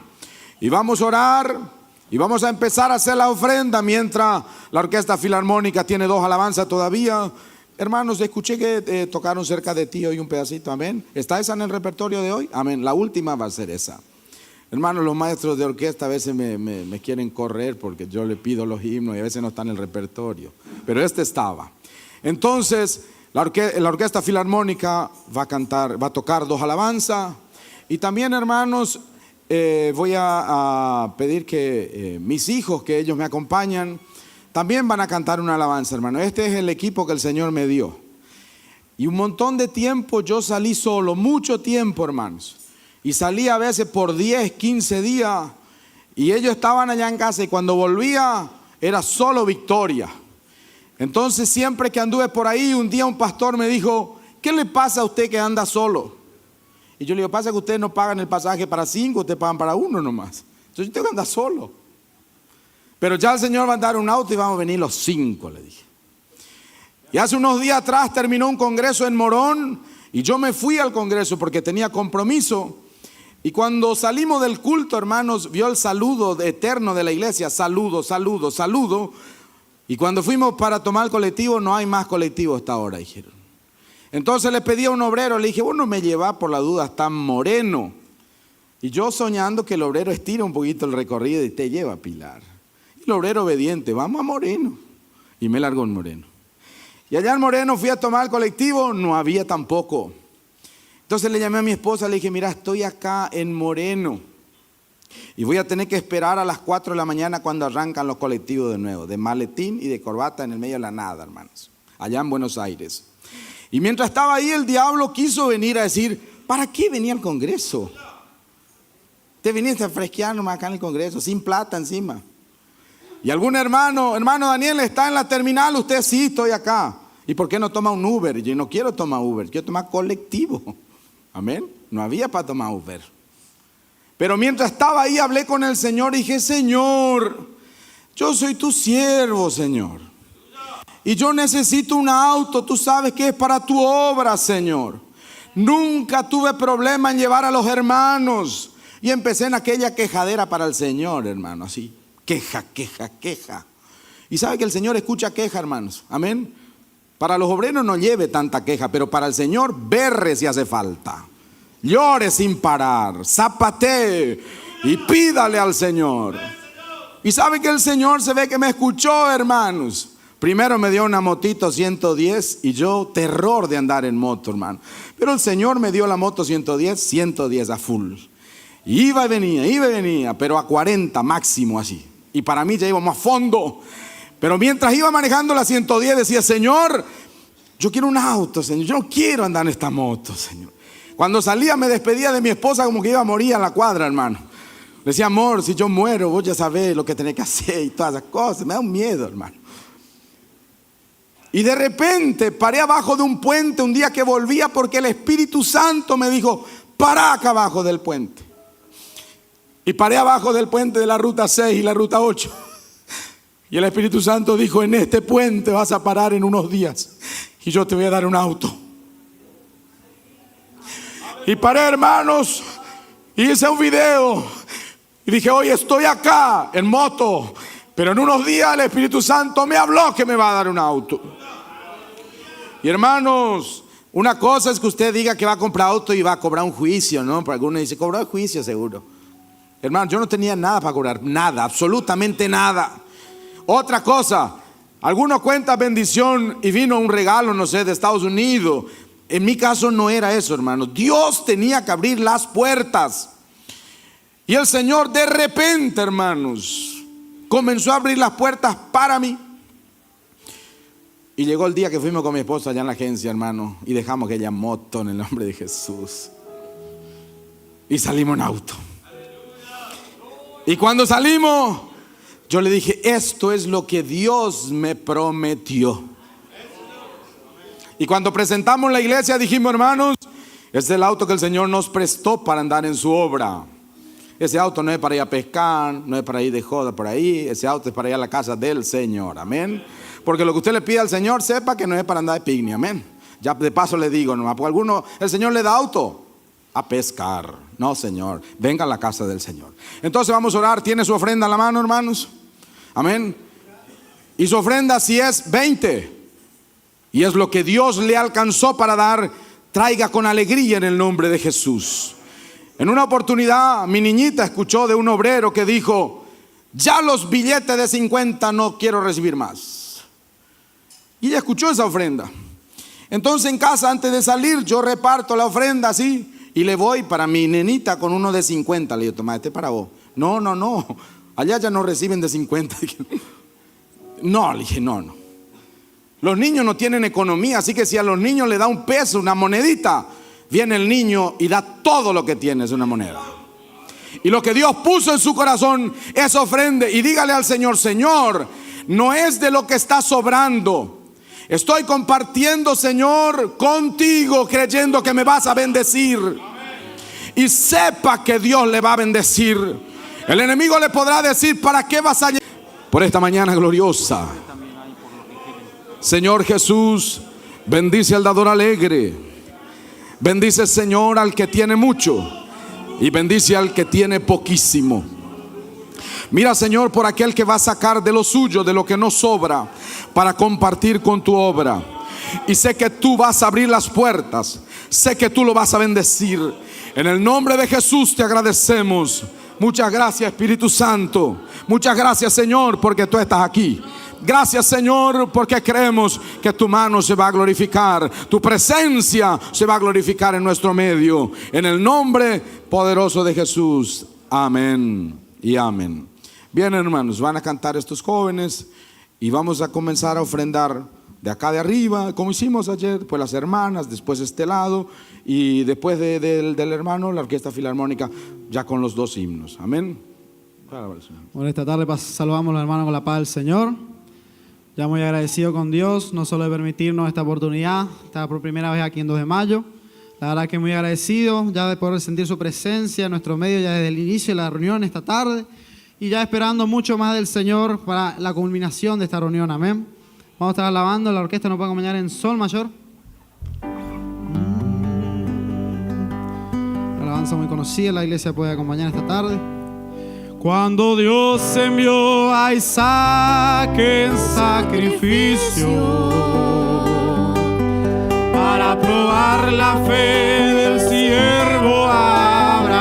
Y vamos a orar. Y vamos a empezar a hacer la ofrenda mientras la orquesta filarmónica tiene 2 alabanzas todavía. Hermanos, escuché que tocaron cerca de ti hoy un pedacito, amén. ¿Está esa en el repertorio de hoy? Amén, la última va a ser esa. Hermanos, los maestros de orquesta a veces me quieren correr porque yo le pido los himnos y a veces no están en el repertorio. Pero este estaba. Entonces, la orquesta filarmónica va a tocar 2 alabanzas. Y también, hermanos, voy a pedir que mis hijos, que ellos me acompañan, también van a cantar una alabanza, hermano. Este es el equipo que el Señor me dio. Y un montón de tiempo yo salí solo, mucho tiempo, hermanos. Y salí a veces por 10, 15 días. Y ellos estaban allá en casa y cuando volvía era solo victoria. Entonces siempre que anduve por ahí, un día un pastor me dijo, ¿qué le pasa a usted que anda solo? Y yo le digo, pasa que ustedes no pagan el pasaje para 5, ustedes pagan para 1 nomás. Entonces yo tengo que andar solo. Pero ya el Señor va a dar un auto y vamos a venir los 5, le dije. Y hace unos días atrás terminó un congreso en Morón y yo me fui al congreso porque tenía compromiso. Y cuando salimos del culto, hermanos, vio el saludo eterno de la iglesia, saludo, saludo, saludo. Y cuando fuimos para tomar el colectivo, no hay más colectivo hasta ahora, dijeron. Entonces le pedí a un obrero, le dije, vos no me llevás por la duda hasta Moreno. Y yo soñando que el obrero estira un poquito el recorrido y te lleva a Pilar. Y el obrero obediente, vamos a Moreno. Y me largó en Moreno. Y allá en Moreno fui a tomar el colectivo, no había tampoco. Entonces le llamé a mi esposa, le dije, mira, estoy acá en Moreno. Y voy a tener que esperar a las 4 de la mañana cuando arrancan los colectivos de nuevo, de maletín y de corbata en el medio de la nada, hermanos, allá en Buenos Aires. Y mientras estaba ahí, el diablo quiso venir a decir, ¿para qué venía al Congreso? Te viniste a fresquear nomás acá en el Congreso, sin plata encima. Y algún hermano Daniel, está en la terminal, usted sí, estoy acá. ¿Y por qué no toma un Uber? Yo no quiero tomar Uber, quiero tomar colectivo. Amén. No había para tomar Uber. Pero mientras estaba ahí, hablé con el Señor y dije, Señor, yo soy tu siervo, Señor. Y yo necesito un auto, tú sabes que es para tu obra, Señor. Nunca tuve problema en llevar a los hermanos. Y empecé en aquella quejadera para el Señor, hermano, así. Queja. Y sabe que el Señor escucha queja, hermanos. Amén. Para los obreros no lleve tanta queja, pero para el Señor berre si hace falta. Llore sin parar, zapatee y pídale al Señor. Y sabe que el Señor se ve que me escuchó, hermanos. Primero me dio una motito 110 y yo terror de andar en moto, hermano. Pero el Señor me dio la moto 110 a full. Iba y venía, pero a 40 máximo así. Y para mí ya íbamos a fondo. Pero mientras iba manejando la 110 decía, Señor, yo quiero un auto, Señor. Yo no quiero andar en esta moto, Señor. Cuando salía me despedía de mi esposa como que iba a morir en la cuadra, hermano. Le decía, amor, si yo muero, vos ya sabés lo que tenés que hacer y todas esas cosas. Me da un miedo, hermano. Y de repente paré abajo de un puente un día que volvía porque el Espíritu Santo me dijo, pará acá abajo del puente. Y paré abajo del puente de la ruta 6 y la ruta 8. Y el Espíritu Santo dijo, en este puente vas a parar en unos días y yo te voy a dar un auto. Y paré, hermanos, y hice un video y dije, hoy estoy acá en moto, pero en unos días el Espíritu Santo me habló que me va a dar un auto. Y hermanos, una cosa es que usted diga que va a comprar auto y va a cobrar un juicio, ¿no? Porque algunos dicen, cobró el juicio seguro. Hermano, yo no tenía nada para cobrar, nada, absolutamente nada. Otra cosa, algunos cuentan bendición y vino un regalo, no sé, de Estados Unidos. En mi caso no era eso, hermano. Dios tenía que abrir las puertas. Y el Señor de repente, hermanos, comenzó a abrir las puertas para mí. Y llegó el día que fuimos con mi esposa allá en la agencia, hermano, y dejamos aquella moto en el nombre de Jesús. Y salimos en auto. Y cuando salimos, yo le dije, esto es lo que Dios me prometió. Y cuando presentamos la iglesia dijimos, hermanos, es el auto que el Señor nos prestó para andar en su obra. Ese auto no es para ir a pescar, no es para ir de joda por ahí. Ese auto es para ir a la casa del Señor, amén. Porque lo que usted le pide al Señor, sepa que no es para andar de picnic, amén. Ya de paso le digo, nomás, porque alguno, el Señor le da auto a pescar. No, Señor, venga a la casa del Señor. Entonces vamos a orar. ¿Tiene su ofrenda en la mano, hermanos? Amén. Y su ofrenda, si es 20 y es lo que Dios le alcanzó para dar, traiga con alegría en el nombre de Jesús. En una oportunidad mi niñita escuchó de un obrero que dijo, ya los billetes de 50 no quiero recibir más. Y ella escuchó esa ofrenda. Entonces en casa, antes de salir, yo reparto la ofrenda así y le voy para mi nenita con uno de 50. Le digo, toma, este para vos. No, allá ya no reciben de 50. No, le dije, no. Los niños no tienen economía, así que si a los niños le da un peso, una monedita, viene el niño y da todo lo que tiene, es una moneda. Y lo que Dios puso en su corazón es ofrenda. Y dígale al Señor, Señor, no es de lo que está sobrando. Estoy compartiendo, Señor, contigo, creyendo que me vas a bendecir. Y sepa que Dios le va a bendecir. El enemigo le podrá decir, ¿para qué vas a llegar? Por esta mañana gloriosa, Señor Jesús, bendice al dador alegre. Bendice, Señor, al que tiene mucho, y bendice al que tiene poquísimo. Mira, Señor, por aquel que va a sacar de lo suyo, de lo que no sobra, para compartir con tu obra. Y sé que tú vas a abrir las puertas. Sé que tú lo vas a bendecir. En el nombre de Jesús te agradecemos. Muchas gracias, Espíritu Santo. Muchas gracias, Señor, porque tú estás aquí. Gracias, Señor, porque creemos que tu mano se va a glorificar, tu presencia se va a glorificar en nuestro medio. En el nombre poderoso de Jesús. Amén. y amén. Bien, hermanos, van a cantar estos jóvenes y vamos a comenzar a ofrendar de acá de arriba, como hicimos ayer, después las hermanas, después este lado y después del hermano, la Orquesta Filarmónica, ya con los dos himnos. Amén. Bueno, esta tarde saludamos a los hermanos con la paz del Señor. Ya muy agradecido con Dios, no solo de permitirnos esta oportunidad, estar por primera vez aquí en 2 de mayo. La verdad que muy agradecido ya de poder sentir su presencia en nuestro medio ya desde el inicio de la reunión esta tarde y ya esperando mucho más del Señor para la culminación de esta reunión. Amén. Vamos a estar alabando, la orquesta nos puede acompañar en sol mayor. Una alabanza muy conocida, la iglesia puede acompañar esta tarde. Cuando Dios envió a Isaac en sacrificio para probar la fe del siervo Abraham,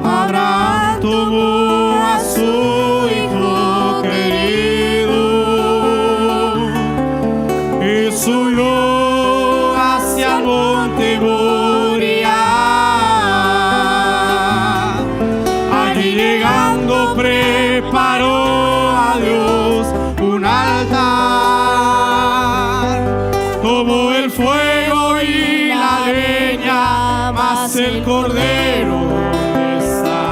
Abraham tomó a su hijo querido y subió hacia el monte Moriah. Preparó a Dios un altar, tomó el fuego y la leña, mas el cordero ¿dónde está?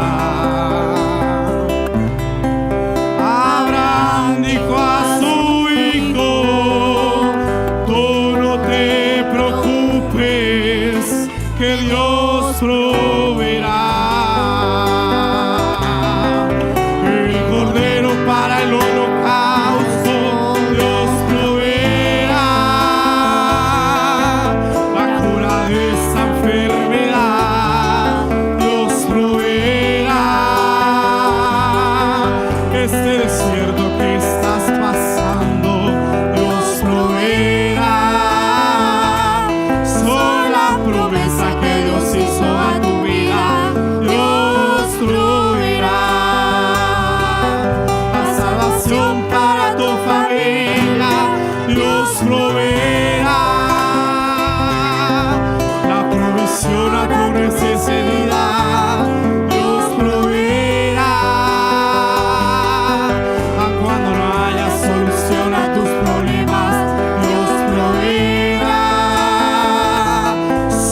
Abraham dijo a su hijo: tú no te preocupes, que Dios proveerá. Para el holocausto Dios proveerá la cura de esta enfermedad. Dios proveerá este desierto que estás pasando. Dios proveerá. Son la promesa que Dios hizo a tu vida. Dios proveerá para tu familia. Dios proveerá la provisión a tu necesidad. Dios proveerá a cuando no haya solución a tus problemas. Dios proveerá.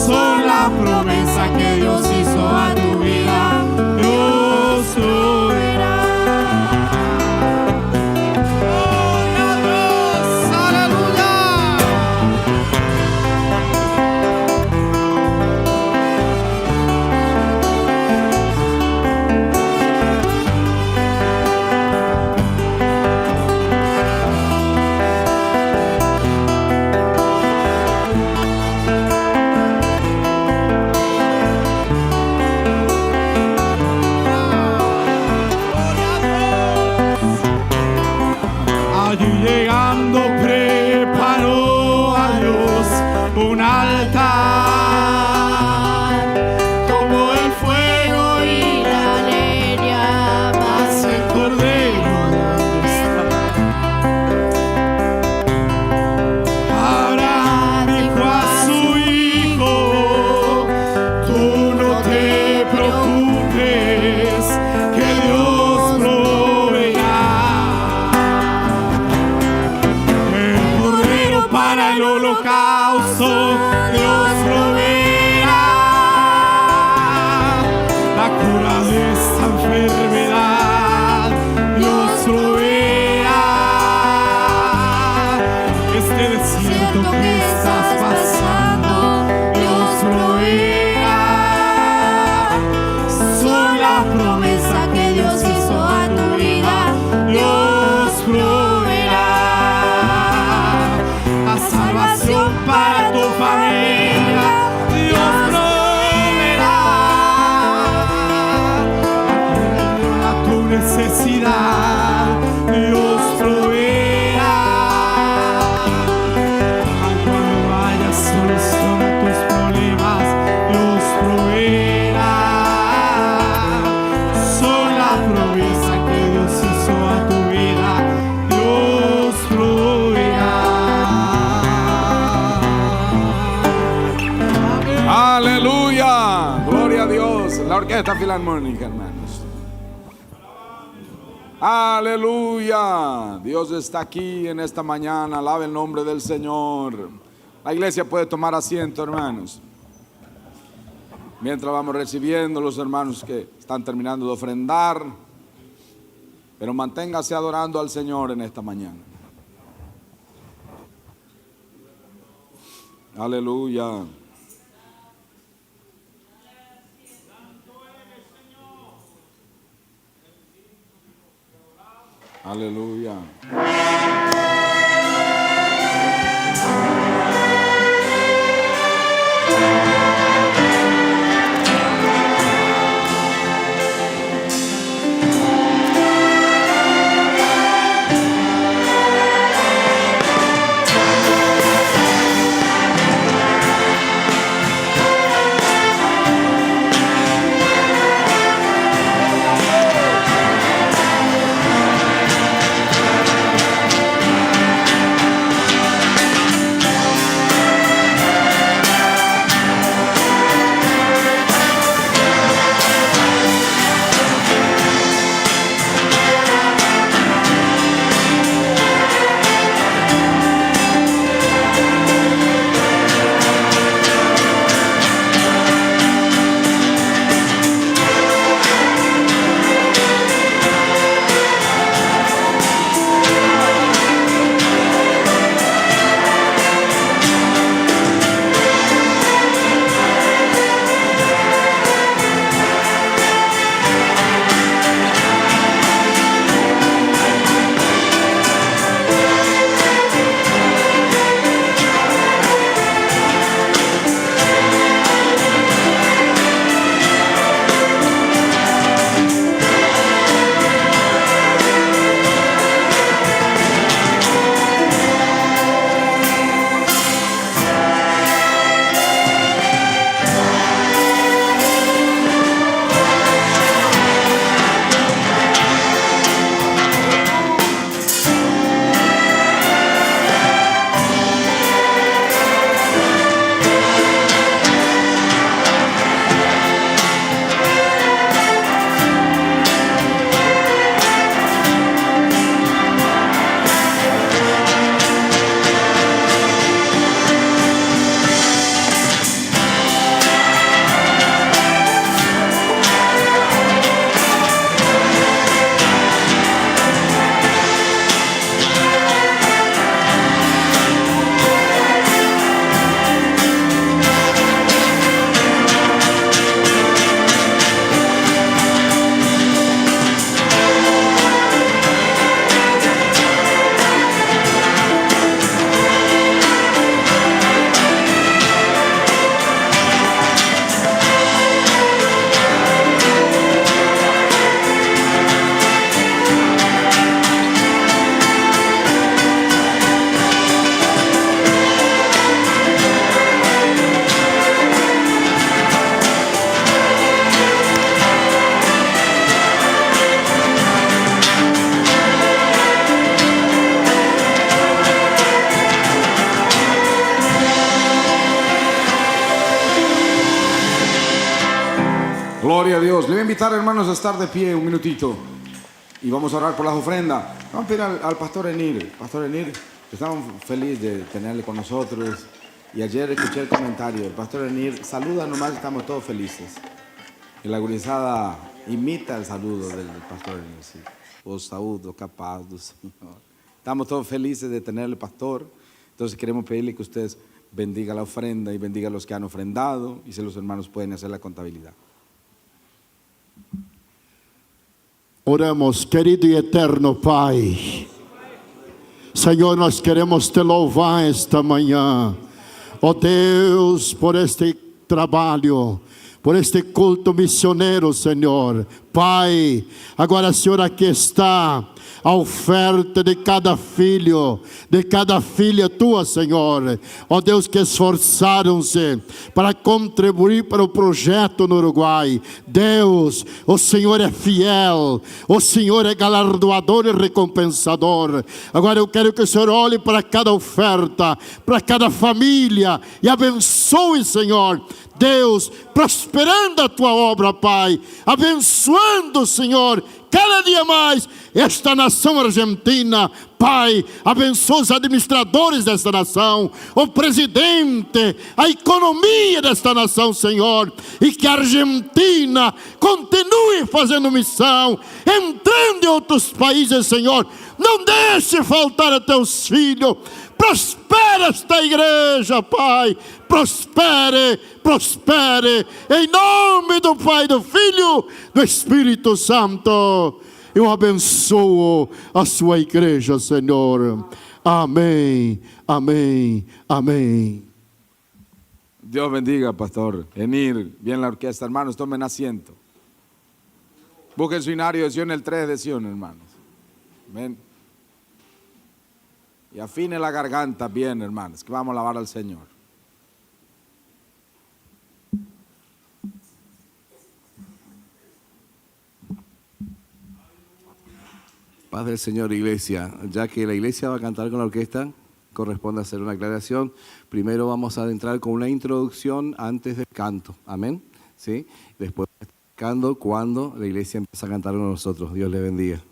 Son la promesa que Dios hizo a tu vida. Dios proveerá. Allí llegando preparó a Dios un altar, tomó el fuego y la leña, mas el cordero ¿dónde está? Abraham dijo a su hijo: tú no te preocupes, que Dios proveerá para el holocausto. Dios proveerá la cura de esta enfermedad. Dios proveerá este desierto que estás pasando. Dios proveerá. Son la promesa que Dios hizo a tu vida. Dios proveerá salvación para tu familia. Dios proveerá a tu necesidad. Dios proveerá cuando no haya solución a tus problemas. Dios proveerá. Son la promesa que Dios hizo a tu vida. Dios proveerá. Aleluya, gloria a Dios. la orquesta filarmónica, hermanos. Aleluya. Dios está aquí en esta mañana. Alabe el nombre del Señor. La iglesia puede tomar asiento, hermanos. Mientras vamos recibiendo los hermanos que están terminando de ofrendar. Pero manténgase adorando al Señor en esta mañana. Aleluya. Aleluya. Gloria a Dios. Le voy a invitar, hermanos, a estar de pie un minutito y vamos a orar por las ofrendas. Vamos a pedir al pastor Enir. Pastor Enir, estamos felices de tenerle con nosotros y ayer escuché el comentario. El pastor Enir saluda nomás, estamos todos felices. Y la gurizada imita el saludo del pastor Enir. Sí. Os saúdo, capaz do Señor. Estamos todos felices de tenerle, pastor. Entonces queremos pedirle que ustedes bendiga la ofrenda y bendiga a los que han ofrendado y si los hermanos pueden hacer la contabilidad. Oramos, querido e eterno Pai. Senhor, nós queremos te louvar esta manhã. Ó Deus, por este trabalho, por este culto missioneiro, Senhor. Pai, agora, Senhor, aqui está a oferta de cada filho, de cada filha tua, Senhor. Ó Deus, que esforçaram-se para contribuir para o projeto no Uruguai. Deus, o Senhor é fiel, o Senhor é galardoador e recompensador. Agora eu quero que o Senhor olhe para cada oferta, para cada família e abençoe, Senhor. Deus, prosperando a tua obra, Pai, abençoando, Senhor, cada dia mais esta nação argentina. Pai, abençoa os administradores desta nação, o presidente, a economia desta nação, Senhor, e que a Argentina continue fazendo missão, entrando em outros países, Senhor. Não deixe faltar a teus filhos. Prospera esta igreja, Pai. Prospere, prospere, em nome do Pai, do Filho, do Espírito Santo. Eu abençoo a sua igreja, Senhor. Amém, amém, amém. Dios bendiga, pastor. Enir, bien la orquesta, hermanos, tomen asiento. Busquen su himnario de Sion, el 3 de Sion, hermanos. Amén. Y afine la garganta bien, hermanos, que vamos a alabar al Señor. Paz del Señor, iglesia. Ya que la iglesia va a cantar con la orquesta, corresponde hacer una aclaración. Primero vamos a entrar con una introducción antes del canto. Amén. ¿Sí? Después cantando cuando la iglesia empieza a cantar con nosotros. Dios le bendiga.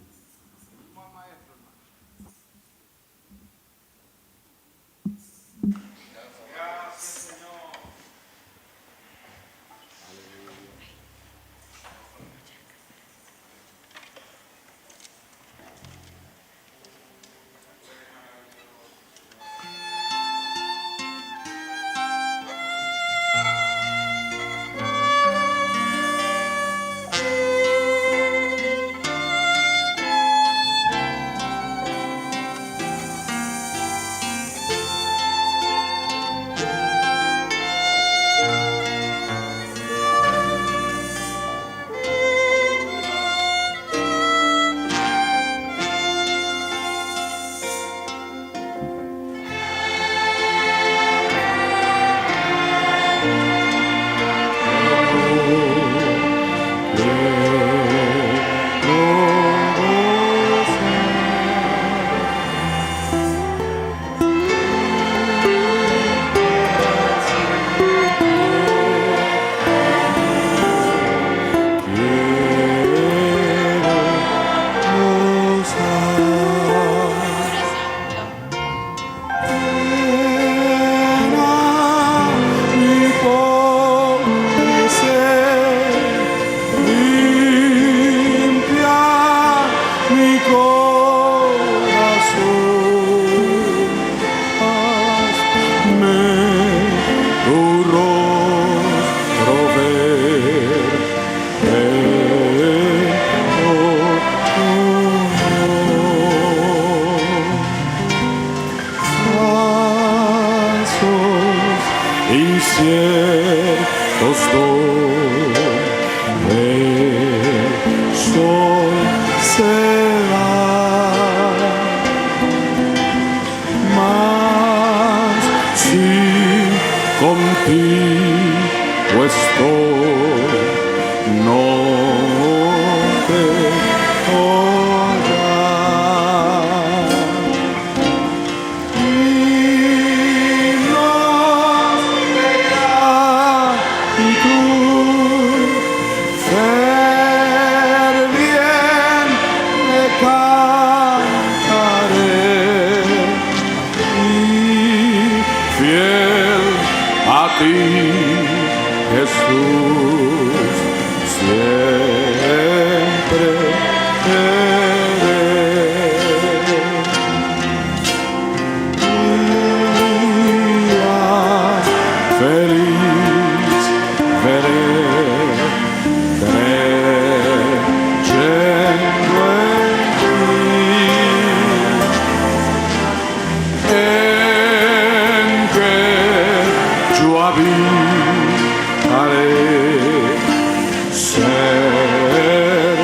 Ser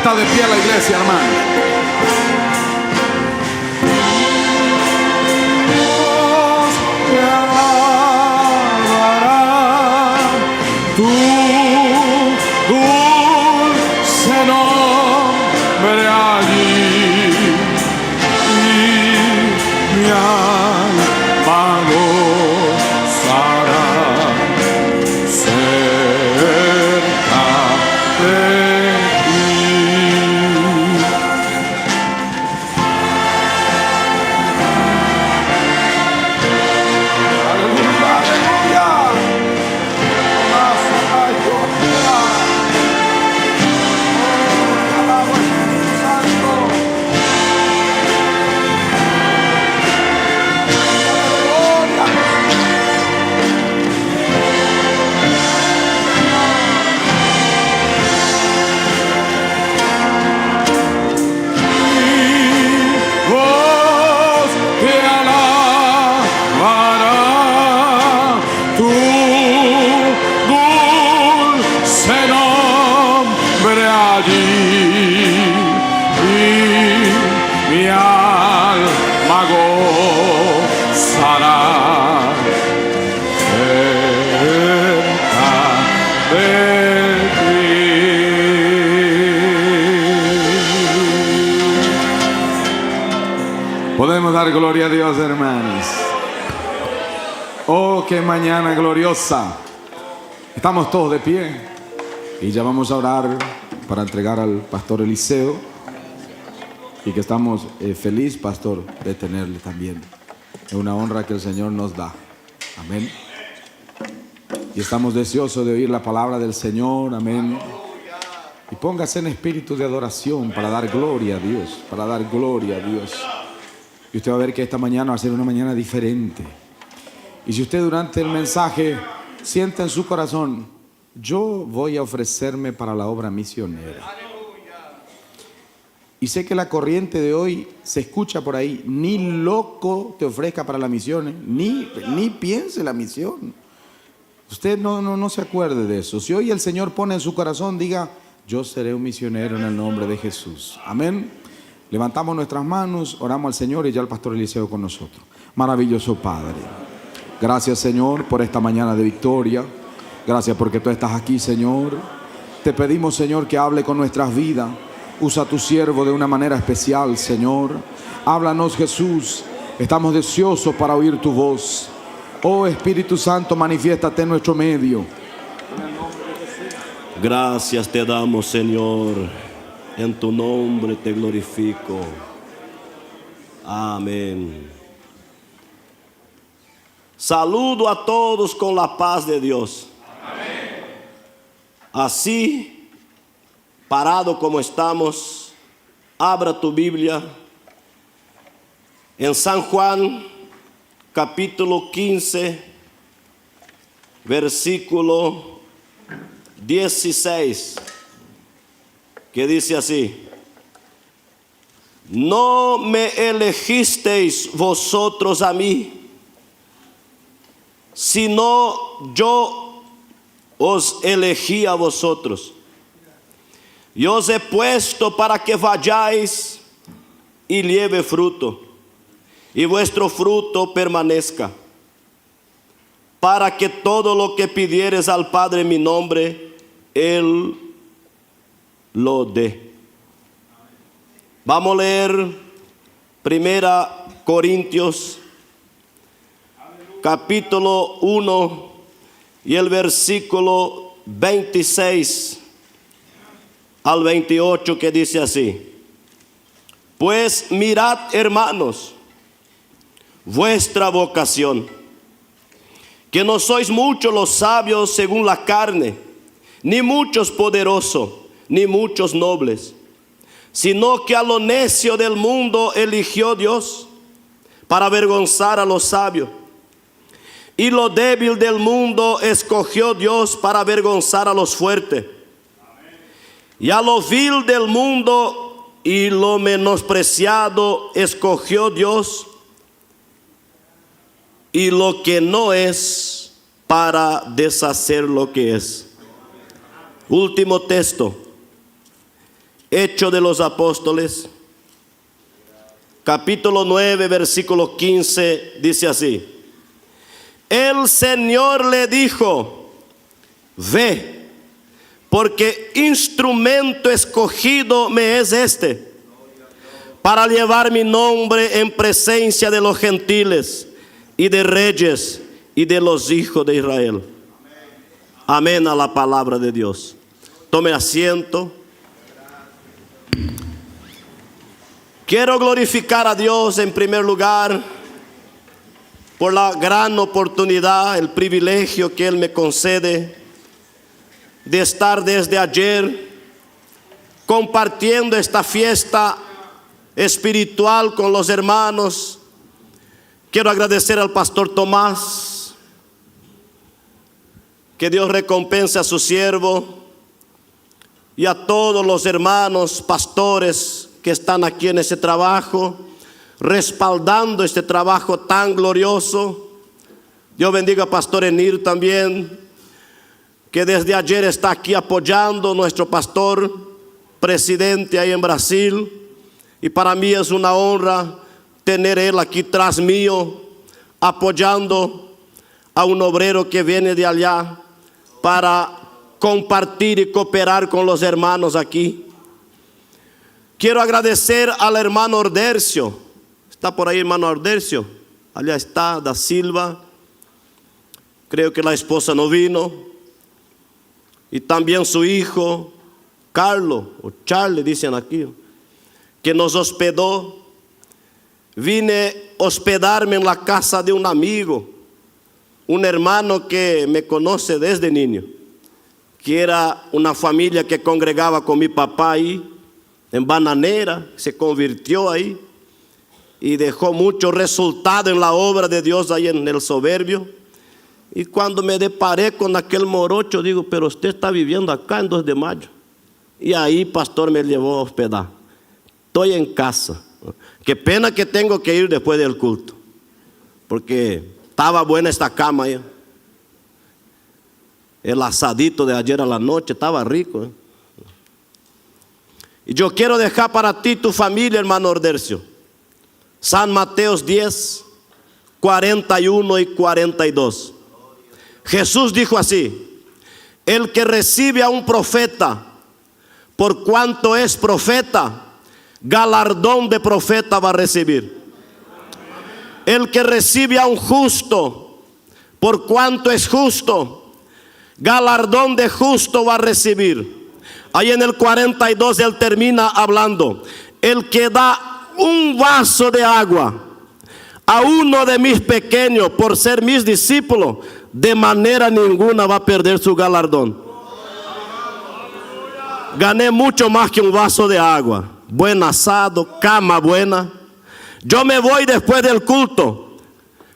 está de pie la iglesia, hermano. Podemos dar gloria a Dios, hermanos. Oh, qué mañana gloriosa. Estamos todos de pie y ya vamos a orar para entregar al pastor Eliseo, y que estamos feliz, pastor, de tenerle también. Es una honra que el Señor nos da. Amén. Y estamos deseosos de oír la palabra del Señor. Amén. Y póngase en espíritu de adoración para dar gloria a Dios, para dar gloria a Dios. Y usted va a ver que esta mañana va a ser una mañana diferente. Y si usted durante el mensaje siente en su corazón, yo voy a ofrecerme para la obra misionera. Y sé que la corriente de hoy se escucha por ahí, ni loco te ofrezca para la misión, ni piense la misión. Usted no se acuerde de eso. Si hoy el Señor pone en su corazón, diga, yo seré un misionero en el nombre de Jesús. Amén. Levantamos nuestras manos, oramos al Señor y ya el pastor Eliseo con nosotros. Maravilloso Padre. Gracias, Señor, por esta mañana de victoria. Gracias porque tú estás aquí, Señor. Te pedimos, Señor, que hable con nuestras vidas. Usa a tu siervo de una manera especial, Señor. Háblanos, Jesús. Estamos deseosos para oír tu voz. Oh Espíritu Santo, manifiéstate en nuestro medio. Gracias te damos, Señor. En tu nombre te glorifico. Amén. Saludo a todos con la paz de Dios. Amén. Así, parado como estamos, abra tu Biblia en San Juan, capítulo 15, versículo 16. Que dice así: no me elegisteis vosotros a mí, sino yo os elegí a vosotros. Y os he puesto para que vayáis y lleve fruto, y vuestro fruto permanezca, para que todo lo que pidieres al Padre en mi nombre, Él lo dé. Vamos a leer 1 Corintios capítulo 1 y el versículo 26 al 28, que dice así: pues mirad, hermanos, vuestra vocación, que no sois muchos los sabios según la carne, ni muchos poderosos, ni muchos nobles, sino que a lo necio del mundo eligió Dios para avergonzar a los sabios, y lo débil del mundo escogió Dios para avergonzar a los fuertes, y a lo vil del mundo y lo menospreciado escogió Dios, y lo que no es, para deshacer lo que es. Último texto. Hechos de los Apóstoles, capítulo 9, versículo 15, dice así: el Señor le dijo, ve, porque instrumento escogido me es este, para llevar mi nombre en presencia de los gentiles y de reyes y de los hijos de Israel. Amén a la palabra de Dios. Tome asiento. Quiero glorificar a Dios en primer lugar por la gran oportunidad, el privilegio que Él me concede de estar desde ayer compartiendo esta fiesta espiritual con los hermanos. Quiero agradecer al pastor Tomás, que Dios recompense a su siervo, y a todos los hermanos pastores que están aquí en ese trabajo, respaldando este trabajo tan glorioso. Dios bendiga a Pastor Enir también, que desde ayer está aquí apoyando a nuestro pastor presidente ahí en Brasil. Y para mí es una honra tener él aquí tras mío, apoyando a un obrero que viene de allá para compartir y cooperar con los hermanos aquí. Quiero agradecer al hermano Ordercio. Está por ahí hermano Ordercio. Allá está, da Silva. Creo que la esposa no vino. Y también su hijo, Carlos, o Charlie dicen aquí, que nos hospedó. Vine a hospedarme en la casa de un amigo, un hermano que me conoce desde niño, que era una familia que congregaba con mi papá ahí, en Bananera, se convirtió ahí y dejó mucho resultado en la obra de Dios ahí en el Soberbio. Y cuando me deparé con aquel morocho, digo, pero usted está viviendo acá en 2 de mayo. Y ahí pastor me llevó a hospedar. Estoy en casa. Qué pena que tengo que ir después del culto, porque estaba buena esta cama ahí. El asadito de ayer a la noche estaba rico. Y yo quiero dejar para ti, tu familia, hermano Ordercio, San Mateos 10, 41 y 42. Jesús dijo así: el que recibe a un profeta, por cuanto es profeta, galardón de profeta va a recibir. El que recibe a un justo, por cuanto es justo, galardón de justo va a recibir. Ahí en el 42 él termina hablando: el que da un vaso de agua a uno de mis pequeños por ser mis discípulos, de manera ninguna va a perder su galardón. Gané mucho más que un vaso de agua. Buen asado, cama buena. Yo me voy después del culto,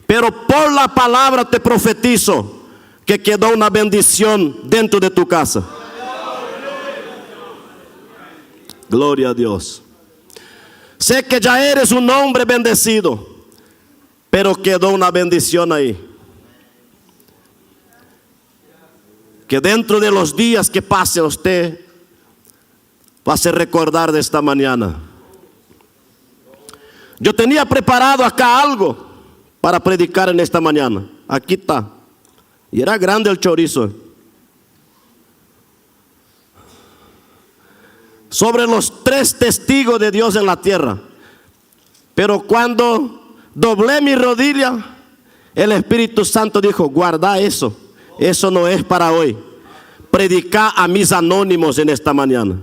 pero por la palabra te profetizo que quedó una bendición dentro de tu casa. Gloria a Dios. Sé que ya eres un hombre bendecido, pero quedó una bendición ahí, que dentro de los días que pase usted va a se recordar de esta mañana. Yo tenía preparado acá algo para predicar en esta mañana. Aquí está. Y era grande el chorizo. Sobre los 3 testigos de Dios en la tierra. Pero cuando doblé mi rodilla, el Espíritu Santo dijo: guarda eso. Eso no es para hoy. Predicar a mis anónimos en esta mañana.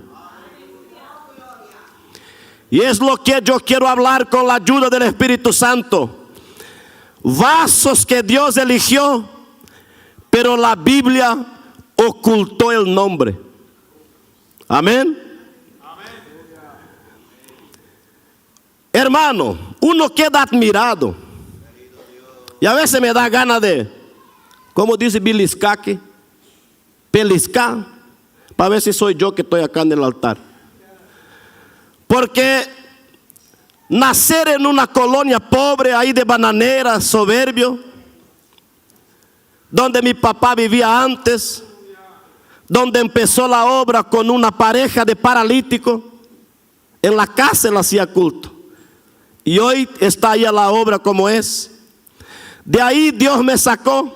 Y es lo que yo quiero hablar con la ayuda del Espíritu Santo. Vasos que Dios eligió, pero la Biblia ocultó el nombre. Amén. Hermano, uno queda admirado. Y a veces me da ganas de, como dice beliscar, para ver si soy yo que estoy acá en el altar. Porque nacer en una colonia pobre ahí de Bananera, Soberbio, donde mi papá vivía antes, donde empezó la obra con una pareja de paralíticos, En la casa él hacía culto. Y hoy está ahí a la obra como es. De ahí Dios me sacó.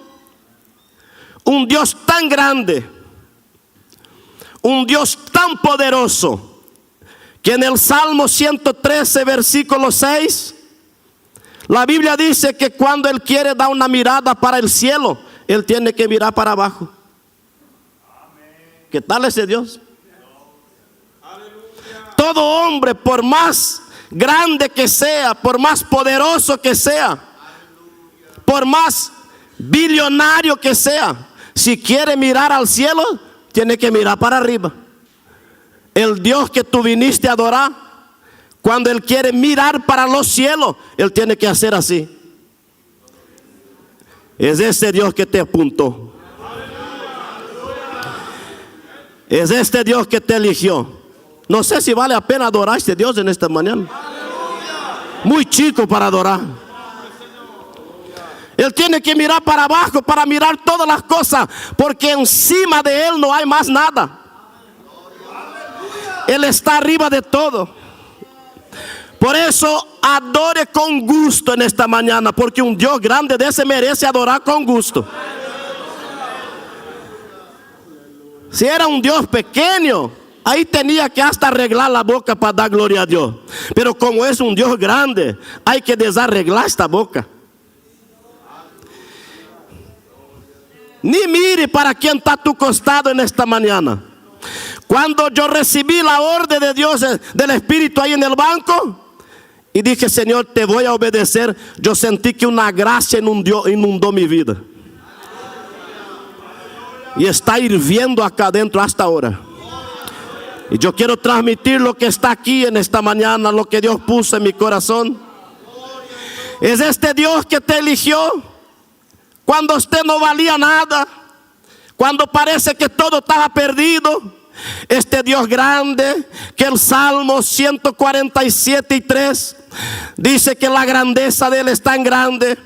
Un Dios tan grande, un Dios tan poderoso, que en el Salmo 113, versículo 6, la Biblia dice que cuando Él quiere dar una mirada para el cielo, Él tiene que mirar para abajo. ¿Qué tal ese Dios? Todo hombre, por más grande que sea, por más poderoso que sea, por más billonario que sea, si quiere mirar al cielo, tiene que mirar para arriba. El Dios que tú viniste a adorar, cuando Él quiere mirar para los cielos, Él tiene que hacer así. Es ese Dios que te apuntó. Es este Dios que te eligió. No sé si vale la pena adorar a este Dios en esta mañana. Muy chico para adorar. Él tiene que mirar para abajo para mirar todas las cosas, porque encima de Él no hay más nada. Él está arriba de todo. Por eso adore con gusto en esta mañana, porque un Dios grande de ese merece adorar con gusto. Si era un Dios pequeño, ahí tenía que hasta arreglar la boca para dar gloria a Dios. Pero como es un Dios grande, hay que desarreglar esta boca. Ni mire para quien está a tu costado en esta mañana. Cuando yo recibí la orden de Dios, del Espíritu ahí en el banco, y dije, Señor, te voy a obedecer, yo sentí que una gracia inundó mi vida. Y está hirviendo acá adentro hasta ahora. Y yo quiero transmitir lo que está aquí en esta mañana, lo que Dios puso en mi corazón. Es este Dios que te eligió cuando usted no valía nada, cuando parece que todo estaba perdido. Este Dios grande, que el Salmo 147:3 dice que la grandeza de Él es tan grande,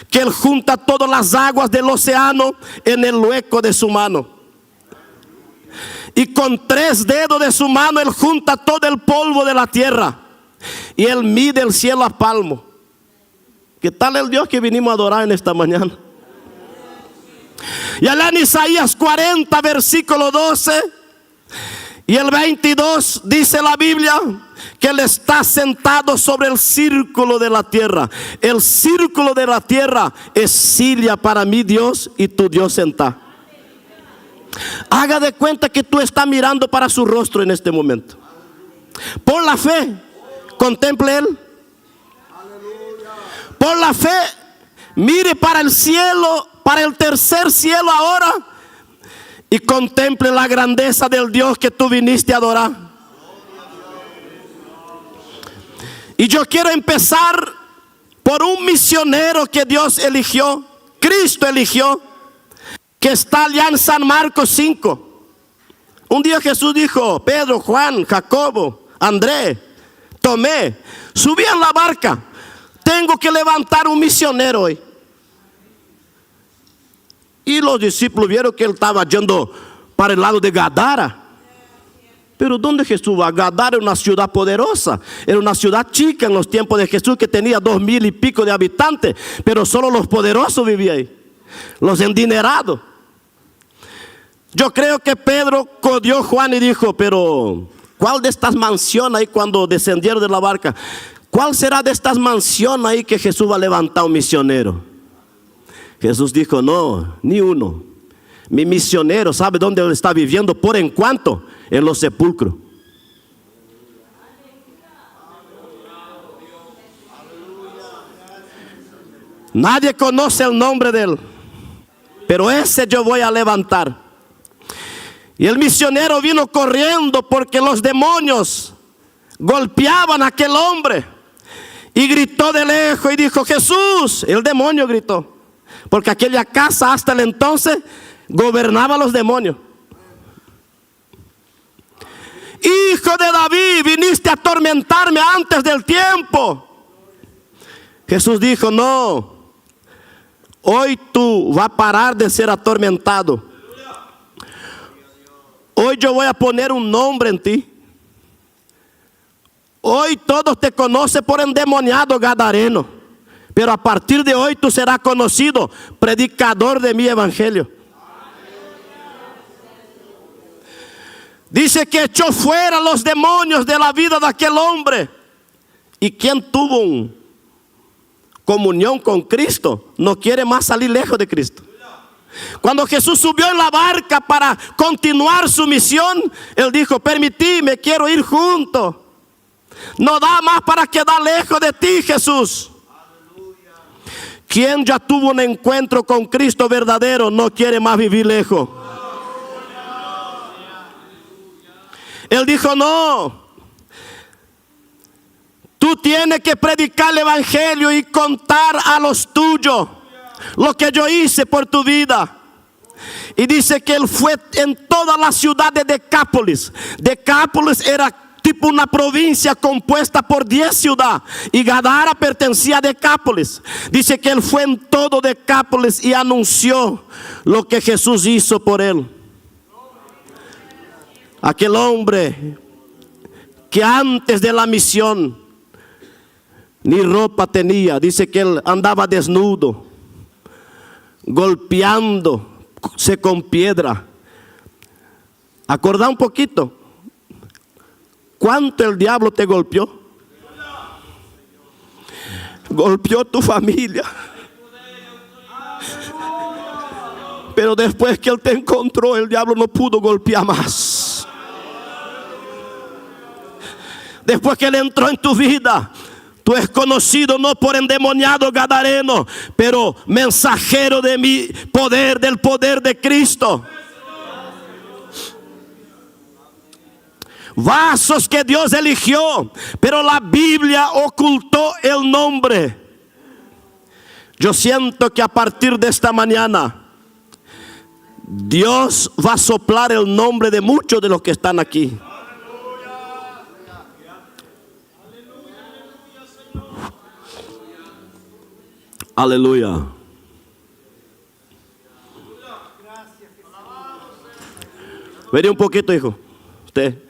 que Él junta todas las aguas del océano en el hueco de su mano. Y con 3 dedos de su mano Él junta todo el polvo de la tierra. Y Él mide el cielo a palmo. ¿Qué tal el Dios que vinimos a adorar en esta mañana? Y allá en Isaías 40, versículo 12 y el 22, dice la Biblia que Él está sentado sobre el círculo de la tierra. El círculo de la tierra es silla para mi Dios y tu Dios sentado. Haga de cuenta que tú estás mirando para su rostro en este momento. Por la fe, contemple Él. Por la fe, mire para el cielo, para el tercer cielo ahora, y contemple la grandeza del Dios que tú viniste a adorar. Y yo quiero empezar por un misionero que Dios eligió, Cristo eligió, que está allá en San Marcos 5. Un día Jesús dijo, Pedro, Juan, Jacobo, Andrés, Tomé, subí en la barca. Tengo que levantar un misionero hoy. Y los discípulos vieron que él estaba yendo para el lado de Gadara. Pero ¿dónde Jesús va? Gadara era una ciudad poderosa. Era una ciudad chica en los tiempos de Jesús, que tenía 2,000 y pico de habitantes. Pero solo los poderosos vivían ahí. Los endinerados. Yo creo que Pedro codió a Juan y dijo, pero ¿cuál de estas mansiones ahí cuando descendieron de la barca? ¿Cuál será de estas mansiones ahí que Jesús va a levantar un misionero? Jesús dijo, no, ni uno. Mi misionero, ¿sabe dónde él está viviendo por en cuanto? En los sepulcros. Nadie conoce el nombre de él, pero ese yo voy a levantar. Y el misionero vino corriendo porque los demonios golpeaban a aquel hombre. Y gritó de lejos y dijo, Jesús. El demonio gritó, porque aquella casa hasta el entonces gobernaba a los demonios. Hijo de David, viniste a atormentarme antes del tiempo. Jesús dijo, no, hoy tú vas a parar de ser atormentado. Hoy yo voy a poner un nombre en ti. Hoy todos te conocen por endemoniado gadareno, pero a partir de hoy tú serás conocido predicador de mi evangelio. Dice que echó fuera los demonios de la vida de aquel hombre. Y quien tuvo comunión con Cristo no quiere más salir lejos de Cristo. Cuando Jesús subió en la barca para continuar su misión, Él dijo: permitidme, quiero ir junto. No da más para quedar lejos de ti, Jesús. Quien ya tuvo un encuentro con Cristo verdadero no quiere más vivir lejos. Él dijo: no, tú tienes que predicar el evangelio y contar a los tuyos lo que yo hice por tu vida. Y dice que él fue en toda la ciudad de Decápolis. Decápolis era tipo una provincia compuesta por 10 ciudades, y Gadara pertenecía a Decápolis. Dice que él fue en todo Decápolis y anunció lo que Jesús hizo por él. Aquel hombre que antes de la misión ni ropa tenía, dice que él andaba desnudo, golpeándose con piedra. Acordá un poquito, ¿cuánto el diablo te golpeó? Golpeó tu familia. Pero después que él te encontró, el diablo no pudo golpear más. Después que él entró en tu vida, tú eres conocido no por endemoniado gadareno, pero mensajero de mi poder, del poder de Cristo. Vasos que Dios eligió, pero la Biblia ocultó el nombre. Yo siento que a partir de esta mañana Dios va a soplar el nombre de muchos de los que están aquí. Aleluya. Vení un poquito, hijo. Usted.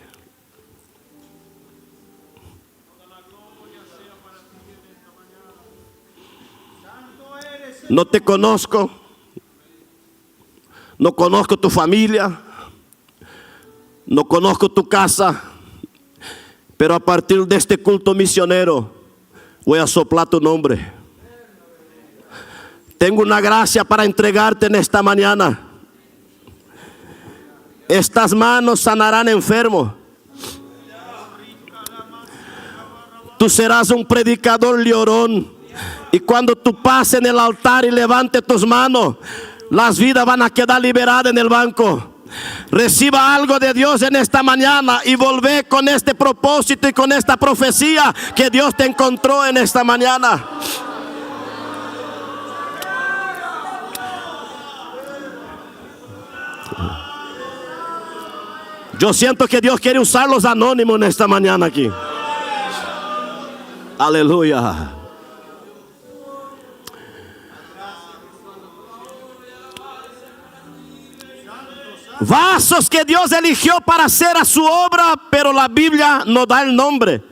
No te conozco. No conozco tu familia. No conozco tu casa. Pero a partir de este culto misionero voy a soplar tu nombre. Tengo una gracia para entregarte en esta mañana. Estas manos sanarán enfermos. Tú serás un predicador llorón. Y cuando tú pases en el altar y levantes tus manos, las vidas van a quedar liberadas en el banco. Reciba algo de Dios en esta mañana y volvé con este propósito y con esta profecía que Dios te encontró en esta mañana. Yo siento que Dios quiere usar los anónimos en esta mañana aquí. Aleluya. Vasos que Dios eligió para hacer a su obra, pero la Biblia no da el nombre.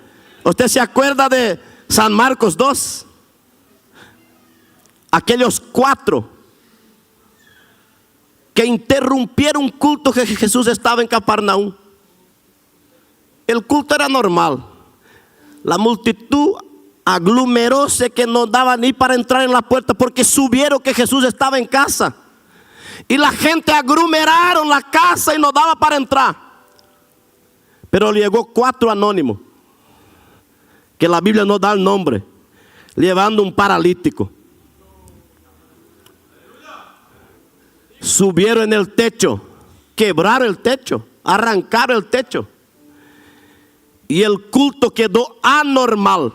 ¿Usted se acuerda de San Marcos 2? Aquellos 4 que interrumpieron un culto que Jesús estaba en Capernaum. El culto era normal. La multitud aglomeróse que no daba ni para entrar en la puerta porque subieron que Jesús estaba en casa. Y la gente aglomeraron la casa y no daba para entrar. Pero llegó 4 anónimos, que la Biblia no da el nombre, llevando un paralítico. Subieron en el techo, quebraron el techo, arrancaron el techo. Y el culto quedó anormal.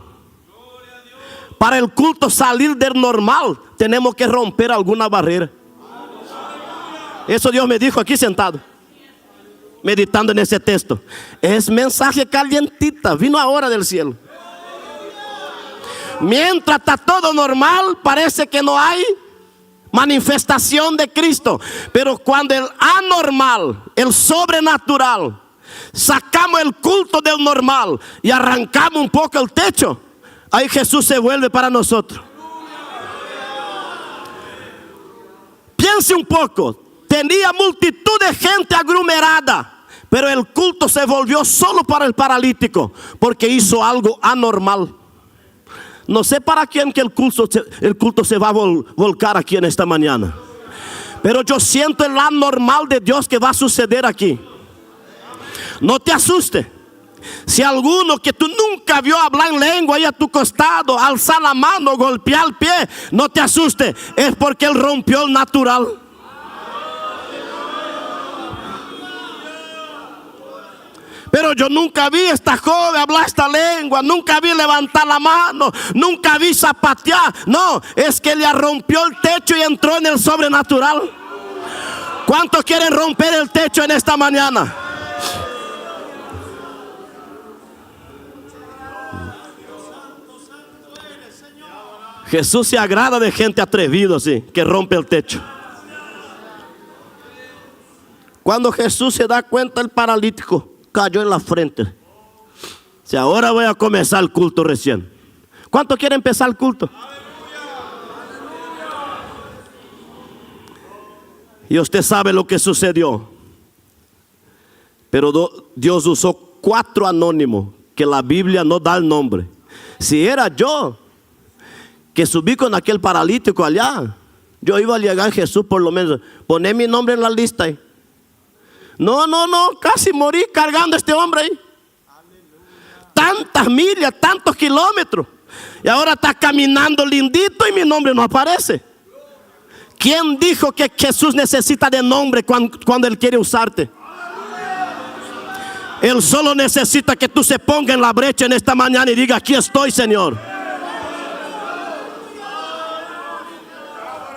Para el culto salir del normal, tenemos que romper alguna barrera. Eso Dios me dijo aquí sentado, meditando en ese texto. Es mensaje calientita, vino ahora del cielo. Mientras está todo normal, parece que no hay manifestación de Cristo. Pero cuando el anormal, el sobrenatural, sacamos el culto del normal y arrancamos un poco el techo, ahí Jesús se vuelve para nosotros. Piense un poco, tenía multitud de gente aglomerada, pero el culto se volvió solo para el paralítico, porque hizo algo anormal. No sé para quién que el culto se va a volcar aquí en esta mañana, pero yo siento el anormal de Dios que va a suceder aquí. No te asustes. Si alguno que tú nunca vio hablar en lengua ahí a tu costado, alzar la mano, golpear el pie, no te asustes, es porque él rompió el natural. Pero yo nunca vi a esta joven hablar esta lengua, nunca vi levantar la mano, nunca vi zapatear. No, es que ella rompió el techo y entró en el sobrenatural. ¿Cuántos quieren romper el techo en esta mañana? Jesús se agrada de gente atrevida, así, que rompe el techo. Cuando Jesús se da cuenta, el paralítico cayó en la frente. Si ahora voy a comenzar el culto recién. ¿Cuánto quiere empezar el culto? Y usted sabe lo que sucedió. Pero Dios usó 4 anónimos que la Biblia no da el nombre. Si era yo que subí con aquel paralítico allá, yo iba a llegar a Jesús por lo menos, poner mi nombre en la lista ahí. No, casi morí cargando a este hombre ahí. Tantas millas, tantos kilómetros. Y ahora está caminando lindito y mi nombre no aparece. ¿Quién dijo que Jesús necesita de nombre cuando Él quiere usarte? Él solo necesita que tú se pongas en la brecha en esta mañana y diga: aquí estoy, Señor.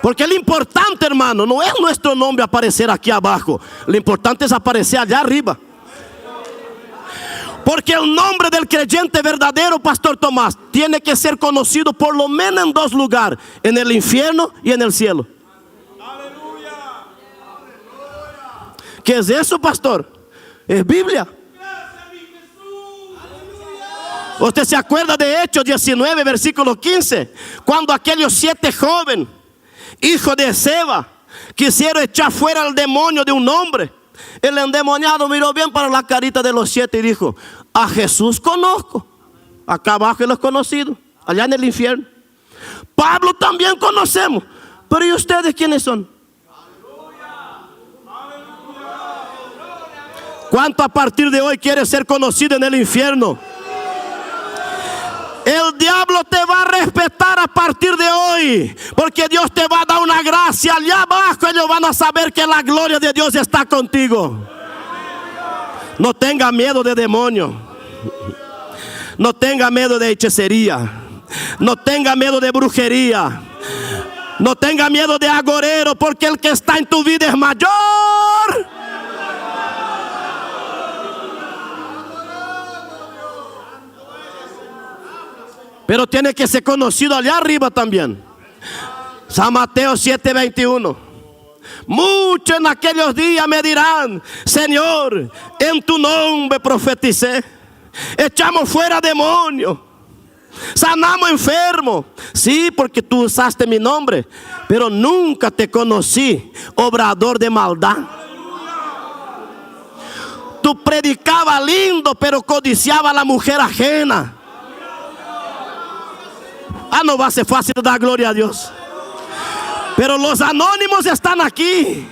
Porque lo importante, hermano, no es nuestro nombre aparecer aquí abajo. Lo importante es aparecer allá arriba. Porque el nombre del creyente verdadero, Pastor Tomás, tiene que ser conocido por lo menos en 2 lugares: en el infierno y en el cielo. ¿Qué es eso, pastor? Es Biblia. Usted se acuerda de Hechos 19, versículo 15, cuando aquellos 7 jóvenes, hijos de Seba, quisieron echar fuera al demonio de un hombre. El endemoniado miró bien para la carita de los 7 y dijo: a Jesús conozco. Acá abajo los conocidos, allá en el infierno. Pablo también conocemos. Pero ¿y ustedes quiénes son? ¿Cuánto a partir de hoy quiere ser conocido en el infierno? El diablo te va a respetar a partir de hoy, porque Dios te va a dar una gracia. Allá abajo ellos van a saber que la gloria de Dios está contigo. No tenga miedo de demonio. No tenga miedo de hechicería. No tenga miedo de brujería. No tenga miedo de agorero, porque el que está en tu vida es mayor. Pero tiene que ser conocido allá arriba también. San Mateo 7:21. Muchos en aquellos días me dirán: Señor, en tu nombre profeticé, echamos fuera demonios, sanamos enfermos. Sí, porque tú usaste mi nombre, pero nunca te conocí, obrador de maldad. Tú predicabas lindo, pero codiciaba a la mujer ajena. No va a ser fácil dar gloria a Dios. Pero los anónimos están aquí.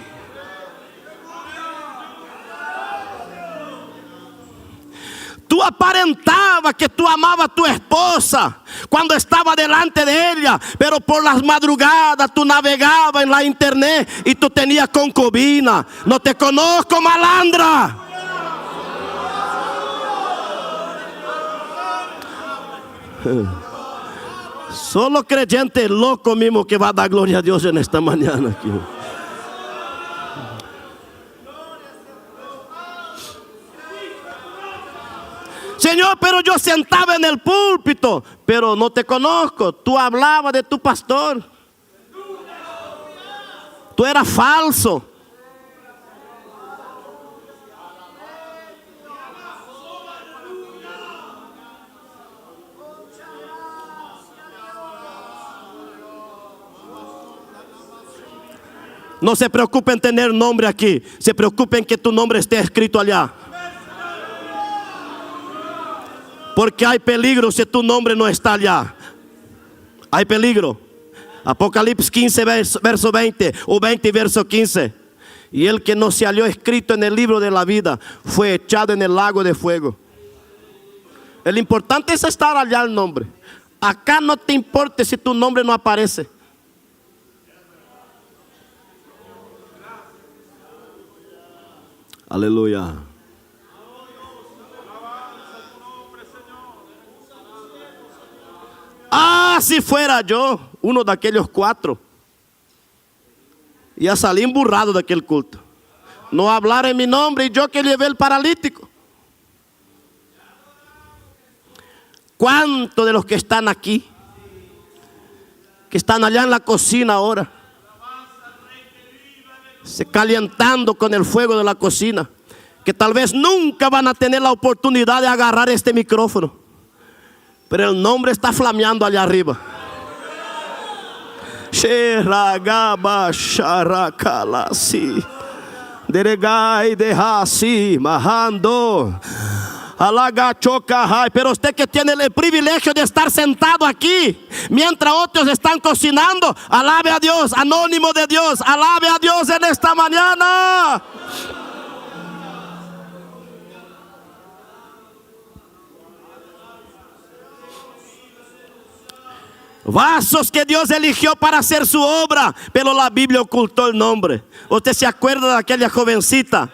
Tú aparentabas que tú amabas a tu esposa cuando estaba delante de ella, pero por las madrugadas tú navegabas en la internet y tú tenías concubina. No te conozco, malandra. Solo creyente loco mismo que va a dar gloria a Dios en esta mañana aquí. Señor, pero yo sentaba en el púlpito, pero no te conozco. Tú hablabas de tu pastor. Tú eras falso. No se preocupe en tener nombre aquí, se preocupe en que tu nombre esté escrito allá. Porque hay peligro si tu nombre no está allá. Hay peligro. Apocalipsis 15 verso 20 o 20 verso 15. Y el que no se halló escrito en el libro de la vida fue echado en el lago de fuego. El importante es estar allá el nombre. Acá no te importa si tu nombre no aparece. Aleluya. Ah, si fuera yo uno de aquellos 4, ya salí emburrado de aquel culto. No hablar en mi nombre y yo que llevé el paralítico. ¿Cuántos de los que están aquí, que están allá en la cocina ahora, se calentando con el fuego de la cocina, que tal vez nunca van a tener la oportunidad de agarrar este micrófono, pero el nombre está flameando allá arriba? Sheragaba sharakalasi deregai dehasi mahando alagachokahai. Pero usted que tiene el privilegio de estar sentado aquí mientras otros están cocinando, alabe a Dios, anónimo de Dios, alabe a Dios en esta mañana. Vasos que Dios eligió para hacer su obra, pero la Biblia ocultó el nombre. ¿Usted se acuerda de aquella jovencita?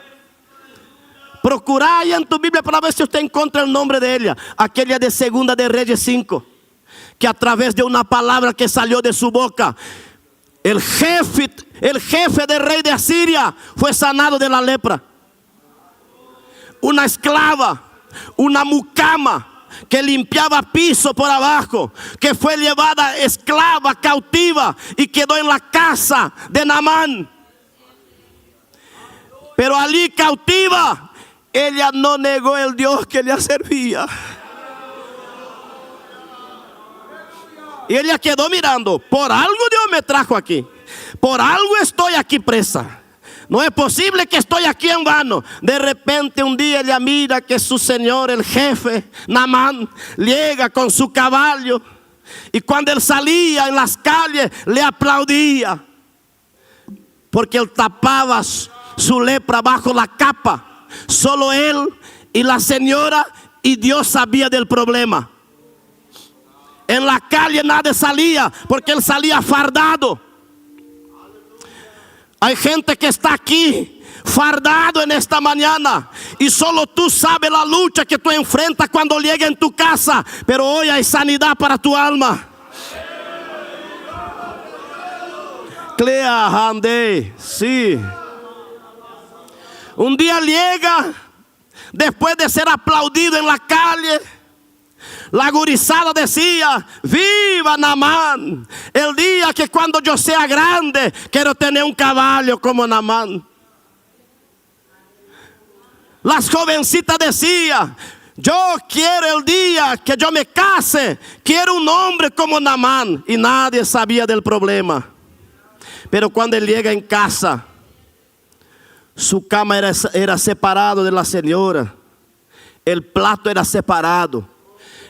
Procura ahí en tu Biblia para ver si usted encuentra el nombre de ella. Aquella de Segunda de Reyes 5, que a través de una palabra que salió de su boca, el jefe del rey de Asiria fue sanado de la lepra. Una esclava, una mucama, que limpiaba piso por abajo, que fue llevada esclava, cautiva, y quedó en la casa de Naamán. Pero allí cautiva, ella no negó el Dios que le servía. Y ella quedó mirando. Por algo Dios me trajo aquí, por algo estoy aquí presa. No es posible que estoy aquí en vano. De repente un día ella mira que su señor, el jefe Naamán, llega con su caballo. Y cuando él salía en las calles, le aplaudía, porque él tapaba su lepra bajo la capa. Solo él y la señora y Dios sabía del problema. En la calle nadie salía, porque él salía fardado. Hay gente que está aquí fardado en esta mañana, y solo tú sabes la lucha que tú enfrentas cuando llega en tu casa. Pero hoy hay sanidad para tu alma. Clea Hande, sí. Un día llega, después de ser aplaudido en la calle, la gurizada decía: viva Naamán, el día que cuando yo sea grande quiero tener un caballo como Naamán. Las jovencitas decían: yo quiero el día que yo me case, quiero un hombre como Naamán. Y nadie sabía del problema. Pero cuando él llega en casa, su cama era separado de la señora, el plato era separado,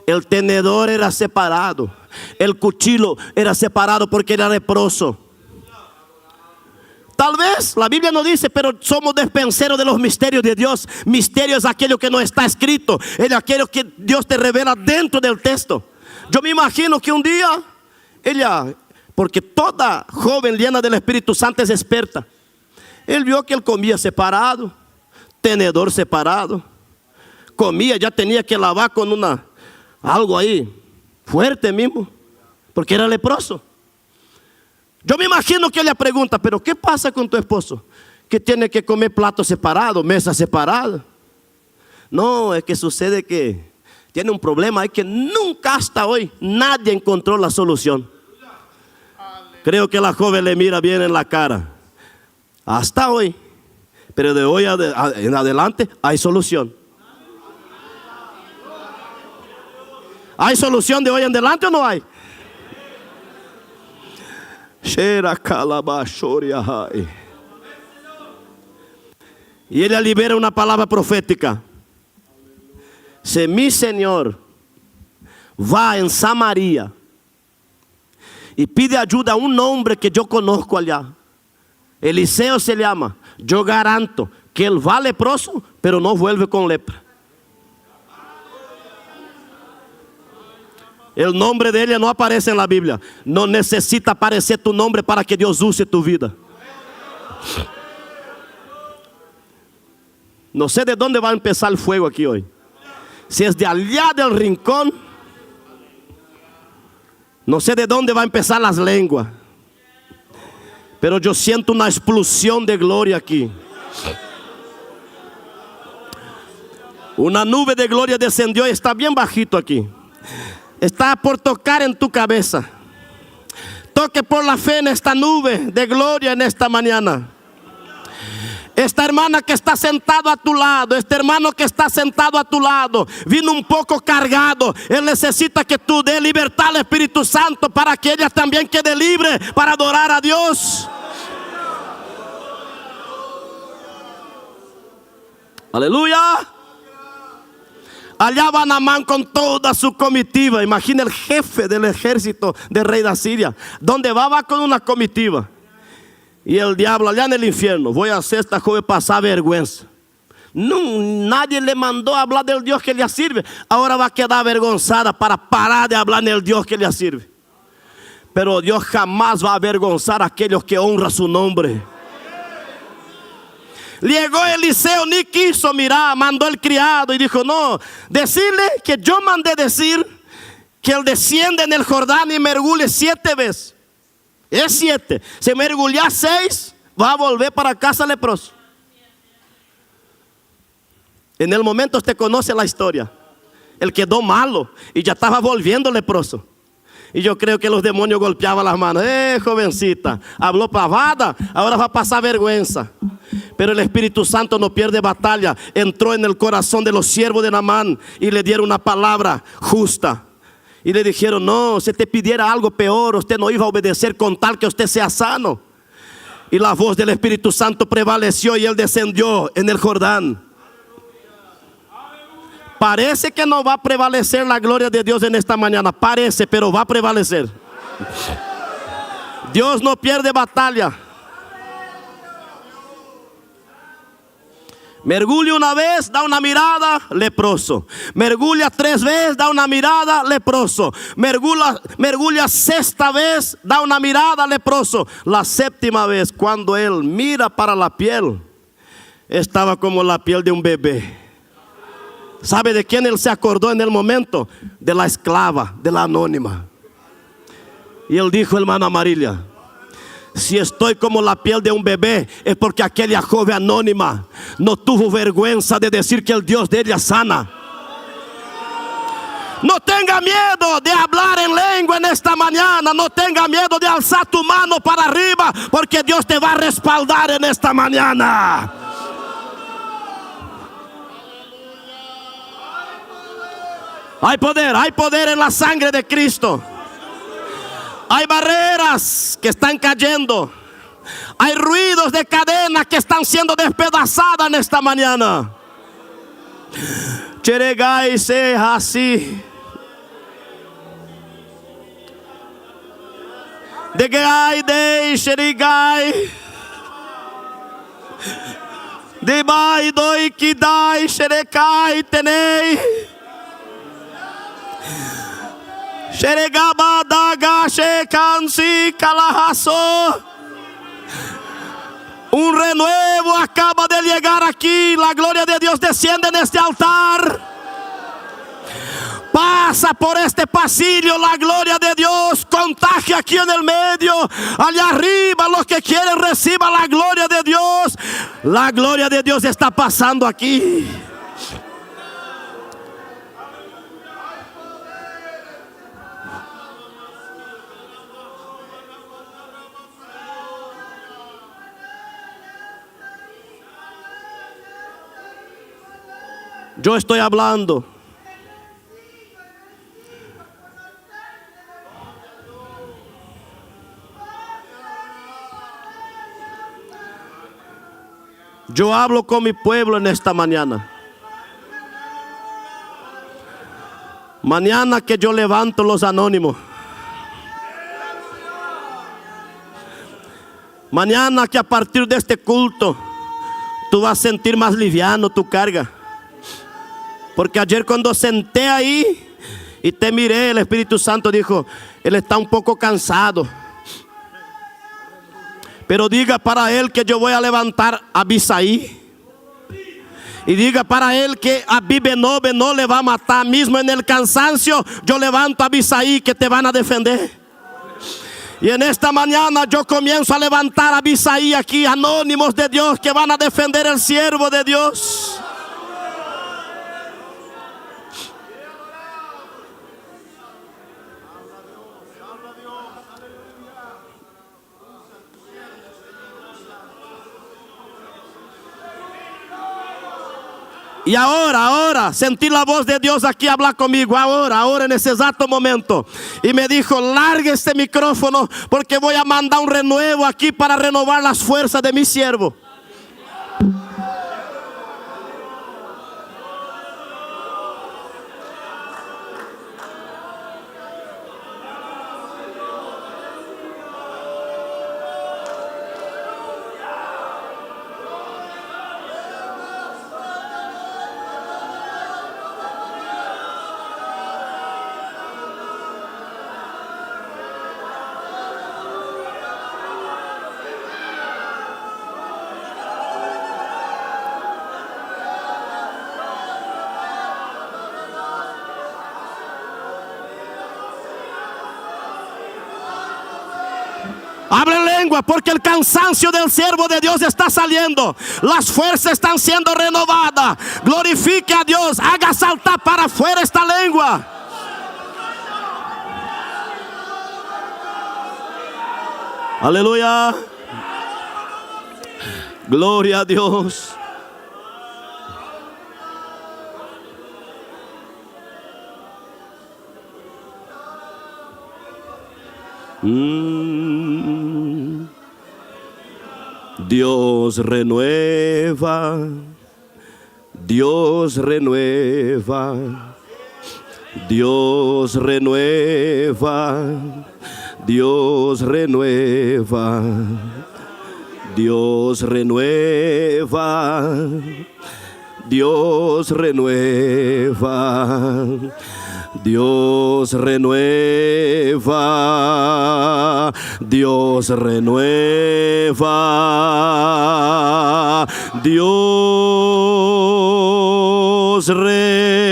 el tenedor era separado, el cuchillo era separado porque era leproso. Tal vez la Biblia no dice, pero somos despenseros de los misterios de Dios. Misterio es aquello que no está escrito, es aquello que Dios te revela dentro del texto. Yo me imagino que un día ella, porque toda joven llena del Espíritu Santo es experta, él vio que él comía separado, tenedor separado, comía, ya tenía que lavar con algo ahí fuerte mismo, porque era leproso. Yo me imagino que ella pregunta: pero ¿qué pasa con tu esposo? Que tiene que comer plato separado, mesa separada. No, es que sucede que tiene un problema, es que nunca hasta hoy nadie encontró la solución. Creo que la joven le mira bien en la cara. Hasta hoy, pero de hoy en adelante hay solución. ¿Hay solución de hoy en adelante o no hay? Y ella libera una palabra profética. Si mi Señor va en Samaria y pide ayuda a un hombre que yo conozco allá, Eliseo se llama, yo garanto que él va leproso, pero no vuelve con lepra. El nombre de ella no aparece en la Biblia. No necesita aparecer tu nombre para que Dios use tu vida. No sé de dónde va a empezar el fuego aquí hoy. Si es de allá del rincón, no sé de dónde va a empezar las lenguas. Pero yo siento una explosión de gloria aquí. Una nube de gloria descendió y está bien bajito aquí. Está por tocar en tu cabeza. Toque por la fe en esta nube de gloria en esta mañana. Esta hermana que está sentado a tu lado, este hermano que está sentado a tu lado, vino un poco cargado. Él necesita que tú dé libertad al Espíritu Santo para que ella también quede libre para adorar a Dios. Aleluya. Allá va Naamán con toda su comitiva. Imagina el jefe del ejército del rey de Asiria. ¿Dónde va? Va con una comitiva. Y el diablo allá en el infierno: voy a hacer a esta joven pasar vergüenza. No, nadie le mandó a hablar del Dios que le sirve. Ahora va a quedar avergonzada para parar de hablar del Dios que le sirve. Pero Dios jamás va a avergonzar a aquellos que honran su nombre. Llegó Eliseo, ni quiso mirar, mandó el criado y dijo: no, decirle que yo mandé decir que él desciende en el Jordán y mergulhe 7 veces. Es 7. Se mergulla 6, va a volver para casa leproso. En el momento usted conoce la historia. Él quedó malo y ya estaba volviendo leproso. Y yo creo que los demonios golpeaban las manos. Jovencita, habló pavada, ahora va a pasar vergüenza. Pero el Espíritu Santo no pierde batalla. Entró en el corazón de los siervos de Naamán y le dieron una palabra justa. Y le dijeron: no, si te pidiera algo peor, usted no iba a obedecer con tal que usted sea sano. Y la voz del Espíritu Santo prevaleció y él descendió en el Jordán. Parece que no va a prevalecer la gloria de Dios en esta mañana. Parece, pero va a prevalecer. Dios no pierde batalla. Mergulha una vez, da una mirada, leproso. Mergulha 3 veces, da una mirada, leproso. Mergulha 6ª vez, da una mirada, leproso. La 7ª vez, cuando él mira para la piel, estaba como la piel de un bebé. ¿Sabe de quién él se acordó en el momento? De la esclava, de la anónima. Y él dijo: hermana Amarilla, si estoy como la piel de un bebé, es porque aquella joven anónima no tuvo vergüenza de decir que el Dios de ella sana. No tenga miedo de hablar en lengua en esta mañana. No tenga miedo de alzar tu mano para arriba, porque Dios te va a respaldar en esta mañana. Hay poder en la sangre de Cristo. Hay barreras que están cayendo. Hay ruidos de cadena que están siendo despedazadas en esta mañana. Cheregai sea así. De gai de xerigai. De bai doi kidai xerecai tenei. Un renuevo acaba de llegar aquí. La gloria de Dios desciende en este altar. Pasa por este pasillo. La gloria de Dios contagia aquí en el medio. Allá arriba, los que quieren reciban la gloria de Dios. La gloria de Dios está pasando aquí. Yo estoy hablando. Yo hablo con mi pueblo en esta mañana. Mañana que yo levanto los anónimos. Mañana que a partir de este culto tú vas a sentir más liviano tu carga. Porque ayer cuando senté ahí y te miré, el Espíritu Santo dijo, él está un poco cansado. Pero diga para él que yo voy a levantar a Abisaí. Y diga para él que a Abí-Benob no le va a matar mismo en el cansancio. Yo levanto a Abisaí que te van a defender. Y en esta mañana yo comienzo a levantar a Abisaí aquí, anónimos de Dios que van a defender el siervo de Dios. Y ahora, sentí la voz de Dios aquí hablar conmigo, ahora en ese exacto momento. Y me dijo, largue este micrófono porque voy a mandar un renuevo aquí para renovar las fuerzas de mi siervo. Abre lengua porque el cansancio del siervo de Dios está saliendo. Las fuerzas están siendo renovadas. Glorifique a Dios. Haga saltar para afuera esta lengua. Aleluya. Gloria a Dios. Dios renueva, Dios renueva, Dios renueva, Dios renueva, Dios renueva, Dios renueva. Dios renueva, Dios renueva,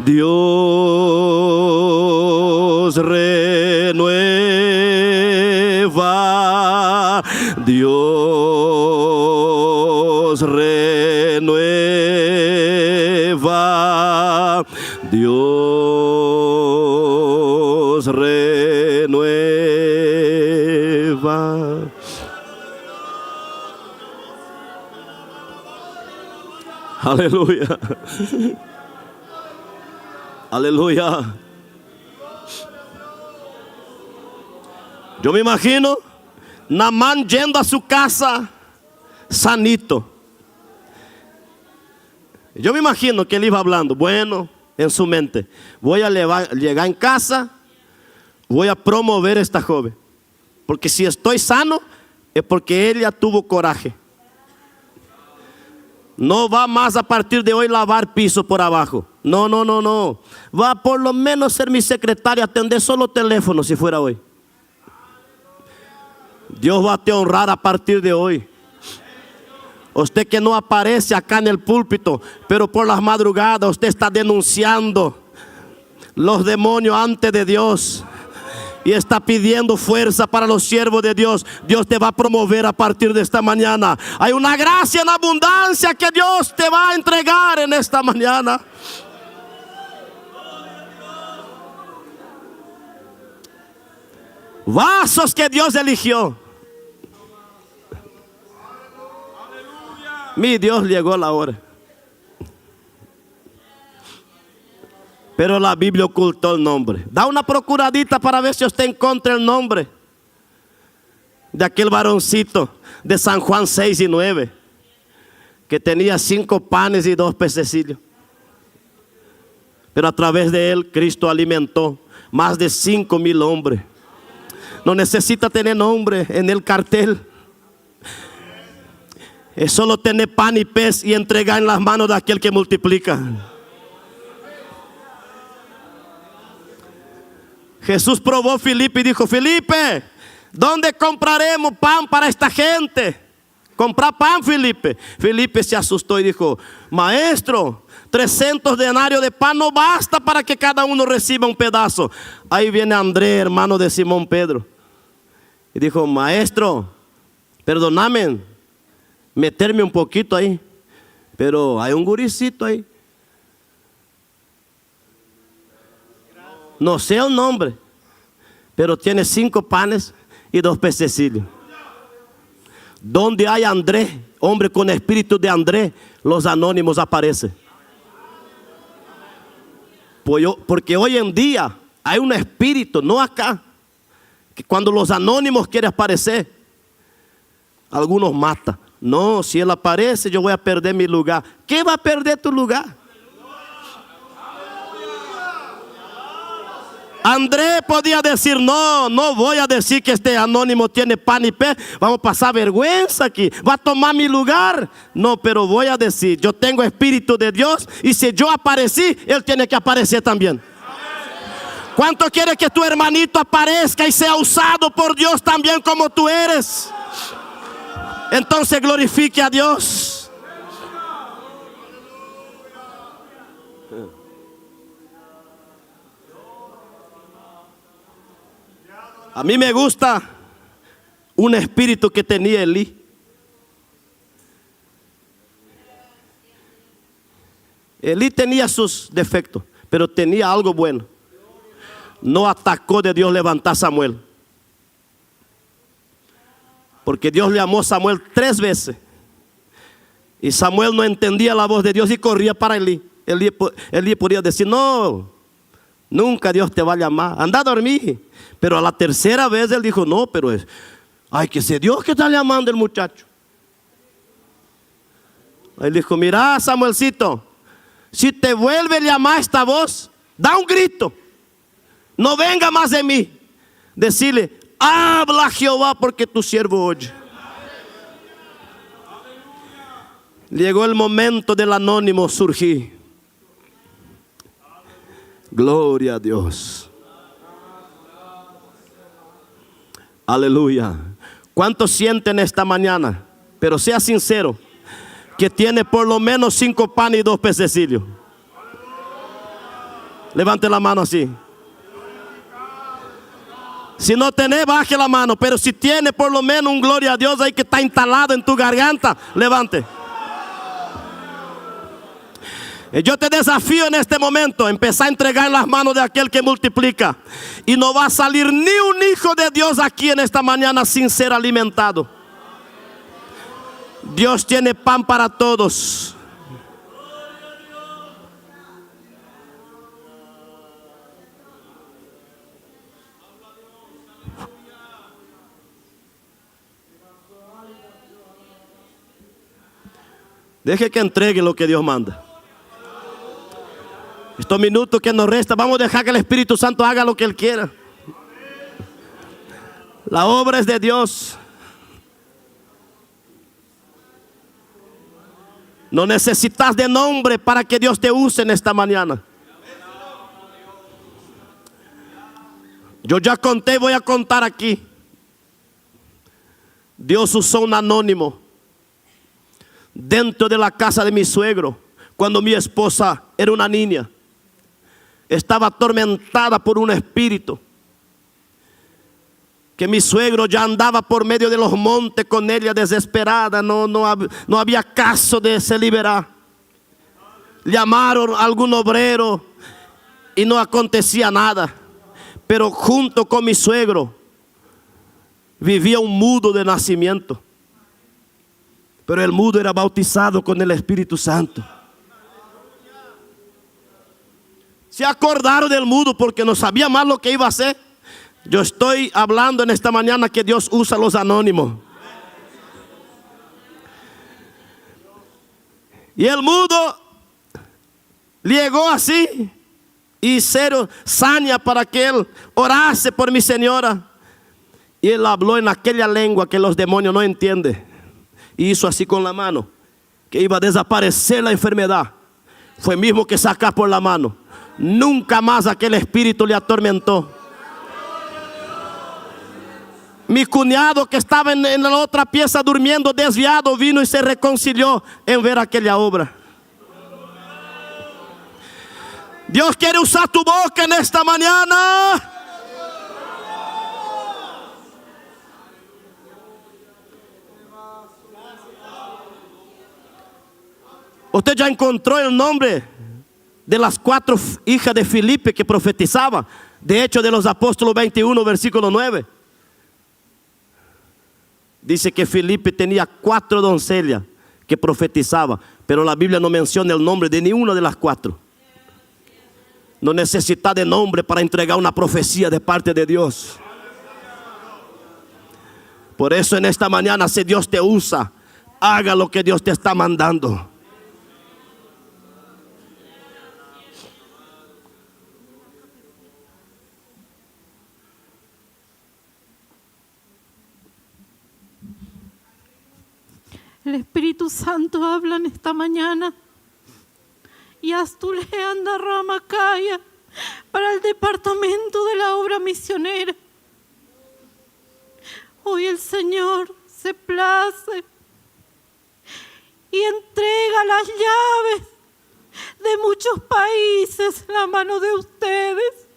Dios renueva, Dios renueva, Dios renueva, Dios renueva. Aleluya. Aleluya. Yo me imagino Naamán yendo a su casa sanito. Yo me imagino que él iba hablando, bueno, en su mente, voy a llegar en casa, voy a promover a esta joven. Porque si estoy sano, es porque ella tuvo coraje. No va más a partir de hoy lavar piso por abajo. No, no, no, no. Va a por lo menos ser mi secretaria, atender solo teléfono si fuera hoy. Dios va a te honrar a partir de hoy. Usted que no aparece acá en el púlpito, pero por las madrugadas usted está denunciando los demonios ante de Dios y está pidiendo fuerza para los siervos de Dios. Dios te va a promover a partir de esta mañana. Hay una gracia en abundancia que Dios te va a entregar en esta mañana. Vasos que Dios eligió. Mi Dios, llegó la hora. Pero la Biblia ocultó el nombre. Da una procuradita para ver si usted encuentra el nombre. de aquel varoncito de San Juan 6 y 9, que tenía 5 panes y 2 pececillos. Pero a través de él Cristo alimentó más de 5,000 hombres. No necesita tener nombre en el cartel. Es solo tener pan y pez y entregar en las manos de aquel que multiplica. Jesús probó Felipe y dijo: Felipe, ¿dónde compraremos pan para esta gente? Compra pan, Felipe. Felipe se asustó y dijo: Maestro, 300 denarios de pan no basta para que cada uno reciba un pedazo. Ahí viene Andrés, hermano de Simón Pedro, y dijo: Maestro, perdóname meterme un poquito ahí, pero hay un guricito ahí, no sé el nombre, pero tiene 5 panes y 2 pececillos. Donde hay Andrés, hombre con espíritu de Andrés, los anónimos aparecen. Porque hoy en día hay un espíritu, no acá, que cuando los anónimos quieren aparecer, algunos matan. No, si él aparece yo voy a perder mi lugar. ¿Qué va a perder tu lugar? Andrés podía decir: no, no voy a decir que este anónimo tiene pan y pez, vamos a pasar vergüenza aquí, va a tomar mi lugar. No, pero voy a decir: yo tengo espíritu de Dios, y si yo aparecí, él tiene que aparecer también. ¿Cuánto quiere que tu hermanito aparezca y sea usado por Dios también como tú eres? Entonces glorifique a Dios. A mí me gusta un espíritu que tenía Elí. Elí tenía sus defectos, pero tenía algo bueno. No atacó de Dios levantar a Samuel, porque Dios le llamó a Samuel 3 veces y Samuel no entendía la voz de Dios y corría para Elí. Elí podía decir: no, nunca Dios te va a llamar, anda a dormir. Pero a la 3ª vez él dijo: no, pero hay que ser Dios que está llamando el muchacho. Él dijo: mira, Samuelcito, si te vuelve a llamar esta voz, da un grito, no venga más de mí. Decirle: habla Jehová, porque tu siervo oye. Llegó el momento del anónimo surgir. Gloria a Dios. Aleluya. ¿Cuántos sienten esta mañana? Pero sea sincero, que tiene por lo menos 5 panes y 2 pececillos. Levante la mano así. Si no tenés, baje la mano. Pero si tiene por lo menos un gloria a Dios ahí que está instalado en tu garganta, levante. Yo te desafío en este momento, empezar a entregar en las manos de aquel que multiplica. Y no va a salir ni un hijo de Dios aquí en esta mañana sin ser alimentado. Dios tiene pan para todos. Deje que entregue lo que Dios manda. Estos minutos que nos restan, vamos a dejar que el Espíritu Santo haga lo que Él quiera. La obra es de Dios. No necesitas de nombre para que Dios te use en esta mañana. Yo ya conté, voy a contar aquí. Dios usó un anónimo dentro de la casa de mi suegro, cuando mi esposa era una niña. Estaba atormentada por un espíritu, que mi suegro ya andaba por medio de los montes con ella desesperada. No había caso de se liberar. Llamaron a algún obrero y no acontecía nada. Pero junto con mi suegro vivía un mudo de nacimiento. Pero el mudo era bautizado con el Espíritu Santo. Se acordaron del mudo porque no sabía más lo que iba a hacer. Yo estoy hablando en esta mañana que Dios usa a los anónimos. Y el mudo llegó así y cero saña para que él orase por mi señora. Y él habló en aquella lengua que los demonios no entienden. Y hizo así con la mano, que iba a desaparecer la enfermedad. Fue mismo que sacar por la mano. Nunca más aquel espíritu le atormentó. Mi cuñado, que estaba en la otra pieza durmiendo desviado, vino y se reconcilió en ver aquella obra. Dios quiere usar tu boca en esta mañana. Usted ya encontró el nombre de las 4 hijas de Filipe que profetizaban. De Hechos de los Apóstoles 21, versículo 9. Dice que Filipe tenía 4 doncellas que profetizaban, pero la Biblia no menciona el nombre de ninguna de las 4. No necesita de nombre para entregar una profecía de parte de Dios. Por eso en esta mañana, si Dios te usa, haga lo que Dios te está mandando. El Espíritu Santo habla en esta mañana. Y Astulea anda Ramacaya para el departamento de la obra misionera. Hoy el Señor se place y entrega las llaves de muchos países en la mano de ustedes.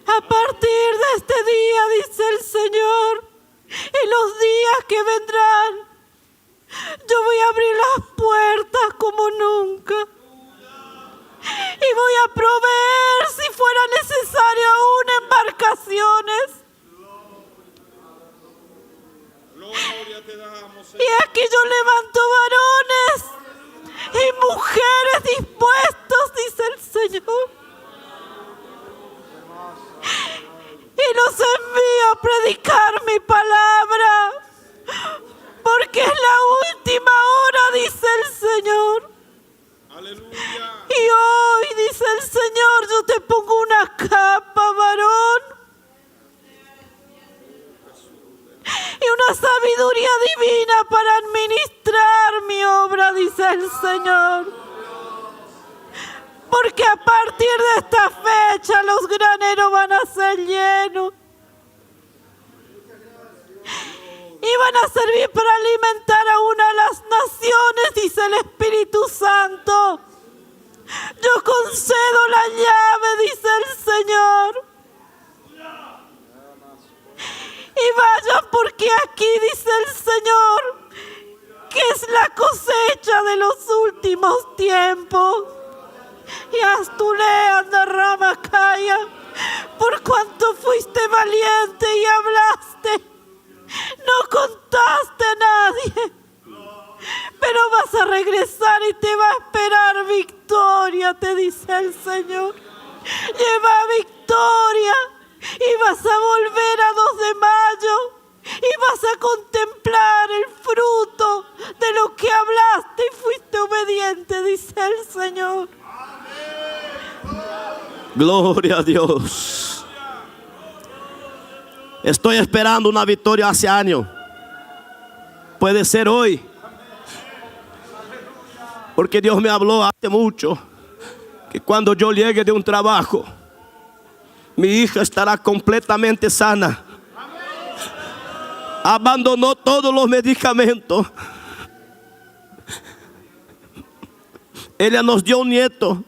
A partir de este día, dice el Señor, en los días que vendrán, yo voy a abrir las puertas como nunca. Y voy a proveer, si fuera necesario, aún embarcaciones. Y aquí yo levanto varones y mujeres dispuestos, dice el Señor. Y los envío a predicar mi palabra. Porque es la última hora, dice el Señor. Aleluya. Y hoy, dice el Señor, yo te pongo una capa, varón. Y una sabiduría divina para administrar mi obra, dice el Señor. Porque a partir de esta fecha los graneros van a ser llenos. Y van a servir para alimentar a una de las naciones, dice el Espíritu Santo. Yo concedo la llave, dice el Señor. Y vayan porque aquí, dice el Señor, que es la cosecha de los últimos tiempos. Y Astulea anda Ramacaya, por cuanto fuiste valiente y hablaste. No contaste a nadie, pero vas a regresar y te va a esperar victoria, te dice el Señor. Lleva victoria y vas a volver a 2 de mayo y vas a contemplar el fruto de lo que hablaste y fuiste obediente, dice el Señor. Gloria a Dios. Estoy esperando una victoria hace años. Puede ser hoy. Porque Dios me habló hace mucho que cuando yo llegue de un trabajo, mi hija estará completamente sana. Abandonó todos los medicamentos. Ella nos dio un nieto,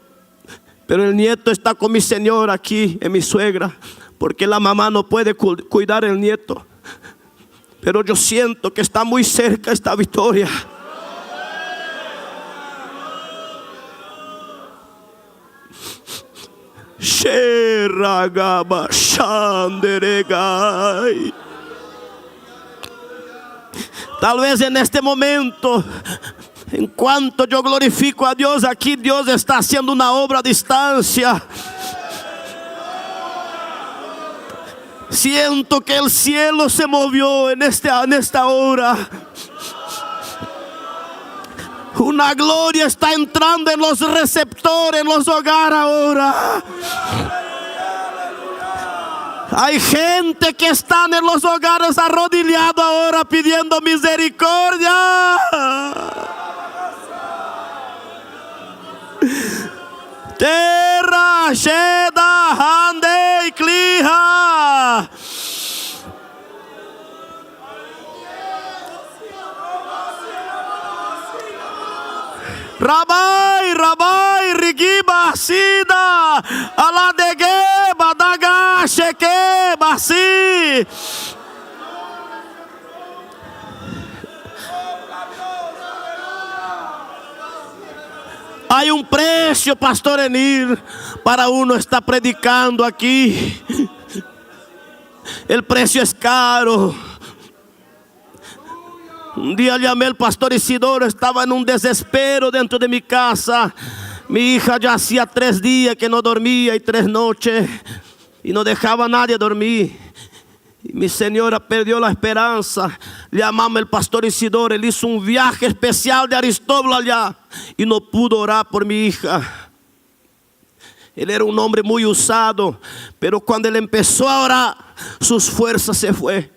pero el nieto está con mi señora aquí, en mi suegra. Porque la mamá no puede cuidar el nieto. Pero yo siento que está muy cerca esta victoria. Tal vez en este momento, en cuanto yo glorifico a Dios, aquí Dios está haciendo una obra a distancia. Siento que el cielo se movió en esta hora. Una gloria está entrando en los receptores, en los hogares ahora. Hay gente que están en los hogares arrodillado ahora pidiendo misericordia. Terra, Sheda, Hande y Klija. Rabai, Rigiba, Sida, Aladege, Badaga, Sheke, Basi. Hay un precio, Pastor Enir, para uno estar predicando aquí. El precio es caro. Un día llamé al pastor Isidoro, estaba en un desespero dentro de mi casa. Mi hija ya hacía 3 días que no dormía y 3 noches y no dejaba a nadie dormir. Y mi señora perdió la esperanza. Llamamos al pastor Isidoro, él hizo un viaje especial de Aristóbulo allá y no pudo orar por mi hija. Él era un hombre muy usado, pero cuando él empezó a orar, sus fuerzas se fue.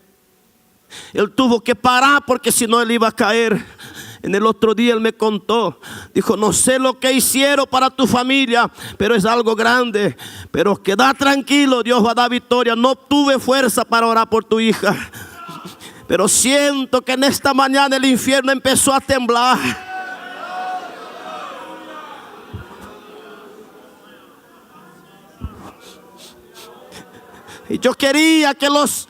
Él tuvo que parar porque si no él iba a caer. En el otro día él me contó, dijo, no sé lo que hicieron para tu familia, pero es algo grande. Pero queda tranquilo, Dios va a dar victoria. No tuve fuerza para orar por tu hija, pero siento que en esta mañana el infierno empezó a temblar. Y yo quería que los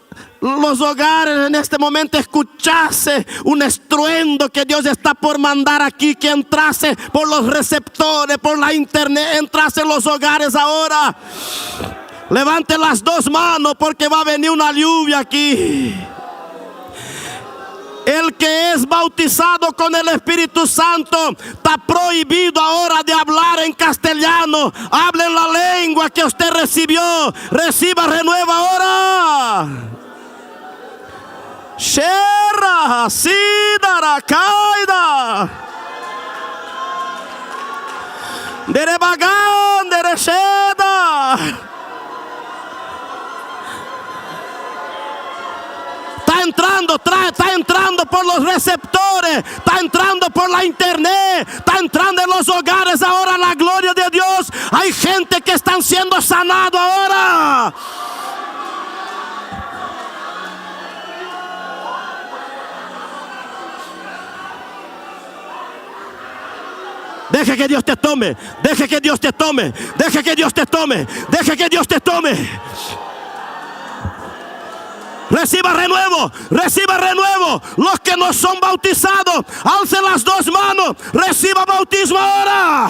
hogares en este momento escuchase un estruendo que Dios está por mandar aquí, que entrase por los receptores, por la internet, entrase en los hogares ahora. Levante las 2 manos porque va a venir una lluvia aquí. El que es bautizado con el Espíritu Santo está prohibido ahora de hablar en castellano. Hable en la lengua que usted recibió. Reciba renuevo ahora. Sherra, Sidara, Kaida. Derebagan, Deresheda. Está entrando por los receptores, está entrando por la internet, está entrando en los hogares ahora la gloria de Dios. Hay gente que están siendo sanado ahora. Deje que Dios te tome, deje que Dios te tome, deje que Dios te tome, deje que Dios te tome. Reciba renuevo, reciba renuevo. Los que no son bautizados, alcen las 2 manos, reciba bautismo ahora.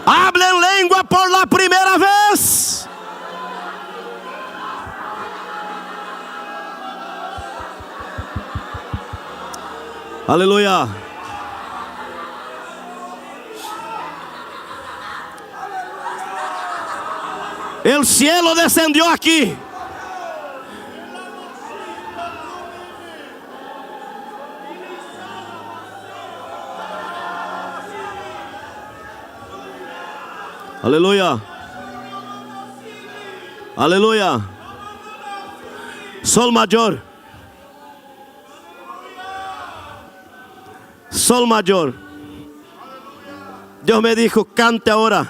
Hable en lengua por la primera vez. Aleluya. El cielo descendió aquí. Aleluya. Aleluya. Sol mayor. Sol mayor. Dios me dijo, cante ahora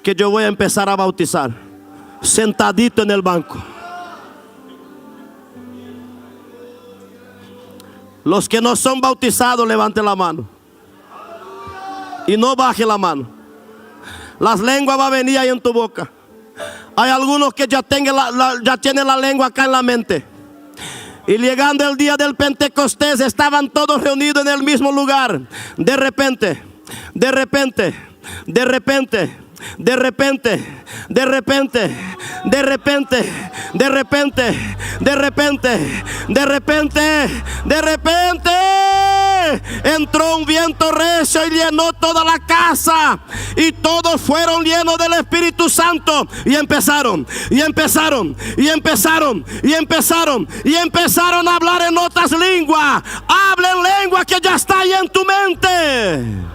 que yo voy a empezar a bautizar. Sentadito en el banco. Los que no son bautizados, levanten la mano. Y no baje la mano. Las lenguas van a venir ahí en tu boca. Hay algunos que ya tienen la lengua acá en la mente. Y llegando el día del Pentecostés, estaban todos reunidos en el mismo lugar. De repente, de repente, de repente, de repente, de repente, de repente, de repente, de repente, de repente, de repente, entró un viento recio y llenó toda la casa. Y todos fueron llenos del Espíritu Santo. Y empezaron a hablar en otras lenguas. Habla en lengua que ya está ahí en tu mente.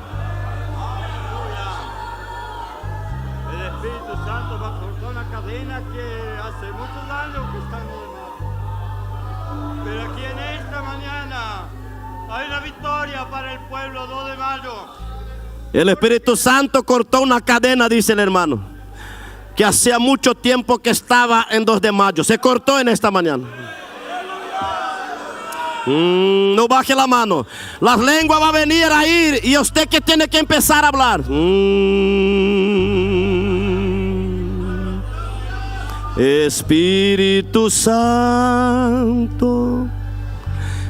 Para el pueblo 2 de mayo. El Espíritu Santo cortó una cadena, dice el hermano, que hacía mucho tiempo que estaba en 2 de mayo. Se cortó en esta mañana. No baje la mano. Las lenguas va a venir a ir y usted que tiene que empezar a hablar. Espíritu Santo,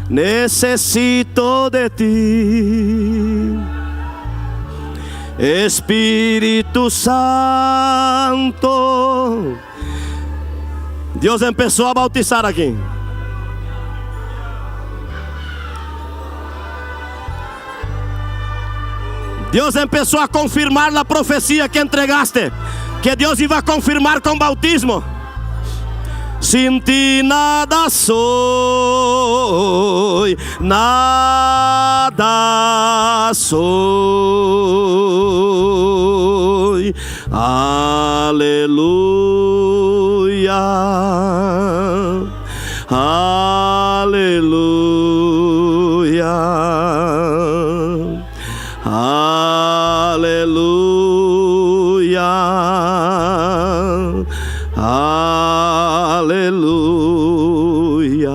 necesito de ti. Espíritu Santo. Dios empezó a bautizar aquí. Dios empezó a confirmar la profecía que entregaste, que Dios iba a confirmar con bautismo. Sin ti nada soy, nada soy. Aleluya, aleluya, aleluya, aleluya, aleluya,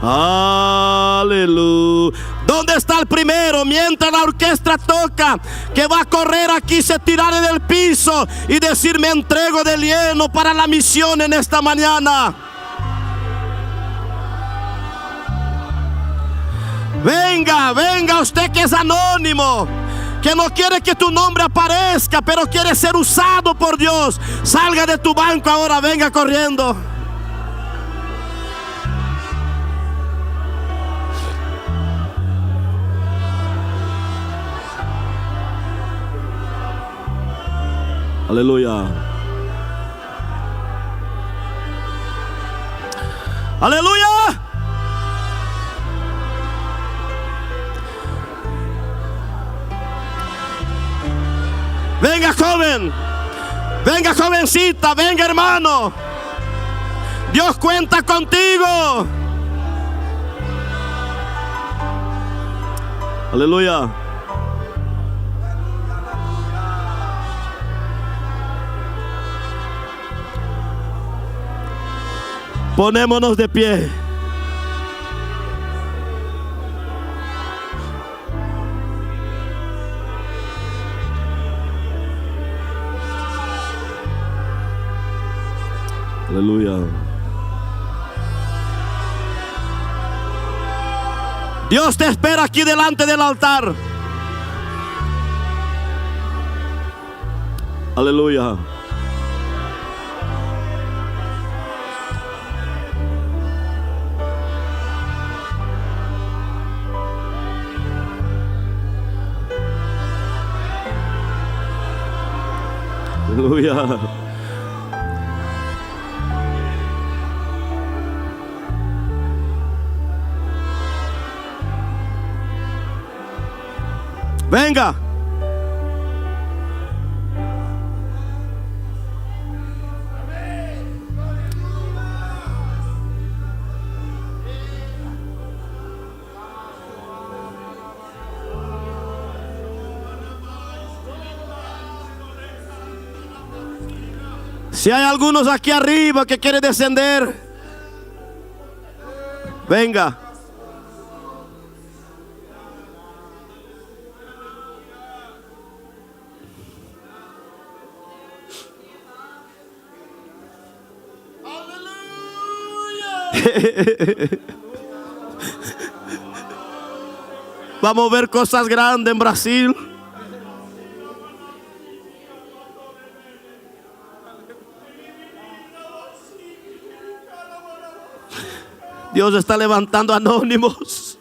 aleluya. ¿Dónde está el primero? Mientras la orquesta toca, que va a correr aquí, se tirarle del piso y decir: me entrego de lleno para la misión en esta mañana. Venga, venga usted que es anónimo, que no quiere que tu nombre aparezca, pero quiere ser usado por Dios. Salga de tu banco ahora, venga corriendo. Aleluya. Aleluya. Venga joven, venga jovencita, venga hermano. Dios cuenta contigo. Aleluya. Ponémonos de pie. Aleluya. Dios te espera aquí delante del altar. Aleluya. Aleluya. Venga. Si hay algunos aquí arriba que quieren descender, venga. Vamos a ver cosas grandes en Brasil. Dios está levantando anónimos.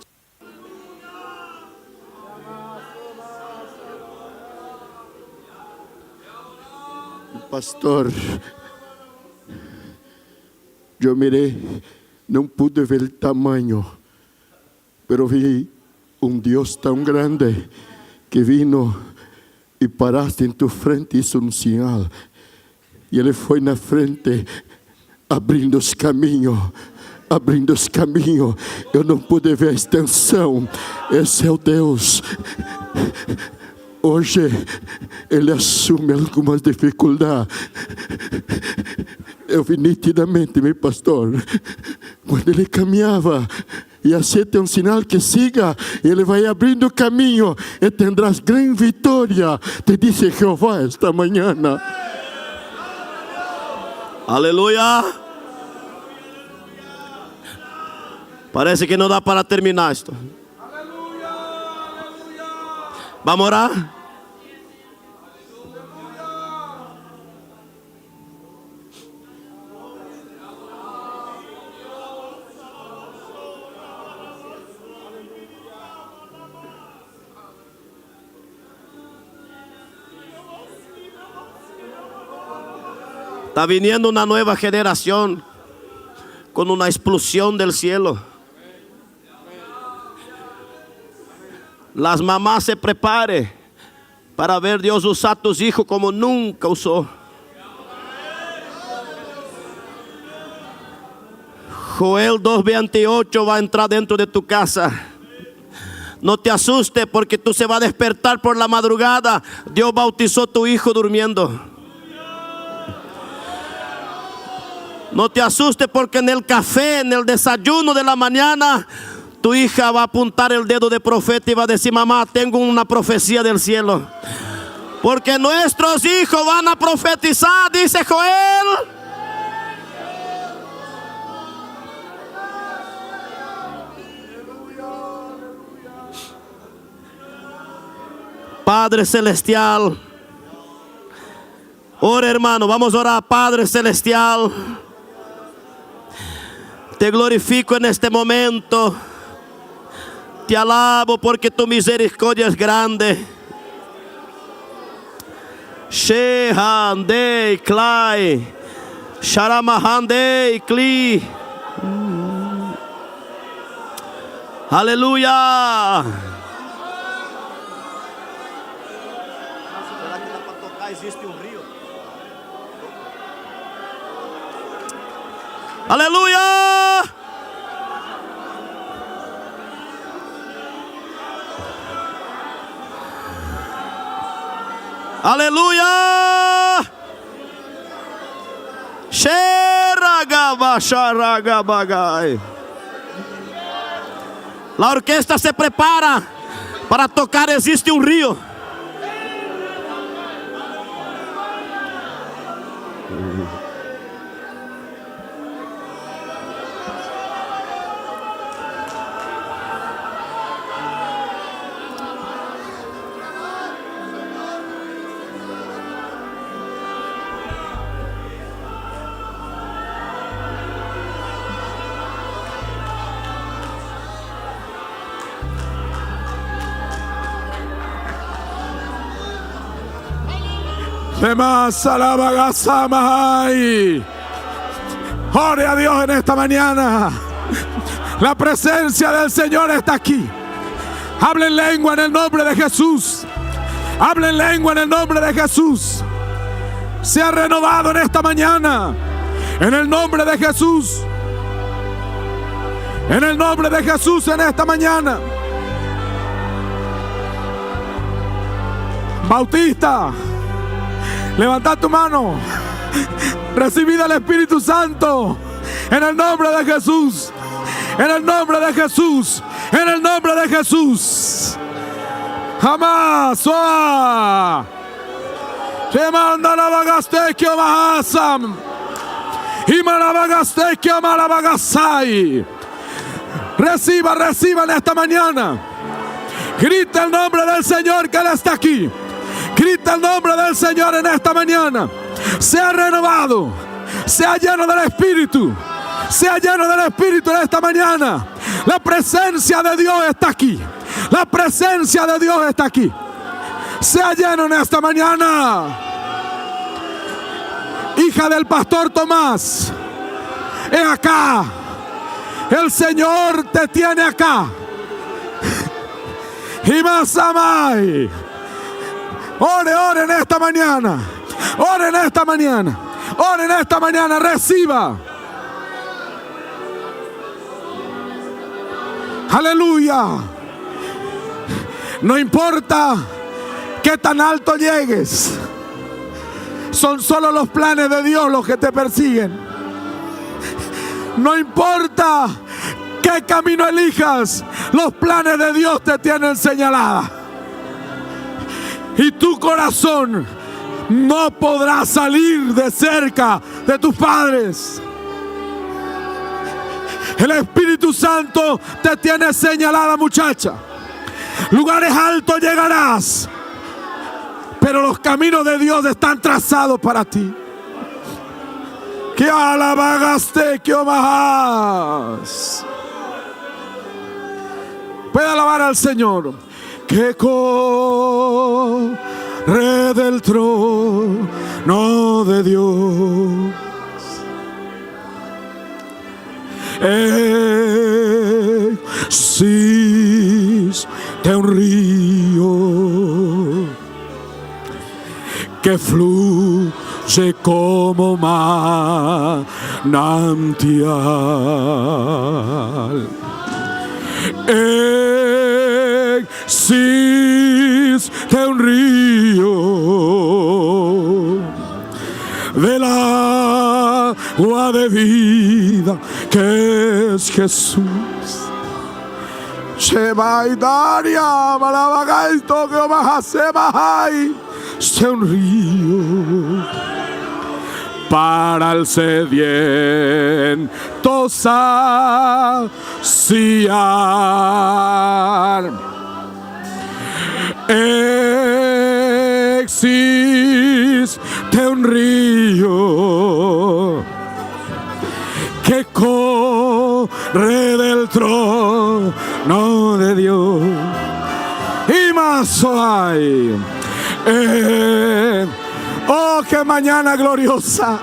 Pastor, yo miré, no pude ver el tamaño, pero vi un Dios tan grande que vino y paraste en tu frente, hizo un señal. Y Él fue en la frente, abrindo os caminhos. Abrindo os caminhos, eu não pude ver a extensão. Esse é o Deus. Hoje Ele assume algumas dificuldades. Eu vi nitidamente, meu pastor, quando Ele caminhava, e aceita um sinal que siga, Ele vai abrindo o caminho e tendrás grande vitória, te disse Jeová esta manhã. Aleluya. Parece que no da para terminar esto. Vamos a orar. Está viniendo una nueva generación con una explosión del cielo. Las mamás se preparen para ver Dios usar a tus hijos como nunca usó. Joel 2:28 va a entrar dentro de tu casa. No te asustes porque tú se va a despertar por la madrugada. Dios bautizó a tu hijo durmiendo. No te asustes porque en el café, en el desayuno de la mañana, tu hija va a apuntar el dedo de profeta y va a decir: mamá, tengo una profecía del cielo. Porque nuestros hijos van a profetizar, dice Joel. Padre Celestial, ora hermano, vamos a orar. Padre Celestial, te glorifico en este momento. Te alabo porque tu misericordia es grande. Shehandei Klai Sharamahandei Kli. Aleluya. ¿Será que para tocar existe un río? Aleluya. Aleluya. La orquesta se prepara para tocar Existe un río. Ore a Dios en esta mañana. La presencia del Señor está aquí. Hablen lengua en el nombre de Jesús. Hablen lengua en el nombre de Jesús. Sea renovado en esta mañana. En el nombre de Jesús. En el nombre de Jesús en esta mañana. Bautista, levanta tu mano. Recibida el Espíritu Santo. En el nombre de Jesús. En el nombre de Jesús. En el nombre de Jesús. Jamás. Te manda la bagastekio mahasam. Y malabagastekio malabagasai. Reciba en esta mañana. Grita el nombre del Señor que Él está aquí. Grita el nombre del Señor en esta mañana. Sea renovado. Sea lleno del Espíritu. Sea lleno del Espíritu en esta mañana. La presencia de Dios está aquí. La presencia de Dios está aquí. Sea lleno en esta mañana. Hija del pastor Tomás, he acá. El Señor te tiene acá. Y más amai. Ore en esta mañana. Ore en esta mañana. Ore en esta mañana. Reciba. Aleluya. No importa qué tan alto llegues. Son solo los planes de Dios los que te persiguen. No importa qué camino elijas, los planes de Dios te tienen señalada. Y tu corazón no podrá salir de cerca de tus padres. El Espíritu Santo te tiene señalada, muchacha. Lugares altos llegarás, pero los caminos de Dios están trazados para ti. Que alabagaste, que omajas. Puede alabar al Señor. Que corre del trono de Dios. Existe un río que fluye como manantial. Existe un río del agua de vida que es Jesús. Shebaidaria, Malabagaito, que Omahasebahai. Sea un río para el sediento saciar. Existe un río que corre del trono de Dios. Y más hay. Oh, qué mañana gloriosa.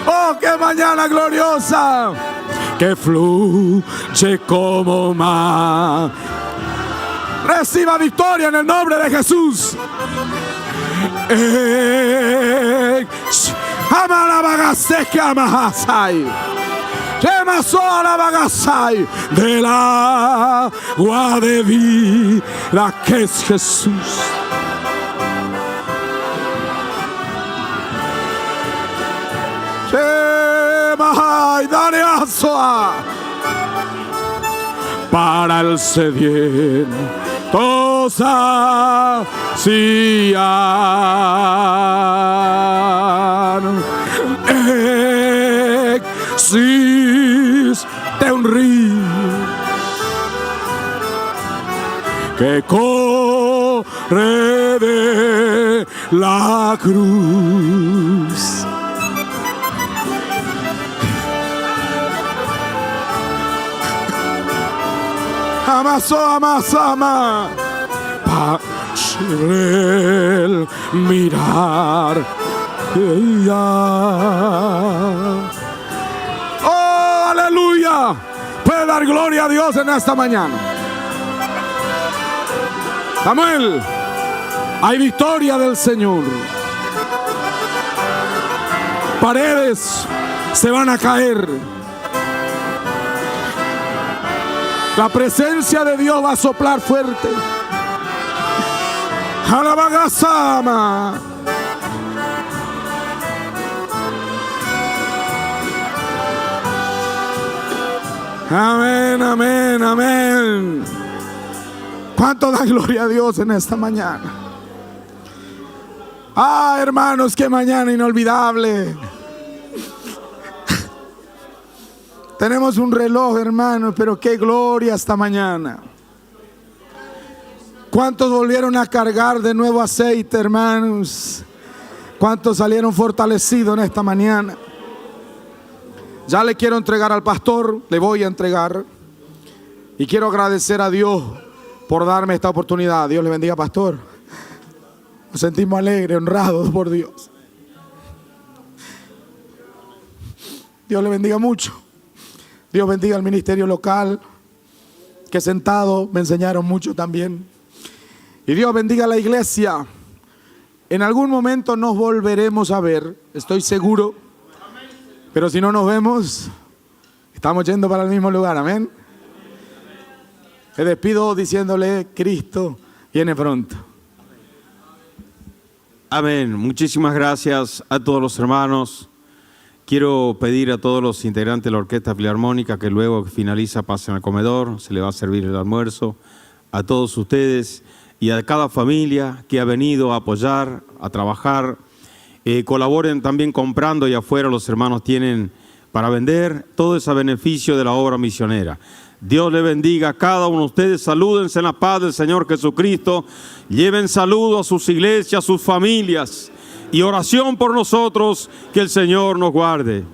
Oh, qué mañana gloriosa. Que fluye como mar. Reciba victoria en el nombre de Jesús. Amalabagase que amahasai. Del agua de vida que es Jesús. Para el sediento saciar. Existe un río que corre de la cruz. Ama. Para el mirar. Oh, aleluya. Puede dar gloria a Dios en esta mañana. Samuel, hay victoria del Señor. Paredes se van a caer. La presencia de Dios va a soplar fuerte. Alabagasama. Amén, amén, amén. ¿Cuánto da gloria a Dios en esta mañana? Ah, hermanos, qué mañana inolvidable. Tenemos un reloj, hermanos, pero qué gloria esta mañana. ¿Cuántos volvieron a cargar de nuevo aceite, hermanos? ¿Cuántos salieron fortalecidos en esta mañana? Ya le quiero entregar al pastor, le voy a entregar. Y quiero agradecer a Dios por darme esta oportunidad. Dios le bendiga, pastor. Nos sentimos alegres, honrados por Dios. Dios le bendiga mucho. Dios bendiga al ministerio local, que sentado me enseñaron mucho también. Y Dios bendiga a la iglesia. En algún momento nos volveremos a ver, estoy seguro. Pero si no nos vemos, estamos yendo para el mismo lugar, amén. Me despido diciéndole, Cristo viene pronto. Amén. Muchísimas gracias a todos los hermanos. Quiero pedir a todos los integrantes de la Orquesta Filarmónica que luego que finaliza pasen al comedor, se le va a servir el almuerzo. A todos ustedes y a cada familia que ha venido a apoyar, a trabajar. Colaboren también comprando, y afuera los hermanos tienen para vender. Todo es a beneficio de la obra misionera. Dios le bendiga a cada uno de ustedes. Salúdense en la paz del Señor Jesucristo. Lleven saludo a sus iglesias, a sus familias. Y oración por nosotros, que el Señor nos guarde.